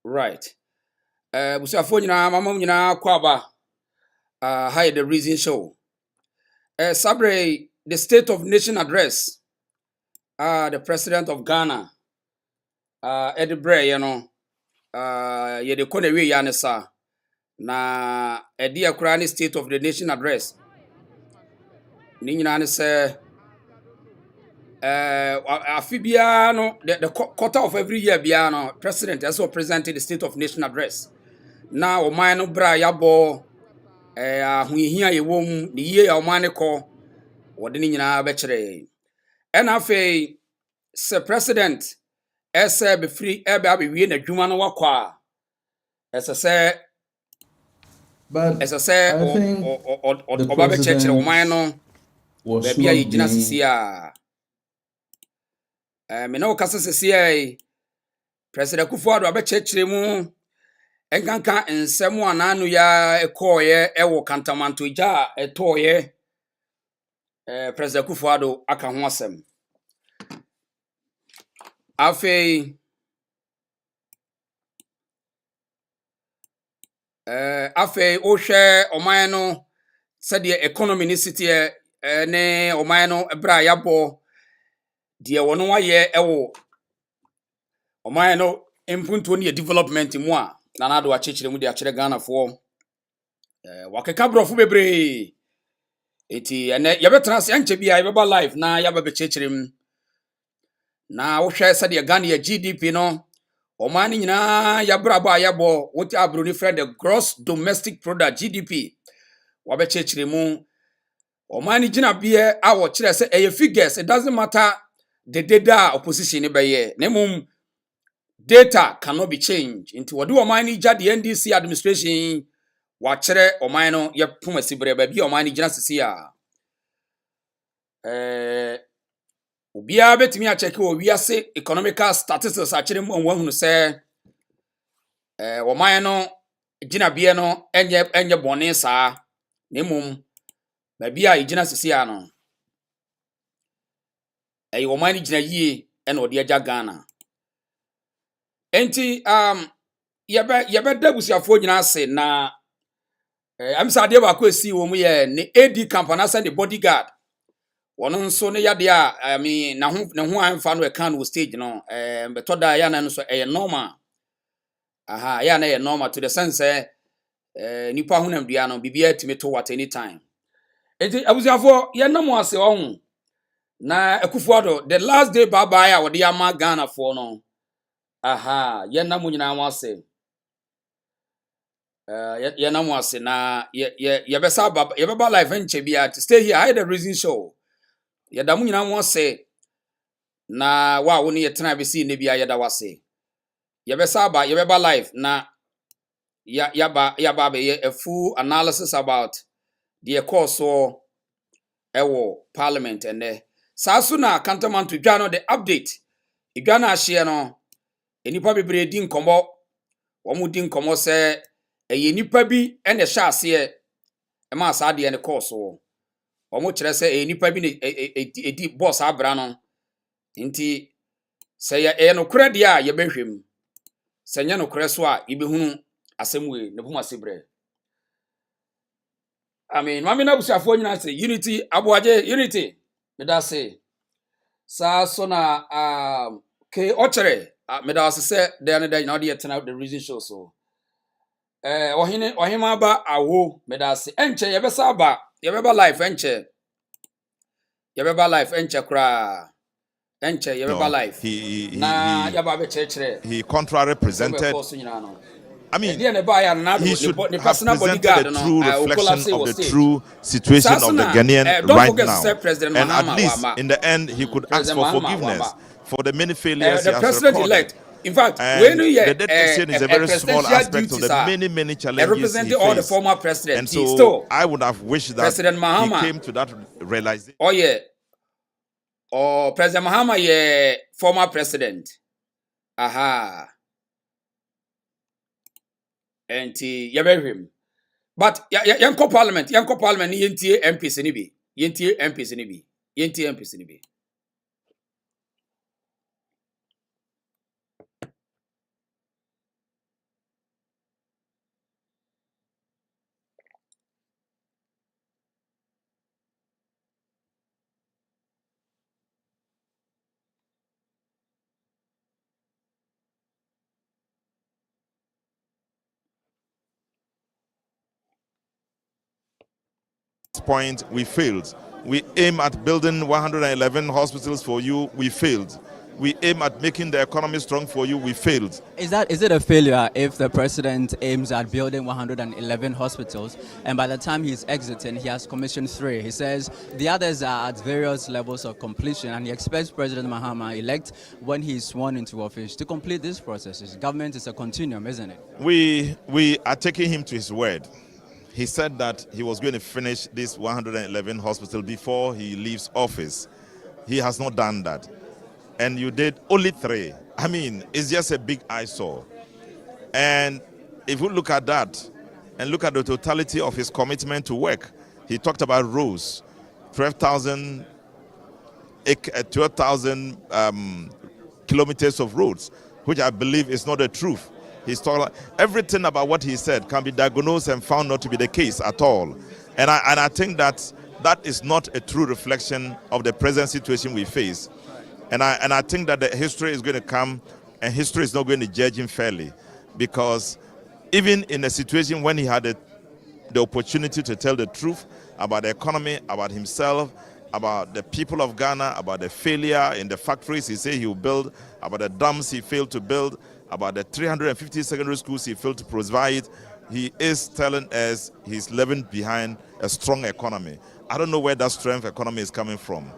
Right. Busuafo nyina mama nyina kwaba. Hi the reason show. Sabre the State of Nation address. The President of Ghana. Edibre, you know. Ye de kone we yanesa. Na edi akurani State of the Nation address. Ni nyina ne say afibia no the quarter of every year bia no president also presented the State of Nation address. Na o man no bra yabo ahohia ye wom ne yie o man ne ko wode ni nyina be kire. And afei se president ese be free ebe abewie na dwuma no wakwa ese se But ese se I think the oba be kire o man president no was be bia not yigina being sisia me no kasa sisia President Kufuor abe kire mu enkanka nsem ananu ya ekoye ewo kantamanto ja etoye President Kufuor aka ho asem afei ohwe oman no said economy ni city ne oman no bra yabo de wono waye ewo oman no impunto ne development mu a nanado achechire mu de achire Ghana fo wakeka brofo bebre eti ene yebetena se anche bia yebeba live na yaba be chechirem na wohwe said Ghana ya GDP no oman nyina yabra ba yabo woti abro ni friend the gross domestic product GDP wabe chechiremu oman gina bie a wo kire se eye figures, it doesn't matter the data opposition ni beye nemum data cannot be changed into what do oman ja the NDC administration wa kire oman no ye pomasi bre ba bi oman gina sisi a obia betimi a check o wiase economical statistics a kire mu wanhunu se oman no gina bie no enye bone saa nemum ba bia igina sisi a no oman gina yie ena odi agya Ghana enti yebe dabusiafo nyina ase na amsa de ba ko esi wo mu ye ne AD campaign asa ne bodyguard wono nso ne yade a na ho anfa no e kan wo stage no betoda ya na no so normal ya na normal to the sense nipa honam dua no bibia timi to at any time enti abusiafo ye nam ase ohun na Akufuor the last day bye bye a wode ama Ghana for no ye nam nyina wase ye nam wase na ye besa baba ye baba life enche bia to stay here I the reason show ye dam nyina wase na wa wo ne ye tena be si ne bia ye da wase ye besa ba ye baba life na ya ba be a full analysis about the course or ewo parliament and saso na kantamanto dwa no the update idwa na ahye no enipa bebre di nkomo wo mu di nkomo se eye nipa bi ene hye ase e ma asade ene course wo mu kire se enipa bi ne edi boss abra no nti se ye no kure dia ye behwem se nya no kure so a ibehunu asemwe ne bom asebre mami na busuafo nyina se unity aboaje unity me da se sa so na ke ochere me da se de na na de tena the reason show so ohima ba awo me da se enche ye be sa ba ye be ba life enche ye be ba life enche kra enche ye be ba life na ya ba be chere he contrary presented. I mean, he should have presented a true reflection of the true situation of the Ghanaian right now. And at least, in the end, he could ask for forgiveness for the many failures he has recorded. In fact, and the debt question is a very small aspect of the many challenges he all the faced. former president. And so I would have wished that he came to that realization. Oh yeah. Oh, President Mahama, yeah, former president. And yabehwem but yanko parliament ni yentie MPs ni bi yentie MPs ni bi point, we failed. We aim at building 111 hospitals for you, we failed. We aim at making the economy strong for you, we failed. Is it a failure if the president aims at building 111 hospitals and by the time he's exiting, he has commissioned 3? He says the others are at various levels of completion and he expects President Mahama elect when he's sworn into office to complete these processes. Government is a continuum, isn't it? We are taking him to his word. He said that he was going to finish this 111 hospital before he leaves office. He has not done that. And you did only 3. I mean, it's just a big eyesore. And if you look at that and look at the totality of his commitment to work, he talked about roads, 12,000 kilometers of roads, which I believe is not the truth. He's talking everything about what he said can be diagnosed and found not to be the case at all. And I think that is not a true reflection of the present situation we face. And I think that the history is going to come, and history is not going to judge him fairly, because even in a situation when he had the opportunity to tell the truth about the economy, about himself, about the people of Ghana, about the failure in the factories he said he will build, about the dams he failed to build, about the 350 secondary schools he failed to provide, he is telling us he's leaving behind a strong economy. I don't know where that strong economy is coming from.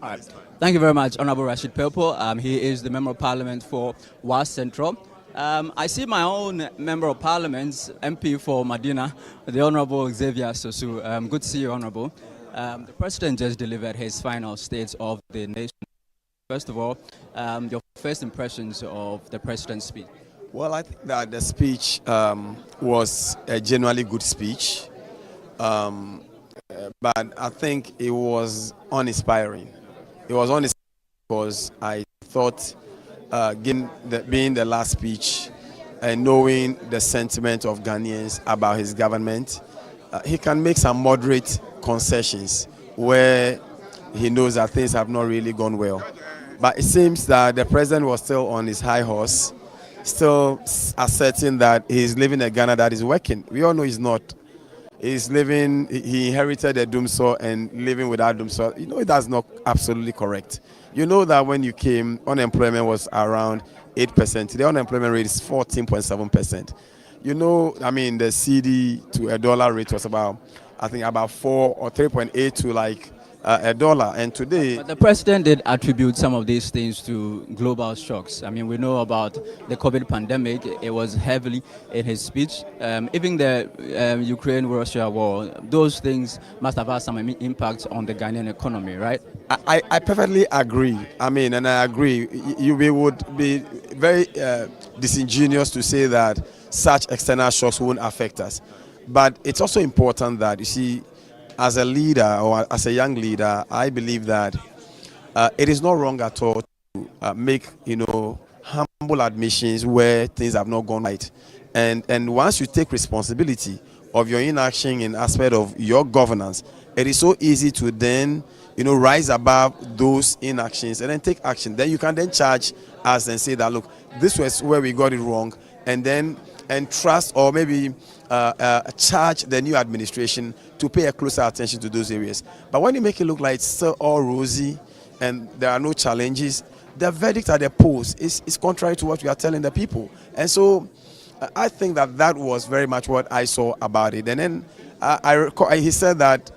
All right. Thank you very much, Honorable Rashid Pelpo. He is the Member of Parliament for West Central. I see my own Member of Parliament, MP for Medina, the Honorable Xavier Sosu. Good to see you, Honorable. The President just delivered his final State of the Nation. First of all, your first impressions of the President's speech. Well, I think that the speech was a genuinely good speech, but I think it was uninspiring. It was uninspiring because I thought, being the last speech and knowing the sentiment of Ghanaians about his government, he can make some moderate concessions where he knows that things have not really gone well. But it seems that the president was still on his high horse, still asserting that he's living a Ghana that is working. We all know he's not. He's living, he inherited a doomsaw and living without doomsaw. You know that's not absolutely correct. You know that when you came, unemployment was around 8%. The unemployment rate is 14.7%. You know, I mean, the CD to a dollar rate was about, I think, about 4 or 3.8 to like $1. And today, but the president did attribute some of these things to global shocks. I mean, we know about the COVID pandemic. It was heavily in his speech. Even the Ukraine-Russia war, those things must have had some impact on the Ghanaian economy, right? I perfectly agree. I mean, and I agree. We would be very disingenuous to say that such external shocks won't affect us. But it's also important that, you see, as a leader or as a young leader, I believe that it is not wrong at all to make, humble admissions where things have not gone right. And once you take responsibility of your inaction in aspect of your governance, it is so easy to then, rise above those inactions and then take action. Then you can then charge us and say that, look, this was where we got it wrong, and trust or maybe charge the new administration to pay a closer attention to those areas. But when you make it look like it's still all rosy and there are no challenges, the verdict at the polls is contrary to what we are telling the people. And so I think that was very much what I saw about it. And then I recall he said that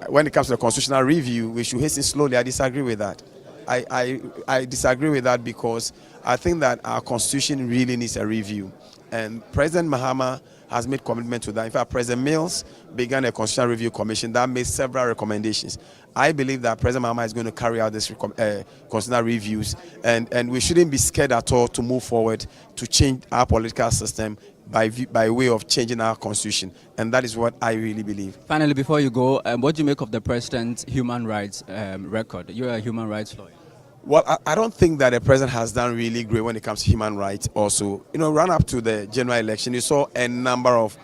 when it comes to the constitutional review, we should hasten slowly. I disagree with that. I disagree with that because I think that our constitution really needs a review. And President Mahama has made commitment to that. In fact, President Mills began a constitutional review commission that made several recommendations. I believe that President Mahama is going to carry out this constitutional reviews, and we shouldn't be scared at all to move forward to change our political system by way of changing our constitution. And that is what I really believe. Finally, before you go, what do you make of the president's human rights record? You're a human rights lawyer. Well, I don't think that the president has done really great when it comes to human rights also. Run up to the general election, you saw a number of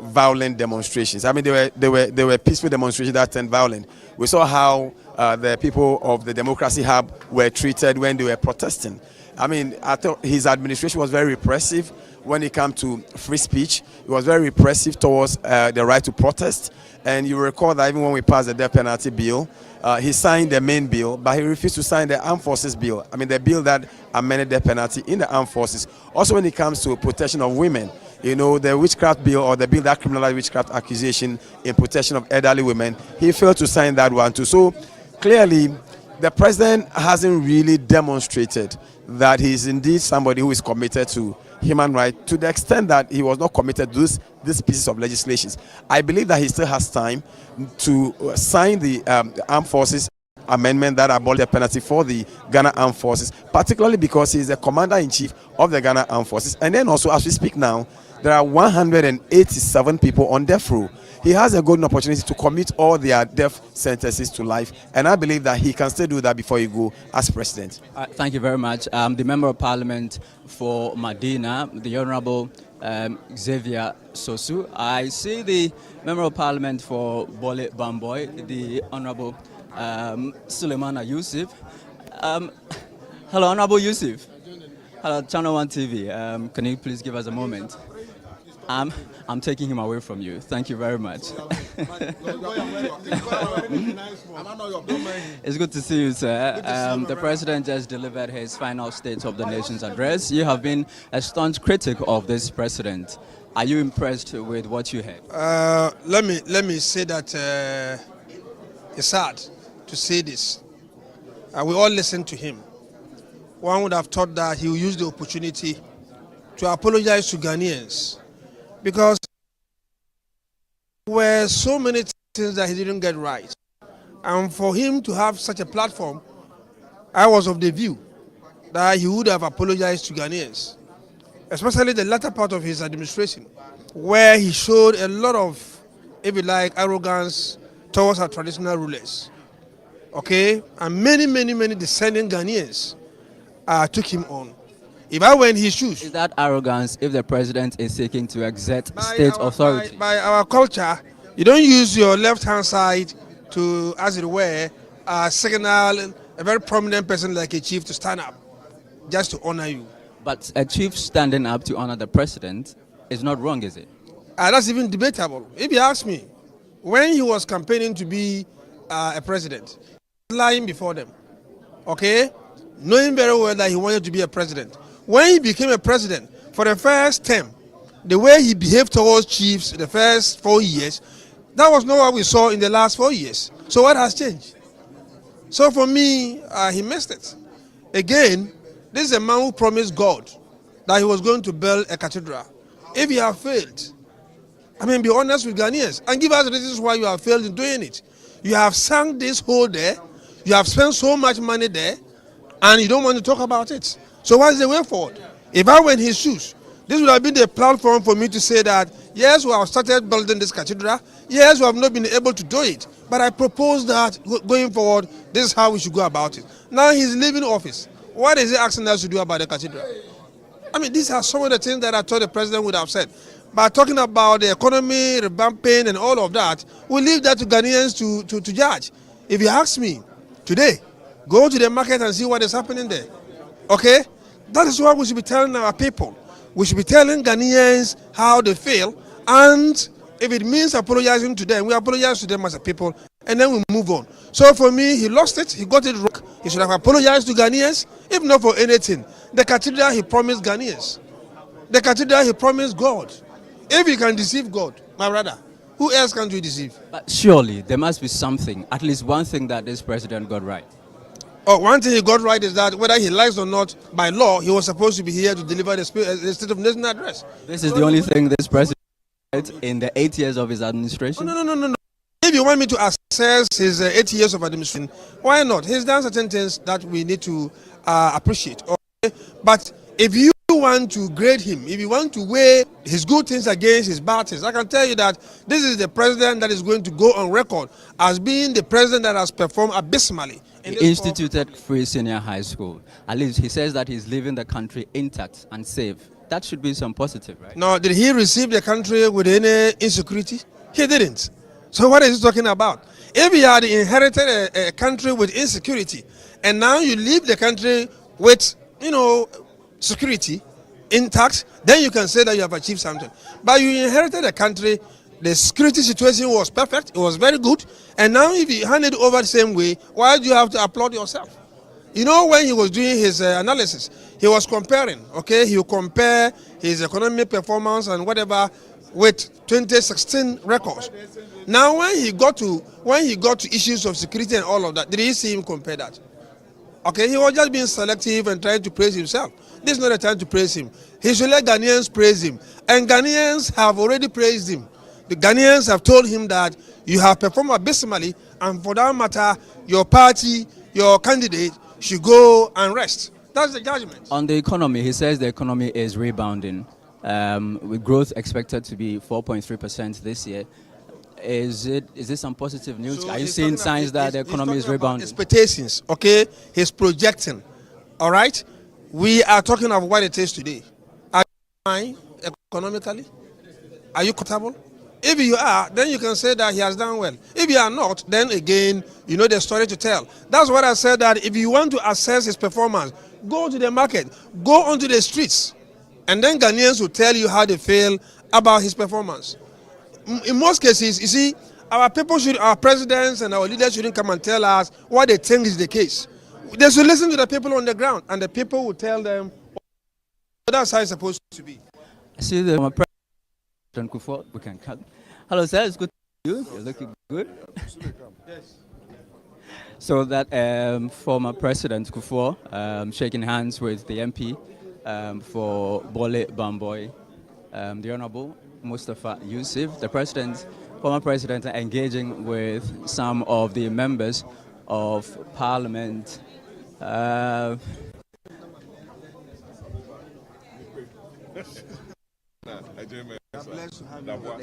violent demonstrations. I mean, they were peaceful demonstrations that turned violent. We saw how the people of the Democracy Hub were treated when they were protesting. I mean, I thought his administration was very repressive when it came to free speech. It was very repressive towards the right to protest. And you recall that even when we passed the death penalty bill, he signed the main bill, but he refused to sign the armed forces bill. I mean, the bill that amended the penalty in the armed forces. Also, when it comes to protection of women, you know, the witchcraft bill or the bill that criminalized witchcraft accusation in protection of elderly women, he failed to sign that one too. So clearly, the president hasn't really demonstrated that he is indeed somebody who is committed to human rights to the extent that he was not committed to these pieces of legislation. I believe that he still has time to sign the armed forces amendment that abolished the penalty for the Ghana Armed Forces, particularly because he is the commander-in-chief of the Ghana Armed Forces. And then also, as we speak now, there are 187 people on death row. He has a golden opportunity to commit all their death sentences to life, and I believe that he can still do that before he go as president. Thank you very much. The Member of Parliament for Medina, the Honourable Xavier Sosu. I see the Member of Parliament for Bole Bamboy, the Honourable Suleimana Yusuf. Hello, Honourable Yusuf. Hello, Channel 1 TV. Can you please give us a moment? I'm taking him away from you. Thank you very much. It's good to see you, sir. The President just delivered his final State of the Nation's address. You have been a staunch critic of this President. Are you impressed with what you heard? Let me say that it's sad to say this. We all listened to him. One would have thought that he would use the opportunity to apologize to Ghanaians, because there were so many things that he didn't get right. And for him to have such a platform, I was of the view that he would have apologized to Ghanaians, especially the latter part of his administration, where he showed a lot of, if you like, arrogance towards our traditional rulers. Okay? And many descending Ghanaians took him on. If I were in his shoes... Is that arrogance if the president is seeking to exert state authority? By our culture, you don't use your left-hand side to, as it were, signal a very prominent person like a chief to stand up, just to honor you. But a chief standing up to honor the president is not wrong, is it? That's even debatable. If you ask me, when he was campaigning to be a president, he was lying before them, okay? Knowing very well that he wanted to be a president. When he became a president, for the first term, the way he behaved towards chiefs the first 4 years, that was not what we saw in the last 4 years. So what has changed? So for me, he missed it. Again, this is a man who promised God that he was going to build a cathedral. If you have failed, I mean, be honest with Ghanaians and give us the reasons why you have failed in doing it. You have sunk this hole there, you have spent so much money there, and you don't want to talk about it. So what is the way forward? If I were in his shoes, this would have been the platform for me to say that, yes, we have started building this cathedral, yes, we have not been able to do it, but I propose that going forward, this is how we should go about it. Now he's leaving office. What is he asking us to do about the cathedral? I mean, these are some of the things that I thought the president would have said. But talking about the economy, revamping, and all of that, we'll leave that to Ghanaians to judge. If you ask me, today, go to the market and see what is happening there. Okay? That is what we should be telling our people. We should be telling Ghanaians how they feel, and if it means apologizing to them, we apologize to them as a people, and then we move on. So for me, he lost it, he got it wrong. He should have apologized to Ghanaians, if not for anything. The cathedral he promised Ghanaians. The cathedral he promised God. If he can deceive God, my brother, who else can you deceive? But surely there must be something, at least one thing that this president got right. Oh, one thing he got right is that whether he likes or not, by law, he was supposed to be here to deliver the State of Nation address. This is the only thing this president did in the 8 years of his administration? No. If you want me to assess his 8 years of administration, why not? He's done certain things that we need to appreciate. Okay? But if you want to grade him, if you want to weigh his good things against his bad things, I can tell you that this is the president that is going to go on record as being the president that has performed abysmally. He instituted free senior high school. At least he says that he's leaving the country intact and safe. That should be some positive, right? No, did he receive the country with any insecurity? He didn't. So what is he talking about? If you had inherited a country with insecurity, and now you leave the country with, security intact, then you can say that you have achieved something. But you inherited a country, the security situation was perfect, it was very good, and now if you hand it over the same way, why do you have to applaud yourself? When he was doing his analysis, he was comparing, okay? He would compare his economic performance and whatever with 2016 records. Now, when he got to issues of security and all of that, did you see him compare that? Okay, he was just being selective and trying to praise himself. This is not the time to praise him. He should let Ghanaians praise him. And Ghanaians have already praised him. The Ghanaians have told him that you have performed abysmally, and for that matter, your party, your candidate, should go and rest. That's the judgment. On the economy, he says the economy is rebounding, with growth expected to be 4.3% this year. Is this some positive news? So are you seeing signs that the economy is rebounding? Expectations, okay? He's projecting, all right? We are talking of what it is today. Are you fine economically? Are you comfortable? If you are, then you can say that he has done well. If you are not, then again, you know the story to tell. That's what I said, that if you want to assess his performance, go to the market, go onto the streets, and then Ghanaians will tell you how they feel about his performance. In most cases, you see, our presidents and our leaders shouldn't come and tell us what they think is the case. They should listen to the people on the ground, and the people will tell them. That's how it's supposed to be. I see the President Kufuor. We can cut. Hello, sir. It's good to see you. You're looking good. Yes. So that former President Kufuor shaking hands with the MP for Bole Bamboy, the Honorable Mustafa Yusuf, the former president, engaging with some of the members of Parliament. They're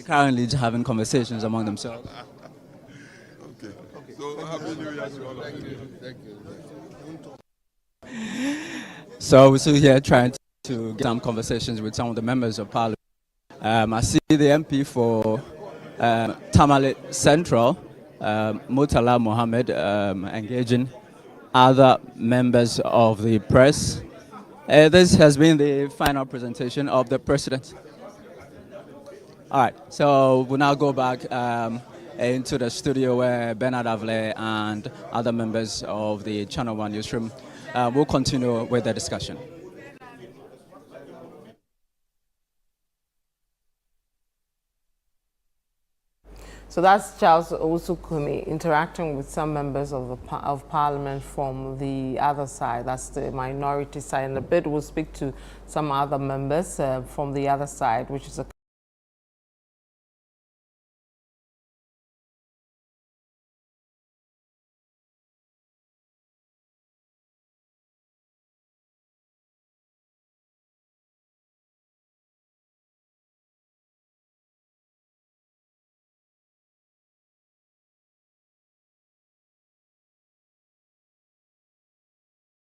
currently having conversations among themselves. Okay. So happy New Year to all of you. Thank you. So we're still here trying to get some conversations with some of the members of Parliament. I see the MP for Tamale Central, Murtala Mohammed, engaging other members of the press. This has been the final presentation of the president. All right, so we'll now go back into the studio where Bernard Avle and other members of the Channel 1 newsroom will continue with the discussion. So that's Charles Owusu-Kumi interacting with some members of Parliament from the other side. That's the minority side. In a bit, we'll speak to some other members from the other side, which is a